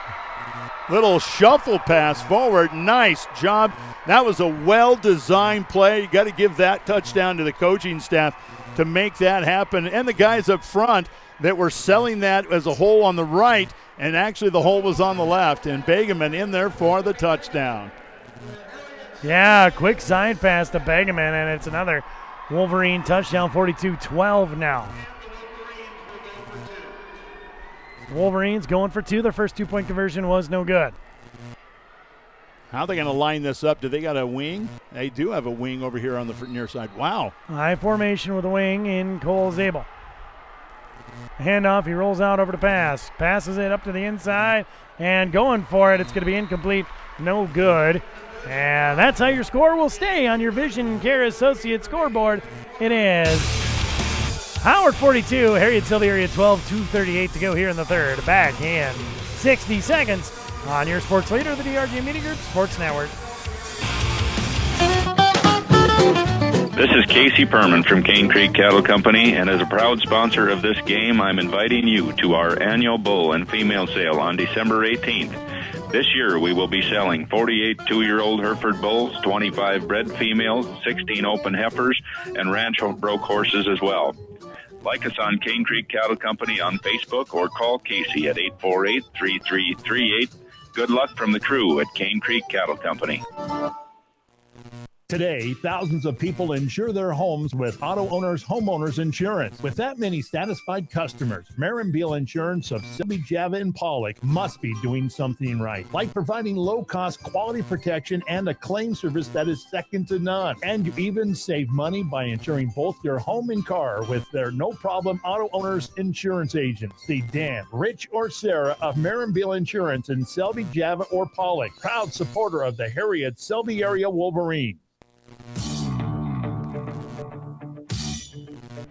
Little shuffle pass forward. Nice job. That was a well-designed play. You got to give that touchdown to the coaching staff to make that happen. And the guys up front that were selling that as a hole on the right, and actually the hole was on the left. And Begeman in there for the touchdown. Yeah, quick side pass to Begeman, and it's another Wolverine touchdown, 42-12 now. Wolverines going for 2. Their first 2-point conversion was no good. How are they going to line this up? Do they got a wing? They do have a wing over here on the near side. Wow. High formation with a wing in Cole Zabel. Handoff, he rolls out over to pass. Passes it up to the inside and going for it. It's going to be incomplete. No good. And that's how your score will stay on your Vision Care Associate scoreboard. It is Howard 42, Herreid Selby area 12, 2:38 to go here in the third. Back in 60 seconds on your sports leader, the DRG Media Group Sports Network. This is Casey Perman from Cane Creek Cattle Company, and as a proud sponsor of this game, I'm inviting you to our annual bull and female sale on December 18th. This year, we will be selling 48 two-year-old Hereford bulls, 25 bred females, 16 open heifers, and rancho broke horses as well. Like us on Cane Creek Cattle Company on Facebook or call Casey at 848-3338. Good luck from the crew at Cane Creek Cattle Company. Today, thousands of people insure their homes with Auto Owners Homeowners Insurance. With that many satisfied customers, Beal Insurance of Selby, Java, and Pollock must be doing something right, like providing low-cost quality protection and a claim service that is second to none. And you even save money by insuring both your home and car with their no-problem Auto Owners Insurance agents. See Dan, Rich, or Sarah of Beal Insurance in Selby, Java, or Pollock, proud supporter of the Herreid Selby area Wolverine.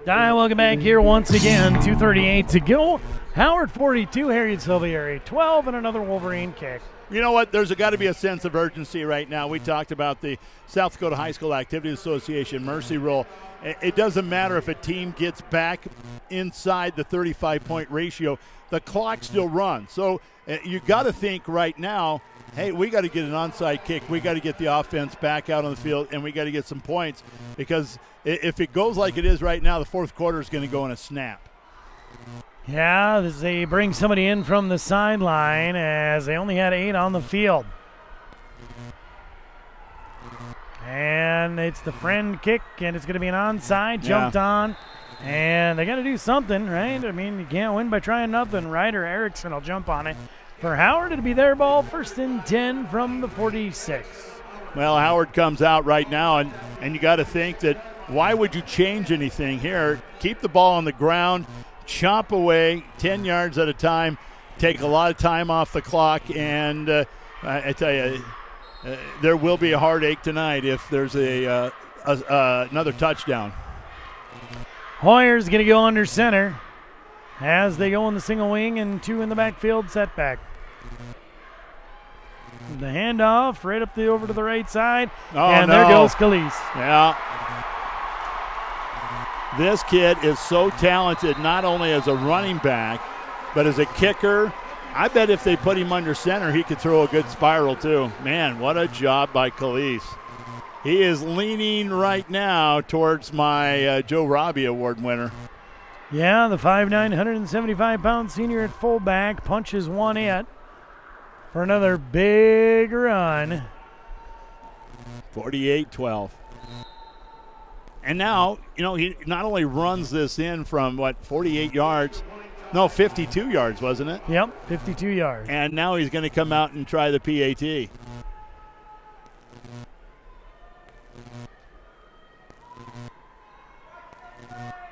Hi, welcome back here once again. 2:38 to go. Howard 42, Herreid Selby area 12, and another Wolverine kick. You know what? There's got to be a sense of urgency right now. We talked about the South Dakota High School Activities Association mercy rule. It doesn't matter if a team gets back inside the 35-point ratio. The clock still runs. So you got to think right now, hey, we got to get an onside kick. We got to get the offense back out on the field, and we got to get some points, because if it goes like it is right now, the fourth quarter is going to go in a snap. Yeah, they bring somebody in from the sideline as they only had 8 on the field. And it's the friend kick, and it's going to be an onside, jumped on. And they got to do something, right? I mean, you can't win by trying nothing. Ryder Erickson will jump on it. For Howard, it'll be their ball, 1st and 10 from the 46. Well, Howard comes out right now, and you got to think that why would you change anything here? Keep the ball on the ground, chop away 10 yards at a time, take a lot of time off the clock, and I tell you, there will be a heartache tonight if there's another touchdown. Hoyer's going to go under center as they go in the single wing and 2 in the backfield setback. The handoff right up over to the right side, and there goes Calise. Yeah. This kid is so talented, not only as a running back, but as a kicker. I bet if they put him under center, he could throw a good spiral too. Man, what a job by Calise. He is leaning right now towards my Joe Robbie Award winner. Yeah, the 5'9", 175-pound senior at fullback punches one in for another big run. 48-12. And now, he not only runs this in from, 48 yards? No, 52 yards, wasn't it? Yep, 52 yards. And now he's going to come out and try the PAT.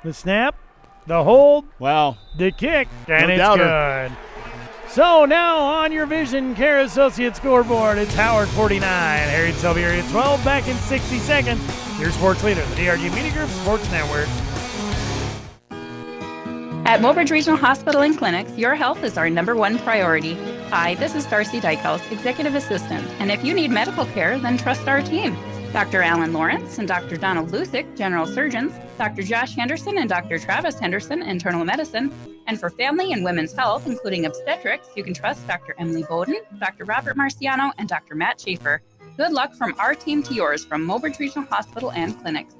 The snap, the hold, wow, the kick, and no it's doubter. Good. So now on your Vision Care Associate scoreboard, it's Howard 49, Herreid Selby area 12, back in 60 seconds. Your sports leader, the DRG Media Group Sports Network. At Mobridge Regional Hospital and Clinics, your health is our #1 priority. Hi, this is Darcy Dykehouse, Executive Assistant, and if you need medical care, then trust our team. Dr. Alan Lawrence and Dr. Donald Lusick, General Surgeons, Dr. Josh Henderson and Dr. Travis Henderson, Internal Medicine, and for family and women's health, including obstetrics, you can trust Dr. Emily Bowden, Dr. Robert Marciano, and Dr. Matt Schaefer. Good luck from our team to yours from Mobridge Regional Hospital and Clinics.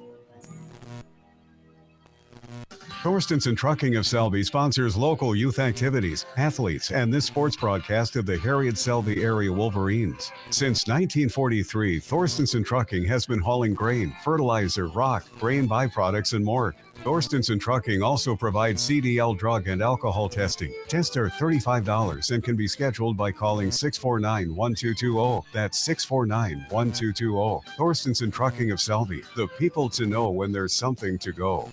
Thorstenson Trucking of Selby sponsors local youth activities, athletes, and this sports broadcast of the Herreid Selby area Wolverines. Since 1943, Thorstenson Trucking has been hauling grain, fertilizer, rock, grain byproducts, and more. Thorstenson Trucking also provides CDL drug and alcohol testing. Tests are $35 and can be scheduled by calling 649-1220. That's 649-1220. Thorstenson Trucking of Selby, the people to know when there's something to go.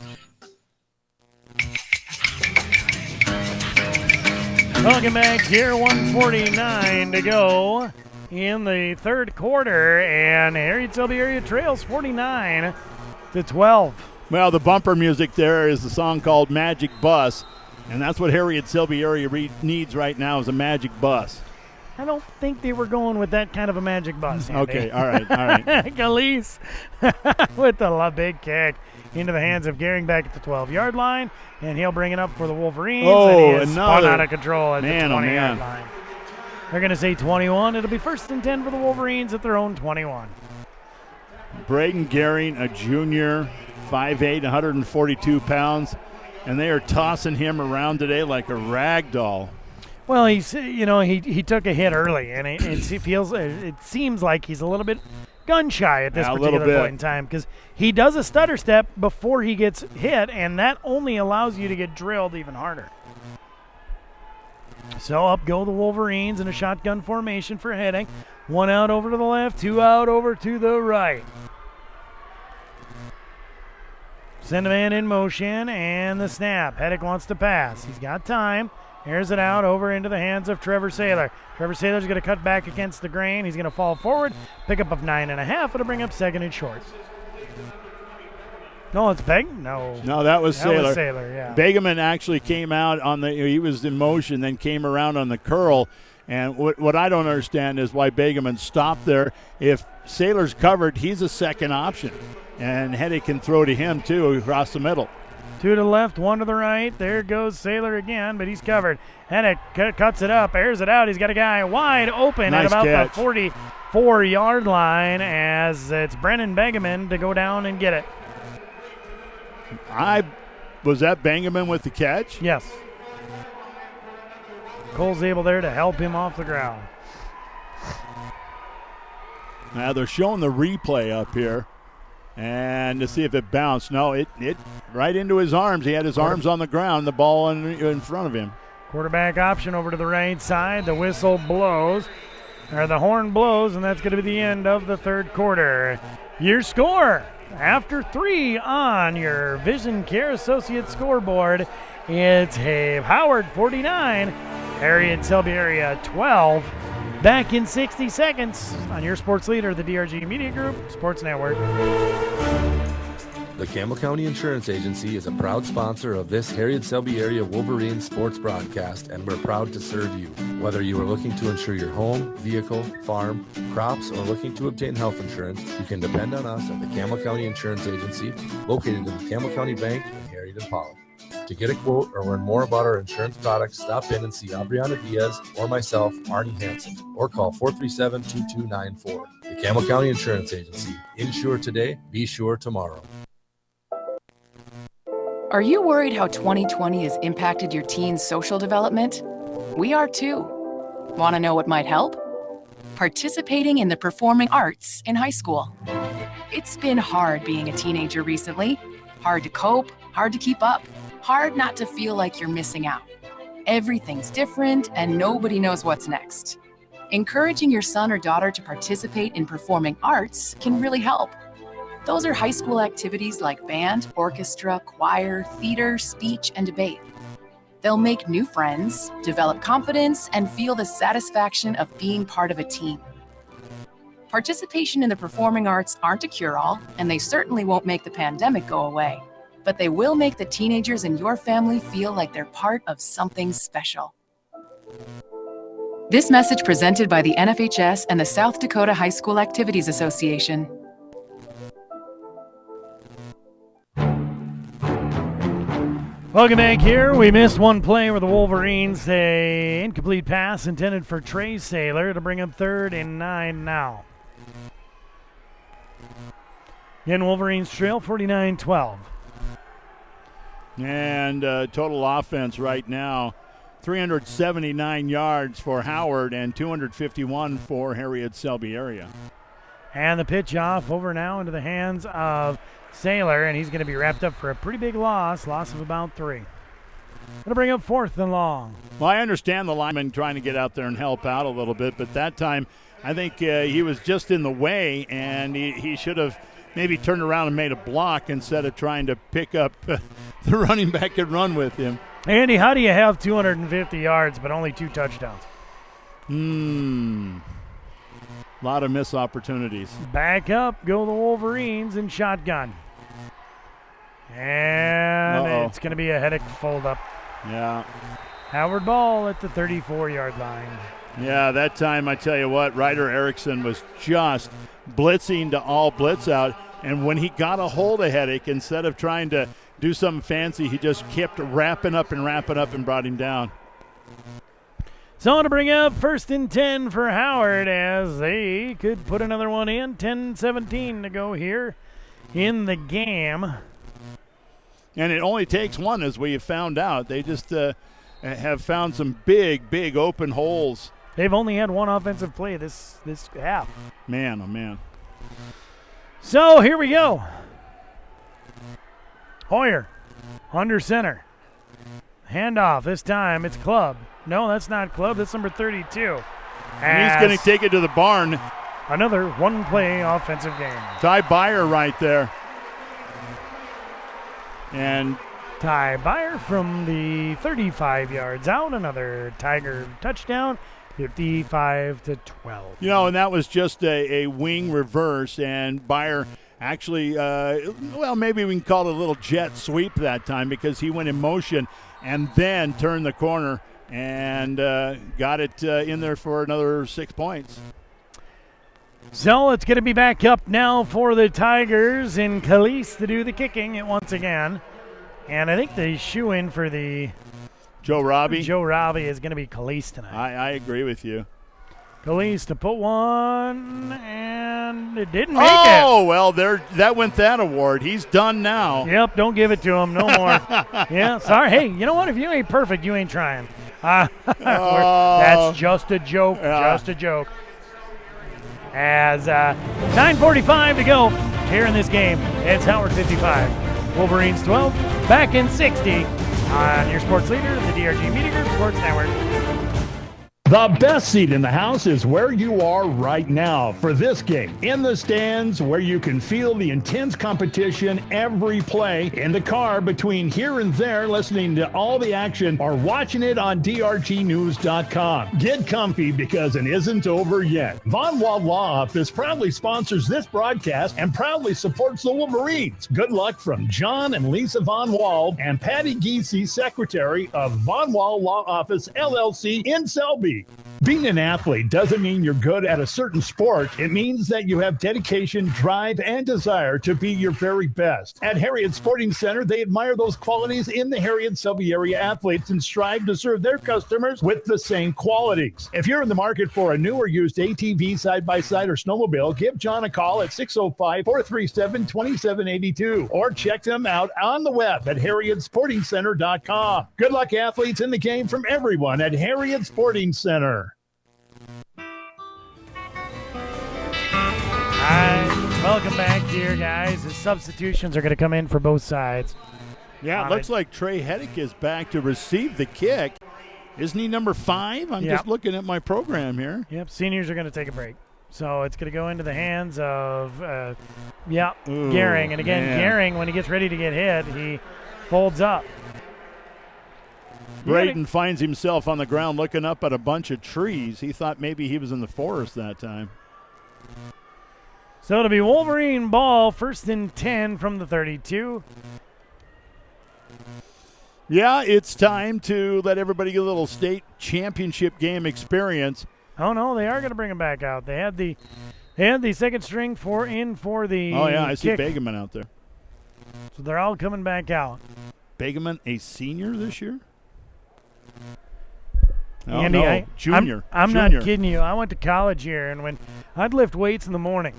Welcome back here, 1:49 to go in the third quarter, and Herreid Selby area trails 49-12. Well, the bumper music there is the song called Magic Bus, and that's what Herreid Selby area needs right now is a magic bus. I don't think they were going with that kind of a magic bus, Andy. Okay, all right. Calise with the big kick into the hands of Gehring back at the 12-yard line, and he'll bring it up for the Wolverines, and he is spun out of control at the 20-yard line. They're going to say 21. It'll be 1st and 10 for the Wolverines at their own 21. Braden Gehring, a junior, 5'8", 142 pounds. and they are tossing him around today like a rag doll. Well, he took a hit early, and it seems like he's a little bit gun shy at this particular point in time, because he does a stutter step before he gets hit, and that only allows you to get drilled even harder. So up go the Wolverines in a shotgun formation for Hedek. 1 out over to the left, 2 out over to the right. Send a man in motion, and the snap. Hedek wants to pass. He's got time. Airs it out over into the hands of Trevor Saylor. Trevor Saylor's going to cut back against the grain. He's going to fall forward. Pickup of 9.5. It'll bring up second and short. No, it's No, that was Saylor. That was Saylor, yeah. Begeman actually came out on he was in motion, then came around on the curl. And what I don't understand is why Begeman stopped there. If Saylor's covered, he's a second option. And Hedek can throw to him, too, across the middle. 2 to the left, 1 to the right. There goes Saylor again, but he's covered. Hedek cuts it up, airs it out. He's got a guy wide open nice at about catch. the 44-yard line, as it's Brennan Begeman to go down and get it. Was that Begeman with the catch? Yes. Cole's able there to help him off the ground. Now they're showing the replay up here. And to see if it bounced. No, it right into his arms. He had his arms on the ground, the ball in front of him. Quarterback option over to the right side. The whistle blows, or the horn blows, and that's going to be the end of the third quarter. Your score after 3 on your Vision Care Associate scoreboard. It's Howard 49, Herreid Selby area 12. Back in 60 seconds on your sports leader, the DRG Media Group Sports Network. The Campbell County Insurance Agency is a proud sponsor of this Herreid Selby area Wolverine sports broadcast, and we're proud to serve you. Whether you are looking to insure your home, vehicle, farm, crops, or looking to obtain health insurance, you can depend on us at the Campbell County Insurance Agency, located in the Campbell County Bank in Herreid and Pollock. To get a quote or learn more about our insurance products, stop in and see Aubriana Diaz or myself, Arnie Hansen, or call 437-2294. The Campbell County Insurance Agency. Insure today, be sure tomorrow. Are you worried how 2020 has impacted your teen's social development? We are too. Want to know what might help? Participating in the performing arts in high school. It's been hard being a teenager recently. Hard to cope, hard to keep up. Hard not to feel like you're missing out. Everything's different and nobody knows what's next. Encouraging your son or daughter to participate in performing arts can really help. Those are high school activities like band, orchestra, choir, theater, speech, and debate. They'll make new friends, develop confidence, and feel the satisfaction of being part of a team. Participation in the performing arts aren't a cure-all, and they certainly won't make the pandemic go away. But they will make the teenagers in your family feel like they're part of something special. This message presented by the NFHS and the South Dakota High School Activities Association. Welcome back here. We missed one play where the Wolverines, a incomplete pass intended for Trey Saylor to bring up 3rd and 9 now. Again, Wolverines trail 49-12. And total offense right now, 379 yards for Howard and 251 for Herreid Selby area. And the pitch off over now into the hands of Saylor, and he's going to be wrapped up for a pretty big loss of about 3. Going to bring up 4th and long. Well, I understand the lineman trying to get out there and help out a little bit, but that time I think he was just in the way, and he should have maybe turned around and made a block instead of trying to pick up the running back and run with him. Andy, how do you have 250 yards but only 2 touchdowns? A lot of missed opportunities. Back up go the Wolverines in shotgun. And it's going to be a Hedek fold-up. Yeah. Howard ball at the 34-yard line. Yeah, that time, I tell you what, Ryder Erickson was just blitzing to all blitz out. And when he got a hold of Hedek, instead of trying to do something fancy, he just kept wrapping up and brought him down. So to bring up 1st and 10 for Howard, as they could put another one in. 10-17 to go here in the game. And it only takes one, as we have found out. They just have found some big open holes. They've only had one offensive play this half. Man, oh man. So here we go. Hoyer under center. Handoff. This time it's Club. No, that's not Club. That's number 32. And he's going to take it to the barn. Another one-play offensive game. Ty Byer right there. And Ty Byer from the 35 yards out. Another Tiger touchdown. 55-12. You know, and that was just a wing reverse, and Byer actually, well, maybe we can call it a little jet sweep that time because he went in motion and then turned the corner and got it in there for another 6 points. So it's going to be back up now for the Tigers in Calise to do the kicking once again. And I think the shoe-in for the Joe Robbie is going to be Calise tonight. I agree with you. Calise to put one, and it didn't make it. Oh, well, that went that award. He's done now. Yep, don't give it to him. No more. Yeah, sorry. Hey, you know what? If you ain't perfect, you ain't trying. That's just a joke. Just a joke. As 9:45 to go here in this game. It's Howard 55. Wolverines 12. Back in 60 on your sports leader, the DRG Media Group Sports Network. The best seat in the house is where you are right now for this game. In the stands, where you can feel the intense competition every play. In the car between here and there, listening to all the action or watching it on drgnews.com. Get comfy because it isn't over yet. Von Wald Law Office proudly sponsors this broadcast and proudly supports the Wolverines. Good luck from John and Lisa Von Wald and Patty Giese, Secretary of Von Wald Law Office, LLC in Selby. Being an athlete doesn't mean you're good at a certain sport. It means that you have dedication, drive, and desire to be your very best. At Herreid Sporting Center, they admire those qualities in the Herreid Selby area athletes and strive to serve their customers with the same qualities. If you're in the market for a new or used ATV, side-by-side, or snowmobile, give John a call at 605-437-2782 or check them out on the web at HerreidSportingCenter.com. Good luck, athletes, in the game from everyone at Herreid Sporting Center. Welcome back here, guys. The substitutions are going to come in for both sides. Yeah, it looks like Trey Heddick is back to receive the kick. Isn't he number 5? I'm just looking at my program here. Yep, seniors are going to take a break. So it's going to go into the hands of, Gehring. And again, Gehring, when he gets ready to get hit, he folds up. Braden finds himself on the ground looking up at a bunch of trees. He thought maybe he was in the forest that time. So it'll be Wolverine ball, 1st and 10 from the 32. Yeah, it's time to let everybody get a little state championship game experience. Oh no, they are going to bring him back out. They had the second string for the Oh yeah, I see kick. Begeman out there. So they're all coming back out. Begeman, a senior this year? Oh, Andy, no, junior. I'm not kidding you. I went to college here, and when I'd lift weights in the morning,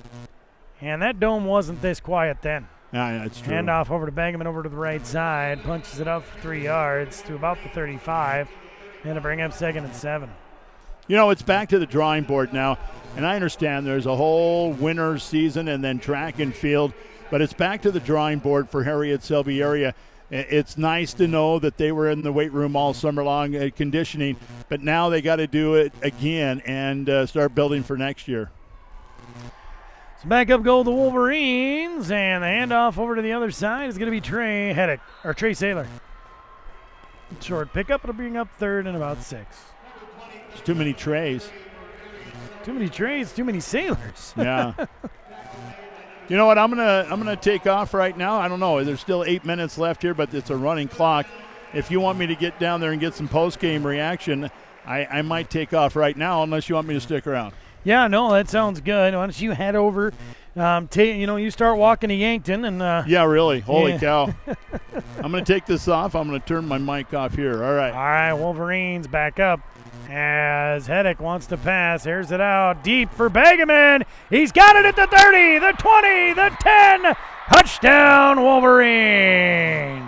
and that dome wasn't this quiet then. Yeah, that's true. Hand off over to Begeman over to the right side, punches it up for 3 yards to about the 35, and to bring up 2nd and 7. You know, it's back to the drawing board now, and I understand there's a whole winter season and then track and field, but it's back to the drawing board for Herreid Selby area. It's nice to know that they were in the weight room all summer long conditioning, but now they got to do it again and start building for next year. So back up go the Wolverines, and the handoff over to the other side is going to be Trey Saylor. Short pickup, it'll bring up 3rd and about 6. There's too many trays. Too many trays, too many sailors. Yeah. You know what? I'm gonna take off right now. I don't know. There's still 8 minutes left here, but it's a running clock. If you want me to get down there and get some post-game reaction, I might take off right now unless you want me to stick around. Yeah, no, that sounds good. Why don't you head over? You start walking to Yankton and. Yeah, really. Holy cow! I'm gonna take this off. I'm gonna turn my mic off here. All right. All right, Wolverines back up. As Heddick wants to pass, here's it out deep for Begeman. He's got it at the 30, the 20, the 10. Touchdown, Wolverines.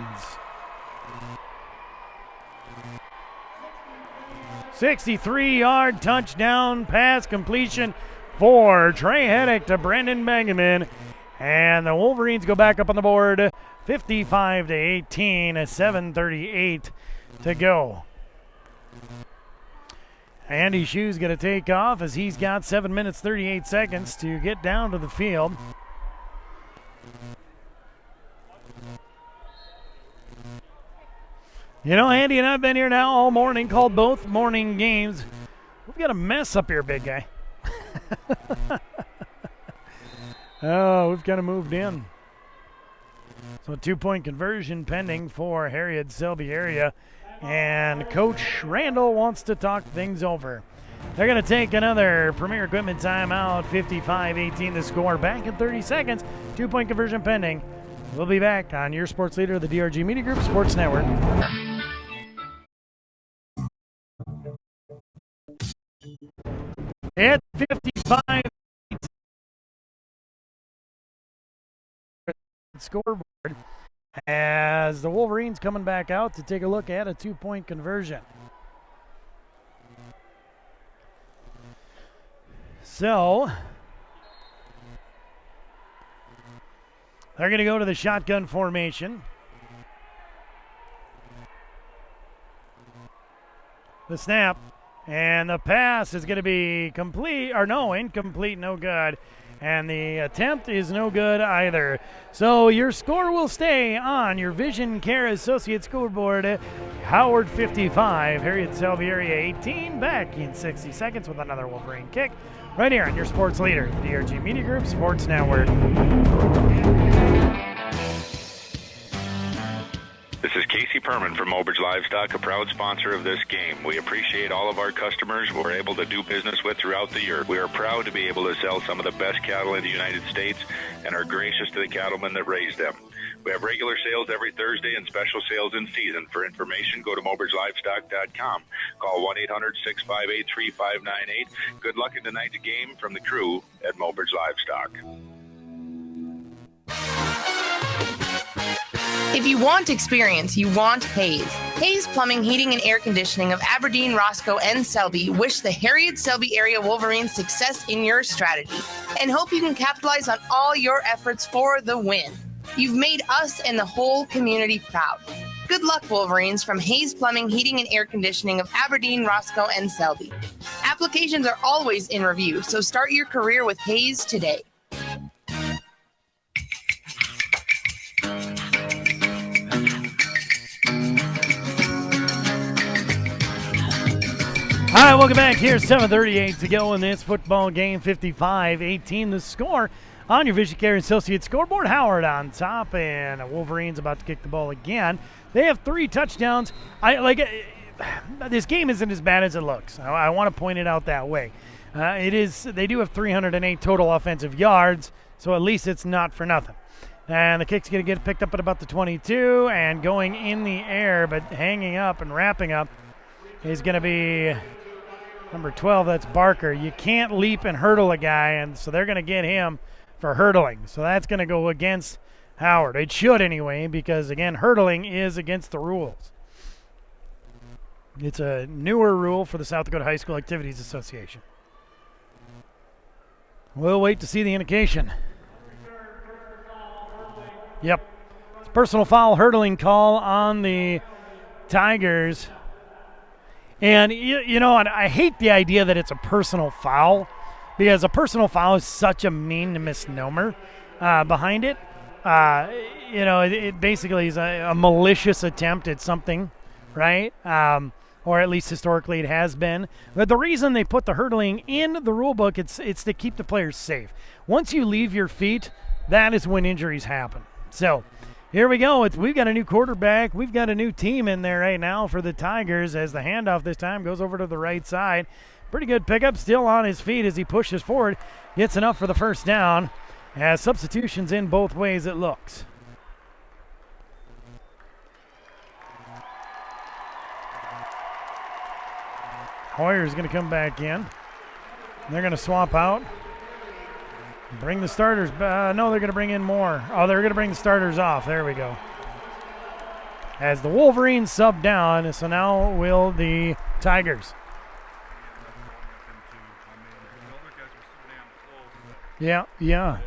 63-yard touchdown pass completion for Trey Heddick to Brendan Benjamin. And the Wolverines go back up on the board, 55-18, 7:38 to go. Andy Shue's going to take off as he's got 7 minutes, 38 seconds to get down to the field. You know, Andy and I have been here now all morning, called both morning games. We've got a mess up here, big guy. Oh, we've kind of moved in. So a 2-point conversion pending for Herreid Selby area. And Coach Randall wants to talk things over. They're going to take another Premier Equipment timeout, 55-18 the score. Back in 30 seconds, 2-point conversion pending. We'll be back on your sports leader, the DRG Media Group Sports Network. It's 55 scoreboard as the Wolverines coming back out to take a look at a 2-point conversion. So they're going to go to the shotgun formation. The snap. And the pass is going to be incomplete, no good. And the attempt is no good either. So your score will stay on your Vision Care Associate scoreboard. Howard 55, Herreid Selby area 18. Back in 60 seconds with another Wolverine kick. Right here on your sports leader, the DRG Media Group Sports Network. This is Casey Perman from Mobridge Livestock, a proud sponsor of this game. We appreciate all of our customers we're able to do business with throughout the year. We are proud to be able to sell some of the best cattle in the United States and are gracious to the cattlemen that raise them. We have regular sales every Thursday and special sales in season. For information, go to mobridgelivestock.com. Call 1-800-658-3598. Good luck in tonight's game from the crew at Mobridge Livestock. If you want experience, you want Hayes. Hayes Plumbing, Heating, and Air Conditioning of Aberdeen, Roscoe, and Selby wish the Herreid Selby area Wolverines success in your strategy and hope you can capitalize on all your efforts for the win. You've made us and the whole community proud. Good luck, Wolverines, from Hayes Plumbing, Heating, and Air Conditioning of Aberdeen, Roscoe, and Selby. Applications are always in review, so start your career with Hayes today. All right, welcome back. Here's 7:38 to go in this football game. 55-18 the score on your Vision Care Associate scoreboard. Howard on top, and the Wolverines about to kick the ball again. They have 3 touchdowns. This game isn't as bad as it looks. I want to point it out that way. It is. They do have 308 total offensive yards, so at least it's not for nothing. And the kick's going to get picked up at about the 22 and going in the air, but hanging up and wrapping up is going to be number 12, that's Barker. You can't leap and hurdle a guy, and so they're going to get him for hurdling. So that's going to go against Howard. It should anyway, because, again, hurdling is against the rules. It's a newer rule for the South Dakota High School Activities Association. We'll wait to see the indication. Yep. It's a personal foul hurdling call on the Tigers. And, you know, and I hate the idea that it's a personal foul, because a personal foul is such a mean misnomer behind it. It basically is a malicious attempt at something, right? Or at least historically it has been. But the reason they put the hurdling in the rule book, it's to keep the players safe. Once you leave your feet, that is when injuries happen. So here we go. We've got a new quarterback. We've got a new team in there right now for the Tigers as the handoff this time goes over to the right side. Pretty good pickup, still on his feet as he pushes forward. Gets enough for the first down. Has substitutions in both ways, it looks. Hoyer's going to come back in. They're going to swap out. Bring the starters. No, they're going to bring in more. Oh, they're going to bring the starters off. There we go. As the Wolverines sub down, so now will the Tigers. Yeah.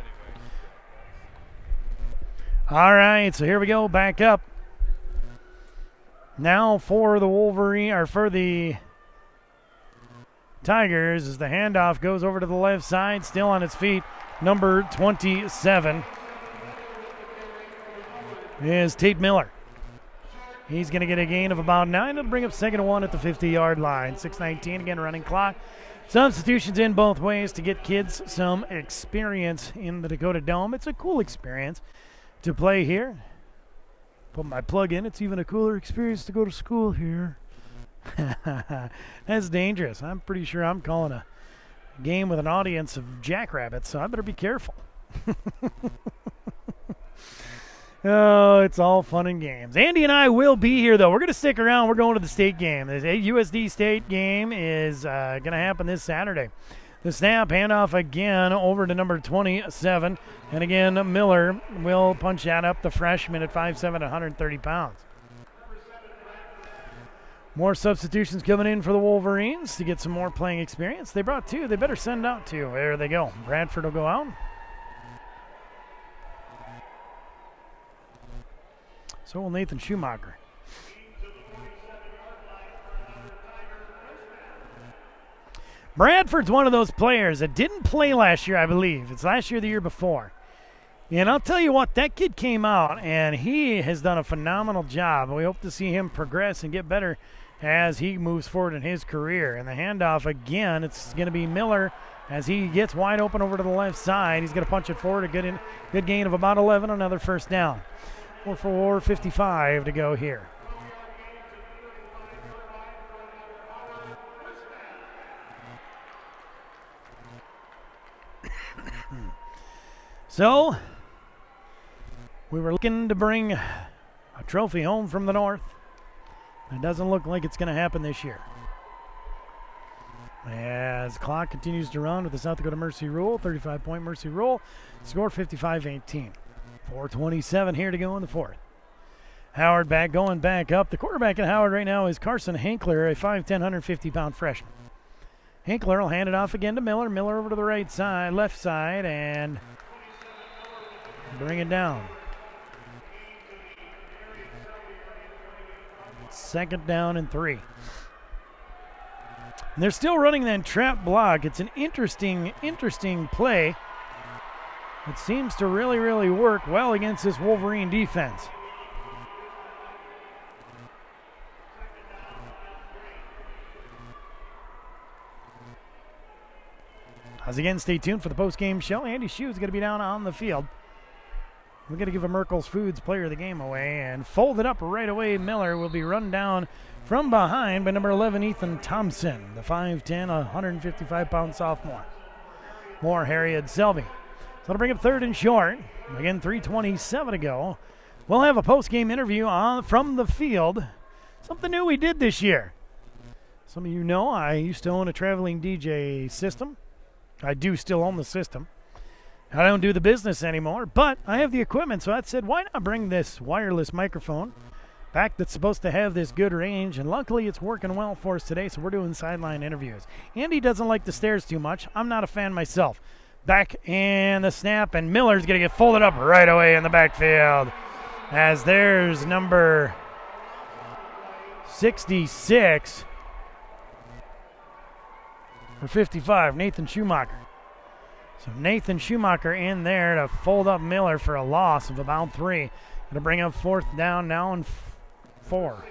All right, so here we go, back up. Now for the Tigers, as the handoff goes over to the left side, still on its feet, number 27 is Tate Miller. He's going to get a gain of about 9 to bring up 2nd and 1 at the 50-yard line. 6:19 again, running clock. Substitutions in both ways to get kids some experience in the Dakota Dome. It's a cool experience to play here. Put my plug in. It's even a cooler experience to go to school here. That's dangerous. I'm pretty sure I'm calling a game with an audience of jackrabbits, so I better be careful. Oh, it's all fun and games. Andy and I will be here, though. We're going to stick around. We're going to the state game. The USD state game is going to happen this Saturday. The snap, handoff again over to number 27. And again, Miller will punch that up, the freshman at 5'7", 130 pounds. More substitutions coming in for the Wolverines to get some more playing experience. They brought 2. They better send out 2. There they go. Bradford will go out. So will Nathan Schumacher. Bradford's one of those players that didn't play last year, I believe. It's last year or the year before. And I'll tell you what, that kid came out, and he has done a phenomenal job. We hope to see him progress and get better as he moves forward in his career. And the handoff, again, it's going to be Miller as he gets wide open over to the left side. He's going to punch it forward, a good gain of about 11, another first down. 4:55 to go here. So, we were looking to bring a trophy home from the north. It doesn't look like it's going to happen this year. As clock continues to run with the South Dakota Mercy Rule, 35-point Mercy Rule, score 55-18. 4:27 here to go in the fourth. Howard going back up. The quarterback at Howard right now is Carson Hinkler, a 5'10", 150-pound freshman. Hinkler will hand it off again to Miller. Miller over to the left side, and bring it down. 2nd down and 3. And they're still running that trap block. It's an interesting play. It seems to really work well against this Wolverine defense. As again, stay tuned for the post-game show. Andy Shue is going to be down on the field. We're going to give a Merkel's Foods player of the game away, and fold it up right away. Miller will be run down from behind by number 11, Ethan Thompson, the 5'10", 155-pound sophomore. More Herreid Selby. So to bring up 3rd and short. Again, 3:27 to go. We'll have a post-game interview from the field. Something new we did this year. Some of you know I used to own a traveling DJ system. I do still own the system. I don't do the business anymore, but I have the equipment, so I said, why not bring this wireless microphone back that's supposed to have this good range, and luckily it's working well for us today, so we're doing sideline interviews. Andy doesn't like the stairs too much. I'm not a fan myself. Back in the snap, and Miller's going to get folded up right away in the backfield, as there's number 66 for 55, Nathan Schumacher. So Nathan Schumacher in there to fold up Miller for a loss of about 3. Going to bring up 4th down now and 4.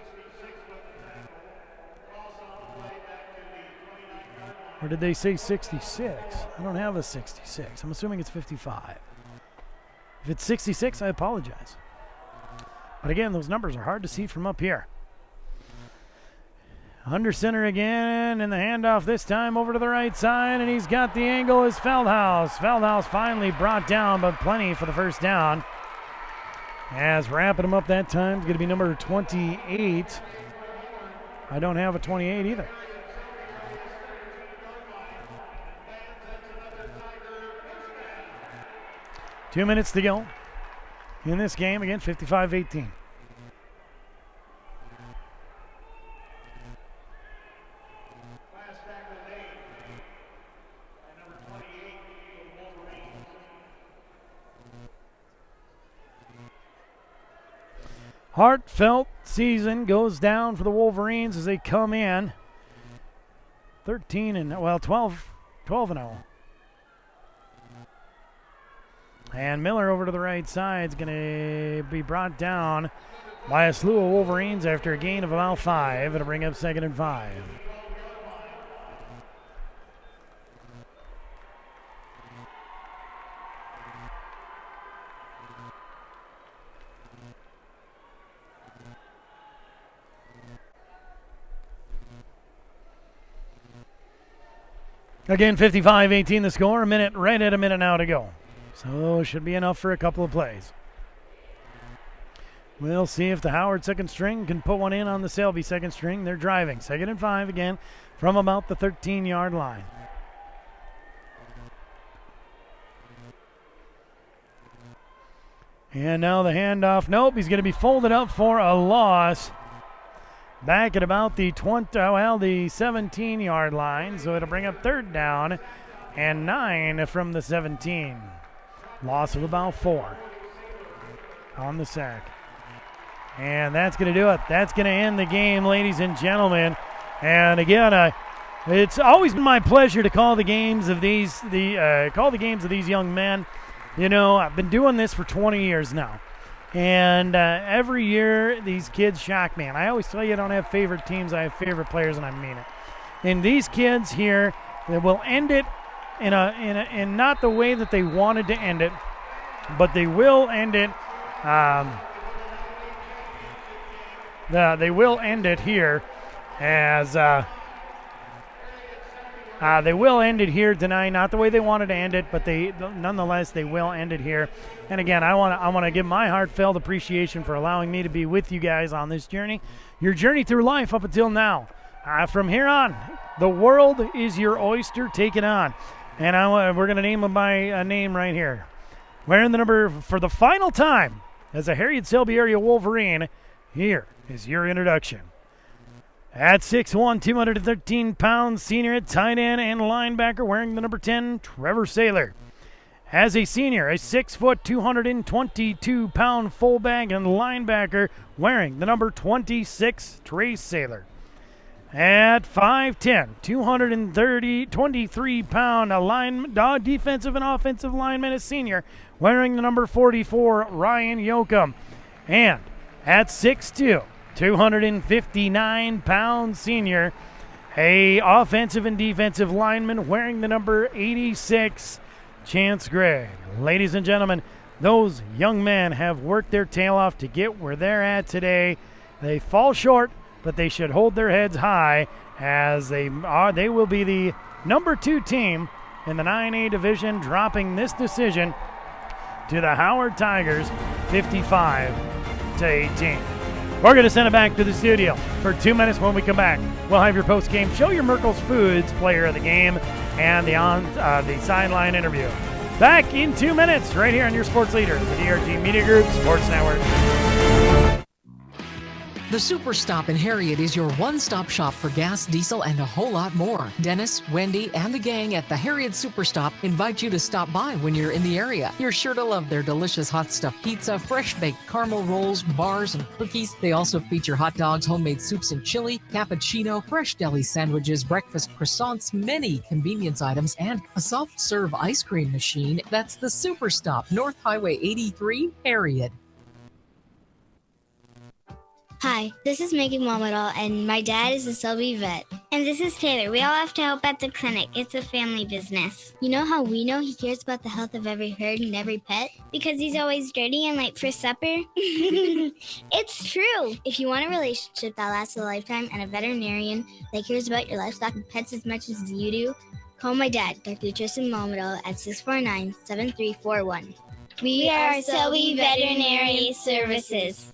Or did they say 66? I don't have a 66. I'm assuming it's 55. If it's 66, I apologize. But again, those numbers are hard to see from up here. Under center again, and the handoff this time over to the right side, and he's got the angle as Feldhaus. Feldhaus finally brought down, but plenty for the first down. As wrapping him up that time is going to be number 28. I don't have a 28 either. Two minutes to go in this game. Again, 55-18. heartfelt season goes down for the Wolverines as they come in 12 and 0. And Miller over to the right side is going to be brought down by a slew of Wolverines after a gain of about 5. It'll bring up 2nd and 5. Again, 55-18 the score. Right at a minute now to go. So should be enough for a couple of plays. We'll see if the Howard second string can put one in on the Selby second string. They're driving. 2nd and 5 again from about the 13-yard line. And now the handoff. Nope, he's going to be folded up for a loss. Back at about the 17-yard line. So it'll bring up 3rd down and 9 from the 17. Loss of about 4 on the sack. And that's going to do it. That's going to end the game, ladies and gentlemen. And again, it's always been my pleasure to call the games of these young men. You know, I've been doing this for 20 years now. And every year, these kids shock me. And I always tell you I don't have favorite teams. I have favorite players, and I mean it. And these kids here, they will end it in not the way that they wanted to end it, but they will end it. They will end it here as they will end it here tonight. Not the way they wanted to end it, but nonetheless they will end it here. And again, I want to give my heartfelt appreciation for allowing me to be with you guys on this journey, your journey through life up until now. From here on, the world is your oyster. Take it on. And we're going to name him by name right here. Wearing the number for the final time as a Herreid Selby area Wolverine, here is your introduction. At 6'1", 213 pounds, senior at tight end and linebacker, wearing the number 10, Trevor Saylor. As a senior, a 6 foot, 222 pound fullback and linebacker, wearing the number 26, Trace Saylor. At 5'10", 23 pound defensive and offensive lineman, a senior, wearing the number 44, Ryan Yoakum. And at 6'2", 259 pound senior, a offensive and defensive lineman, wearing the number 86, Chance Gregg. Ladies and gentlemen, those young men have worked their tail off to get where they're at today. They fall short, but they should hold their heads high as they will be the number 2 team in the 9A division, dropping this decision to the Howard Tigers 55-18. We're going to send it back to the studio for 2 minutes. When we come back, we'll have your post-game Show Your Merkles Foods player of the game and the sideline interview. Back in 2 minutes right here on your sports leader, the DRG Media Group Sports Network. The Super Stop in Herreid is your one-stop shop for gas, diesel, and a whole lot more. Dennis, Wendy, and the gang at the Herreid Super Stop invite you to stop by when you're in the area. You're sure to love their delicious hot stuff pizza, fresh-baked caramel rolls, bars, and cookies. They also feature hot dogs, homemade soups and chili, cappuccino, fresh deli sandwiches, breakfast croissants, many convenience items, and a soft-serve ice cream machine. That's the Super Stop, North Highway 83, Herreid. Hi, this is Megan Wamedal, and my dad is a Selby vet. And this is Taylor. We all have to help at the clinic. It's a family business. You know how we know he cares about the health of every herd and every pet? Because he's always dirty and late for supper? It's true. If you want a relationship that lasts a lifetime and a veterinarian that cares about your livestock and pets as much as you do, call my dad, Dr. Tristan Momedal, at 649-7341. We are Selby Veterinary Services.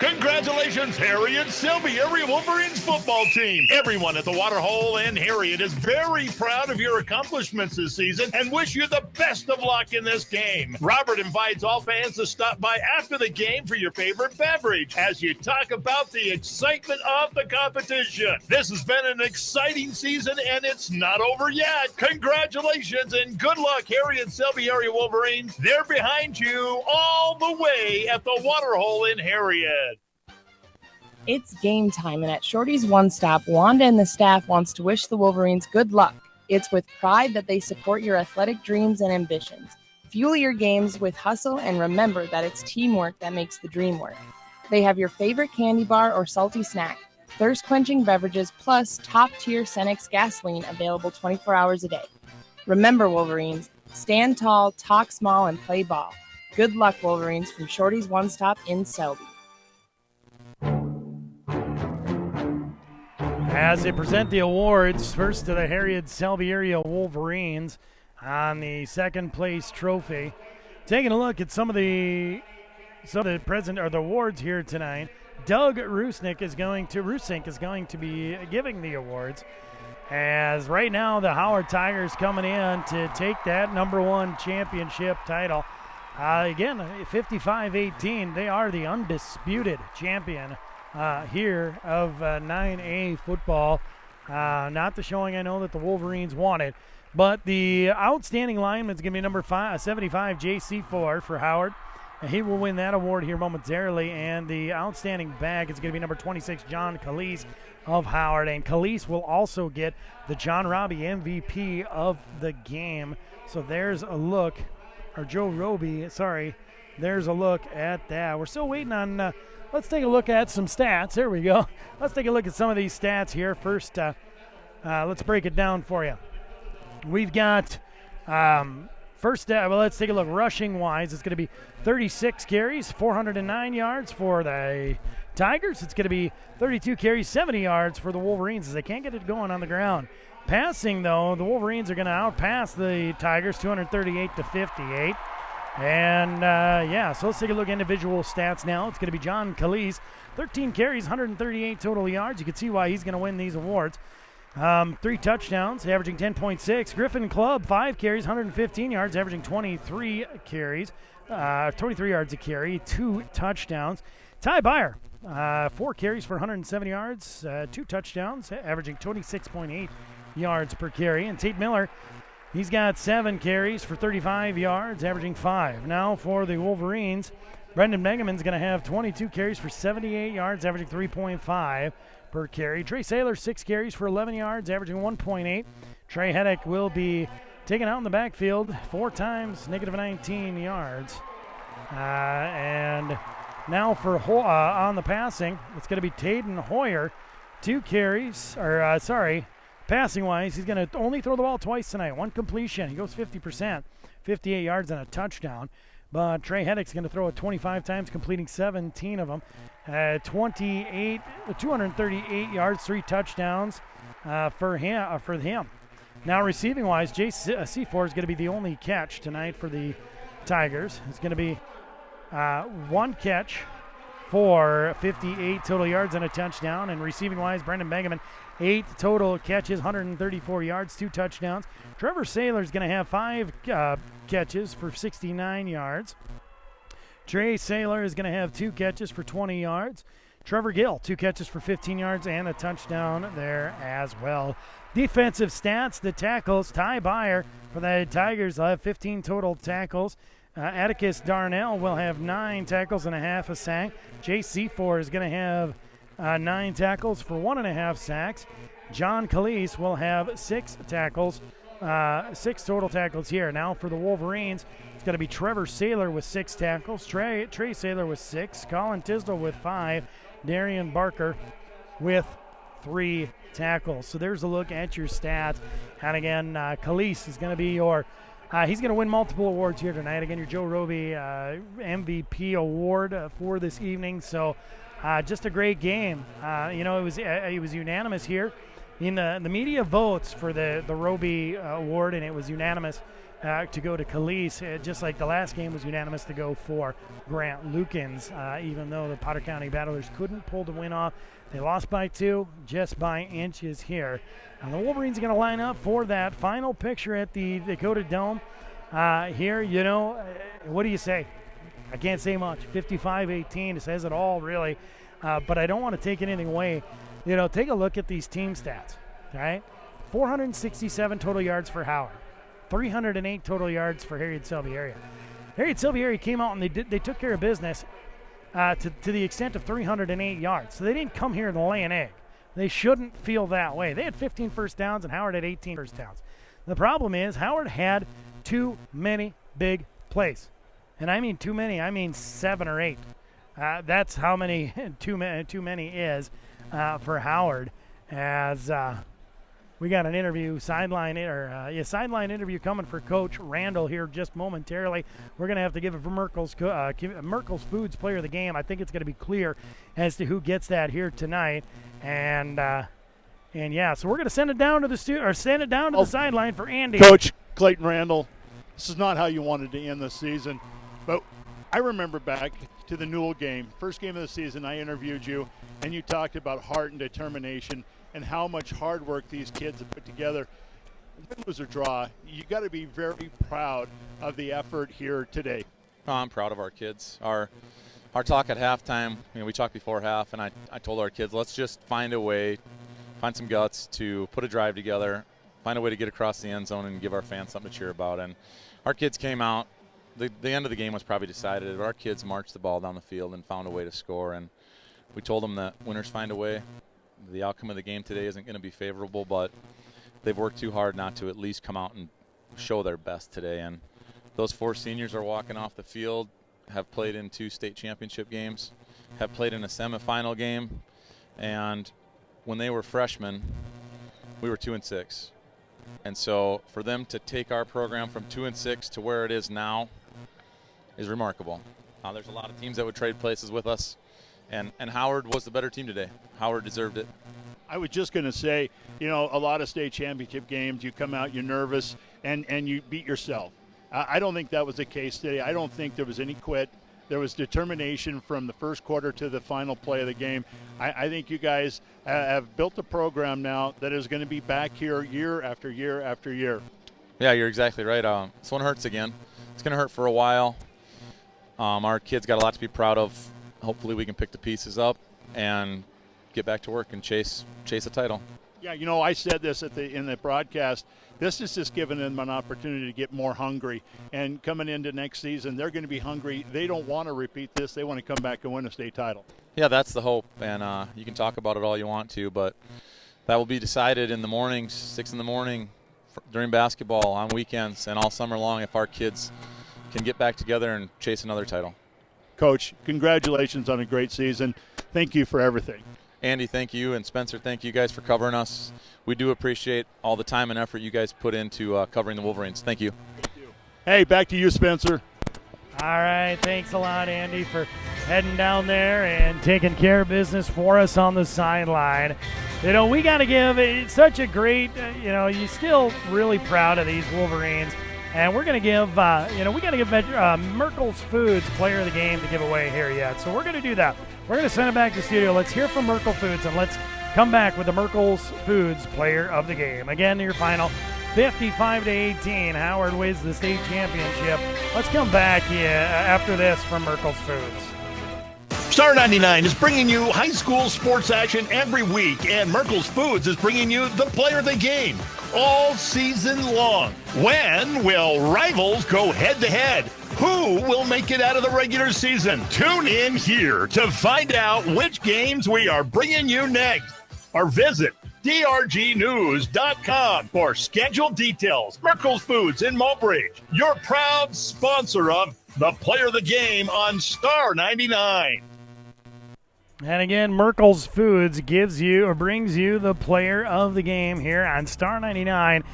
Congratulations, Herreid Selby Area Wolverines football team. Everyone at the Waterhole and Herreid is very proud of your accomplishments this season and wish you the best of luck in this game. Robert invites all fans to stop by after the game for your favorite beverage as you talk about the excitement of the competition. This has been an exciting season and it's not over yet. Congratulations and good luck, Herreid Selby Area Wolverines. They're behind you all the way at the Waterhole in Herreid. It's game time, and at Shorty's One Stop, Wanda and the staff wants to wish the Wolverines good luck. It's with pride that they support your athletic dreams and ambitions. Fuel your games with hustle, and remember that it's teamwork that makes the dream work. They have your favorite candy bar or salty snack, thirst-quenching beverages, plus top-tier Cenex gasoline available 24 hours a day. Remember, Wolverines, stand tall, talk small, and play ball. Good luck, Wolverines, from Shorty's One Stop in Selby. As they present the awards, first to the Herreid Selby Area Wolverines on the second place trophy. Taking a look at some of the awards here tonight. Doug Rusink is going to be giving the awards. As right now the Howard Tigers coming in to take that #1 championship title. Again, 55-18, they are the undisputed champion here of 9A football. Not the showing I know that the Wolverines wanted, but the outstanding lineman is going to be number 75, JC4 for Howard. He will win that award here momentarily, and the outstanding back is going to be number 26, John Calise of Howard, and Calise will also get the John Robbie MVP of the game. So there's a look, or Joe Roby, sorry, there's a look at that. We're still waiting on let's take a look at some stats. There we go. Let's take a look at some of these stats here. First, let's break it down for you. We've got, let's take a look rushing-wise. It's going to be 36 carries, 409 yards for the Tigers. It's going to be 32 carries, 70 yards for the Wolverines as they can't get it going on the ground. Passing, though, the Wolverines are going to outpass the Tigers 238-58. And, so let's take a look at individual stats now. It's going to be John Calise, 13 carries, 138 total yards. You can see why he's going to win these awards. 3 touchdowns, averaging 10.6. Griffin Clubb, 5 carries, 115 yards, averaging 23 carries, 23 yards a carry, 2 touchdowns. Ty Byer, 4 carries for 170 yards, 2 touchdowns, averaging 26.8 yards per carry. And Tate Miller, he's got 7 carries for 35 yards, averaging 5. Now for the Wolverines, Brendan Megaman's going to have 22 carries for 78 yards, averaging 3.5 per carry. Trey Saylor, 6 carries for 11 yards, averaging 1.8. Trey Heddick will be taken out in the backfield 4 times, negative 19 yards. And now for on the passing, it's going to be Taden Hoyer, 2 carries, passing-wise, he's going to only throw the ball twice tonight. 1 completion. He goes 50%, 58 yards and a touchdown. But Trey Heddick's going to throw it 25 times, completing 17 of them. 238 yards, 3 touchdowns for him. Now receiving-wise, JC4 is going to be the only catch tonight for the Tigers. It's going to be 1 catch for 58 total yards and a touchdown. And receiving-wise, Brendan Megaman, 8 total catches, 134 yards, 2 touchdowns. Trevor Saylor is going to have 5 catches for 69 yards. Trey Saylor is going to have 2 catches for 20 yards. Trevor Gill, 2 catches for 15 yards and a touchdown there as well. Defensive stats, the tackles, Ty Byer for the Tigers will have 15 total tackles. Atticus Darnell will have 9 tackles and a half a sack. JC4 is going to have 9 tackles for 1.5 sacks. John Calise will have 6 tackles, 6 total tackles here. Now for the Wolverines, it's going to be Trevor Saylor with 6 tackles, Trey Saylor with 6, Colin Tisdale with 5, Darian Barker with 3 tackles. So there's a look at your stats. And again, Calise is going to be your he's going to win multiple awards here tonight. Again, your Joe Roby MVP award for this evening. So just a great game. It was unanimous here in the media votes for the Roby award, and it was unanimous to go to Calise, just like the last game was unanimous to go for Grant Lukens, even though the Potter County Battlers couldn't pull the win off. They lost by 2, just by inches here. And the Wolverines are going to line up for that final picture at the Dakota Dome. Here, what do you say? I can't say much. 55-18, it says it all, really. But I don't want to take anything away. Take a look at these team stats, right? 467 total yards for Howard. 308 total yards for Herreid Selby area. Herreid Selby area came out and they took care of business to the extent of 308 yards. So they didn't come here to lay an egg. They shouldn't feel that way. They had 15 first downs and Howard had 18 first downs. The problem is Howard had too many big plays. And I mean too many, I mean 7 or 8. That's how many too many is for Howard, as we got an interview, sideline interview coming for Coach Randall here just momentarily. We're going to have to give it for Merkel's Foods Player of the Game. I think it's going to be clear as to who gets that here tonight. And yeah, so we're going to send it down to the the sideline for Andy. Coach Clayton Randall, this is not how you wanted to end the season, but I remember back to the Newell game, first game of the season. I interviewed you, and you talked about heart and determination and how much hard work these kids have put together. Win, lose, or draw, you got to be very proud of the effort here today. Oh, I'm proud of our kids. Our talk at halftime, we talked before half, and I told our kids, let's just find a way, find some guts to put a drive together, find a way to get across the end zone and give our fans something to cheer about. And our kids came out. The end of the game was probably decided, but our kids marched the ball down the field and found a way to score. And we told them that winners find a way. The outcome of the game today isn't going to be favorable, but they've worked too hard not to at least come out and show their best today. And those 4 seniors are walking off the field, have played in 2 state championship games, have played in a semifinal game, and when they were freshmen, we were 2-6. And so for them to take our program from 2-6 to where it is now is remarkable. There's a lot of teams that would trade places with us, and Howard was the better team today. Howard deserved it. I was just going to say, a lot of state championship games, you come out, you're nervous, and you beat yourself. I don't think that was the case today. I don't think there was any quit. There was determination from the first quarter to the final play of the game. I think you guys have built a program now that is going to be back here year after year after year. Yeah, you're exactly right. This one hurts again. It's going to hurt for a while. Our kids got a lot to be proud of. Hopefully we can pick the pieces up and get back to work and chase a title. Yeah, I said this in the broadcast. This is just giving them an opportunity to get more hungry. And coming into next season, they're going to be hungry. They don't want to repeat this. They want to come back and win a state title. Yeah, that's the hope. And you can talk about it all you want to, but that will be decided in the mornings, 6 in the morning, during basketball, on weekends, and all summer long if our kids can get back together and chase another title. Coach, congratulations on a great season. Thank you for everything. Andy, thank you, and Spencer, thank you guys for covering us. We do appreciate all the time and effort you guys put into covering the Wolverines. Thank you. Hey, back to you, Spencer. All right, thanks a lot, Andy, for heading down there and taking care of business for us on the sideline. We got to give it such a great, you're still really proud of these Wolverines. And we're going to give, we got to give Merkel's Foods Player of the Game to give away here yet. So we're going to do that. We're going to send it back to the studio. Let's hear from Merkel Foods, and let's come back with the Merkel's Foods Player of the Game. Again, your final 55-18. Howard wins the state championship. Let's come back after this from Merkel's Foods. Star 99 is bringing you high school sports action every week, and Merkel's Foods is bringing you the Player of the Game all season long. When will rivals go head-to-head? Who will make it out of the regular season? Tune in here to find out which games we are bringing you next. Or visit drgnews.com for scheduled details. Merkel's Foods in Mulbridge, your proud sponsor of the Player of the Game on Star 99. And again, Merkel's Foods brings you the Player of the Game here on Star 99.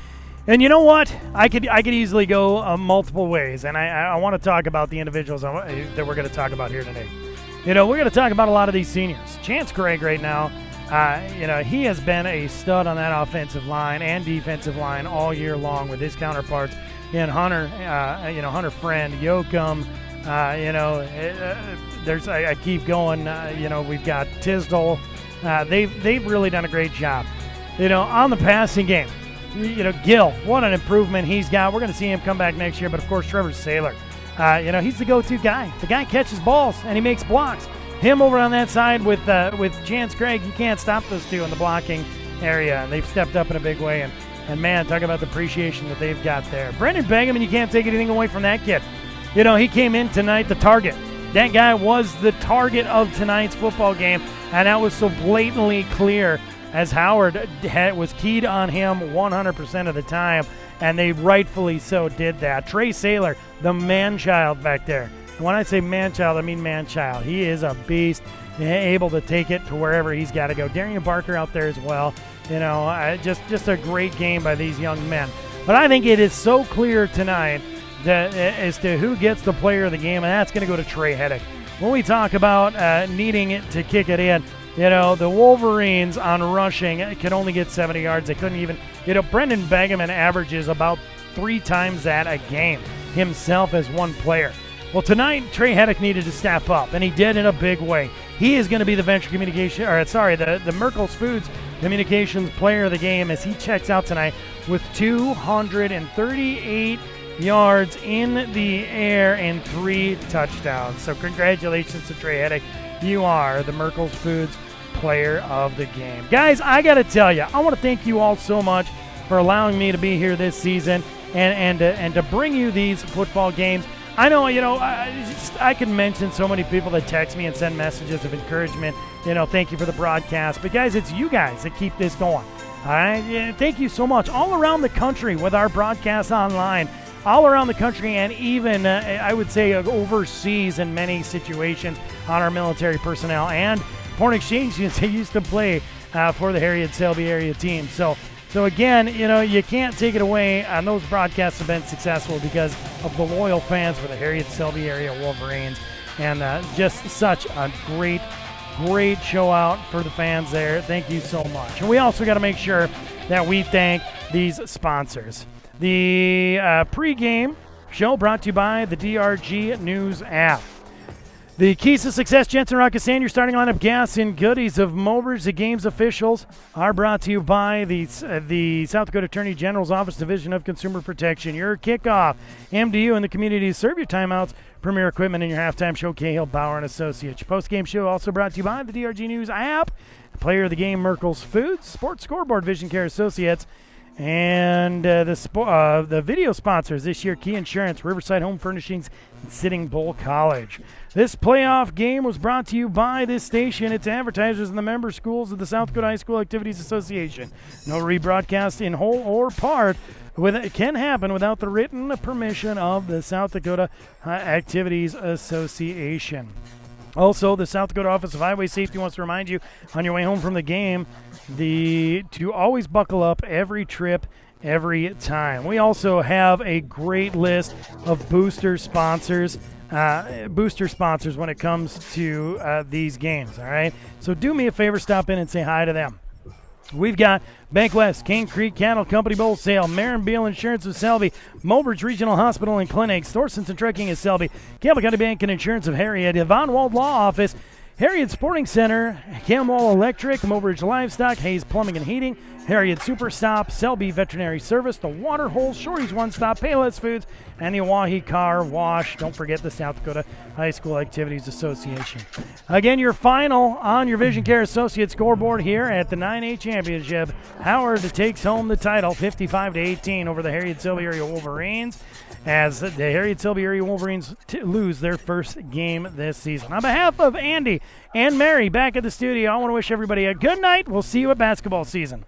And you know what? I could easily go multiple ways, and I want to talk about the individuals that we're going to talk about here today. We're going to talk about a lot of these seniors. Chance Craig right now, he has been a stud on that offensive line and defensive line all year long with his counterparts in Hunter, Hunter Friend, Yoakum, I keep going, we've got Tisdale. They've really done a great job. On the passing game, Gill, what an improvement he's got. We're going to see him come back next year, but of course, Trevor Saylor. He's the go-to guy. The guy catches balls, and he makes blocks. Him over on that side with Chance Craig, you can't stop those two in the blocking area, and they've stepped up in a big way. And man, talk about the appreciation that they've got there. Brendan Begum, you can't take anything away from that kid. He came in tonight the target. That guy was the target of tonight's football game, and that was so blatantly clear as Howard was keyed on him 100% of the time, and they rightfully so did that. Trey Saylor, the man-child back there. And when I say man-child, I mean man-child. He is a beast, able to take it to wherever he's got to go. Darian Barker out there as well. Just a great game by these young men. But I think it is so clear tonight as to who gets the player of the game, and that's going to go to Trey Heddick. When we talk about needing it to kick it in, the Wolverines on rushing could only get 70 yards. They couldn't even, Brendan Begeman averages about 3 times that a game himself as one player. Well, tonight, Trey Heddick needed to step up, and he did in a big way. He is going to be the the Merkel's Foods Communications Player of the Game as he checks out tonight with 238 yards in the air and 3 touchdowns. So congratulations to Trey Heddick. You are the Merkel's Foods Player of the Game. Guys, I got to tell you, I want to thank you all so much for allowing me to be here this season and to bring you these football games. I know, I can mention so many people that text me and send messages of encouragement. Thank you for the broadcast. But, guys, it's you guys that keep this going. All right? Thank you so much. All around the country with our broadcast online, all around the country and even, I would say, overseas in many situations on our military personnel. And foreign exchange students, they used to play for the Herreid Selby area team. So again, you can't take it away. And those broadcasts have been successful because of the loyal fans for the Herreid Selby area Wolverines. And just such a great show out for the fans there. Thank you so much. And we also got to make sure that we thank these sponsors. The pregame show brought to you by the DRG News app. The keys to success, Jensen Rakassan, your starting lineup, gas and goodies of Mowbridge. The game's officials are brought to you by the South Dakota Attorney General's Office Division of Consumer Protection. Your kickoff, MDU and the community serve your timeouts, Premier Equipment, and your halftime show, Cahill, Bauer & Associates. Your postgame show also brought to you by the DRG News app, player of the game, Merkel's Foods, Sports Scoreboard, Vision Care Associates, and the video sponsors this year, Key Insurance, Riverside Home Furnishings, and Sitting Bull College. This playoff game was brought to you by this station, its advertisers, and the member schools of the South Dakota High School Activities Association. No rebroadcast in whole or part can happen without the written permission of the South Dakota Activities Association. Also, the South Dakota Office of Highway Safety wants to remind you on your way home from the game to always buckle up every trip, every time. We also have a great list of booster sponsors when it comes to these games, all right? So do me a favor, stop in and say hi to them. We've got Bank West, Cane Creek Cattle Company Bull Sale, Marin Beal Insurance of Selby, Mowbridge Regional Hospital and Clinic, Storsons and Trucking of Selby, Campbell County Bank and Insurance of Herreid, Yvonne Wald Law Office, Herreid Sporting Center, Camwall Electric, Mowbridge Livestock, Hayes Plumbing and Heating, Herreid Superstop, Selby Veterinary Service, The Water Hole, Shorty's One Stop, Payless Foods, and the Oahe Car Wash. Don't forget the South Dakota High School Activities Association. Again, your final on your Vision Care Associate scoreboard here at the 9A Championship. Howard takes home the title 55-18 over the Herreid Selby Area Wolverines, as the Herreid Selby Area Wolverines lose their first game this season. On behalf of Andy and Mary back at the studio, I want to wish everybody a good night. We'll see you at basketball season.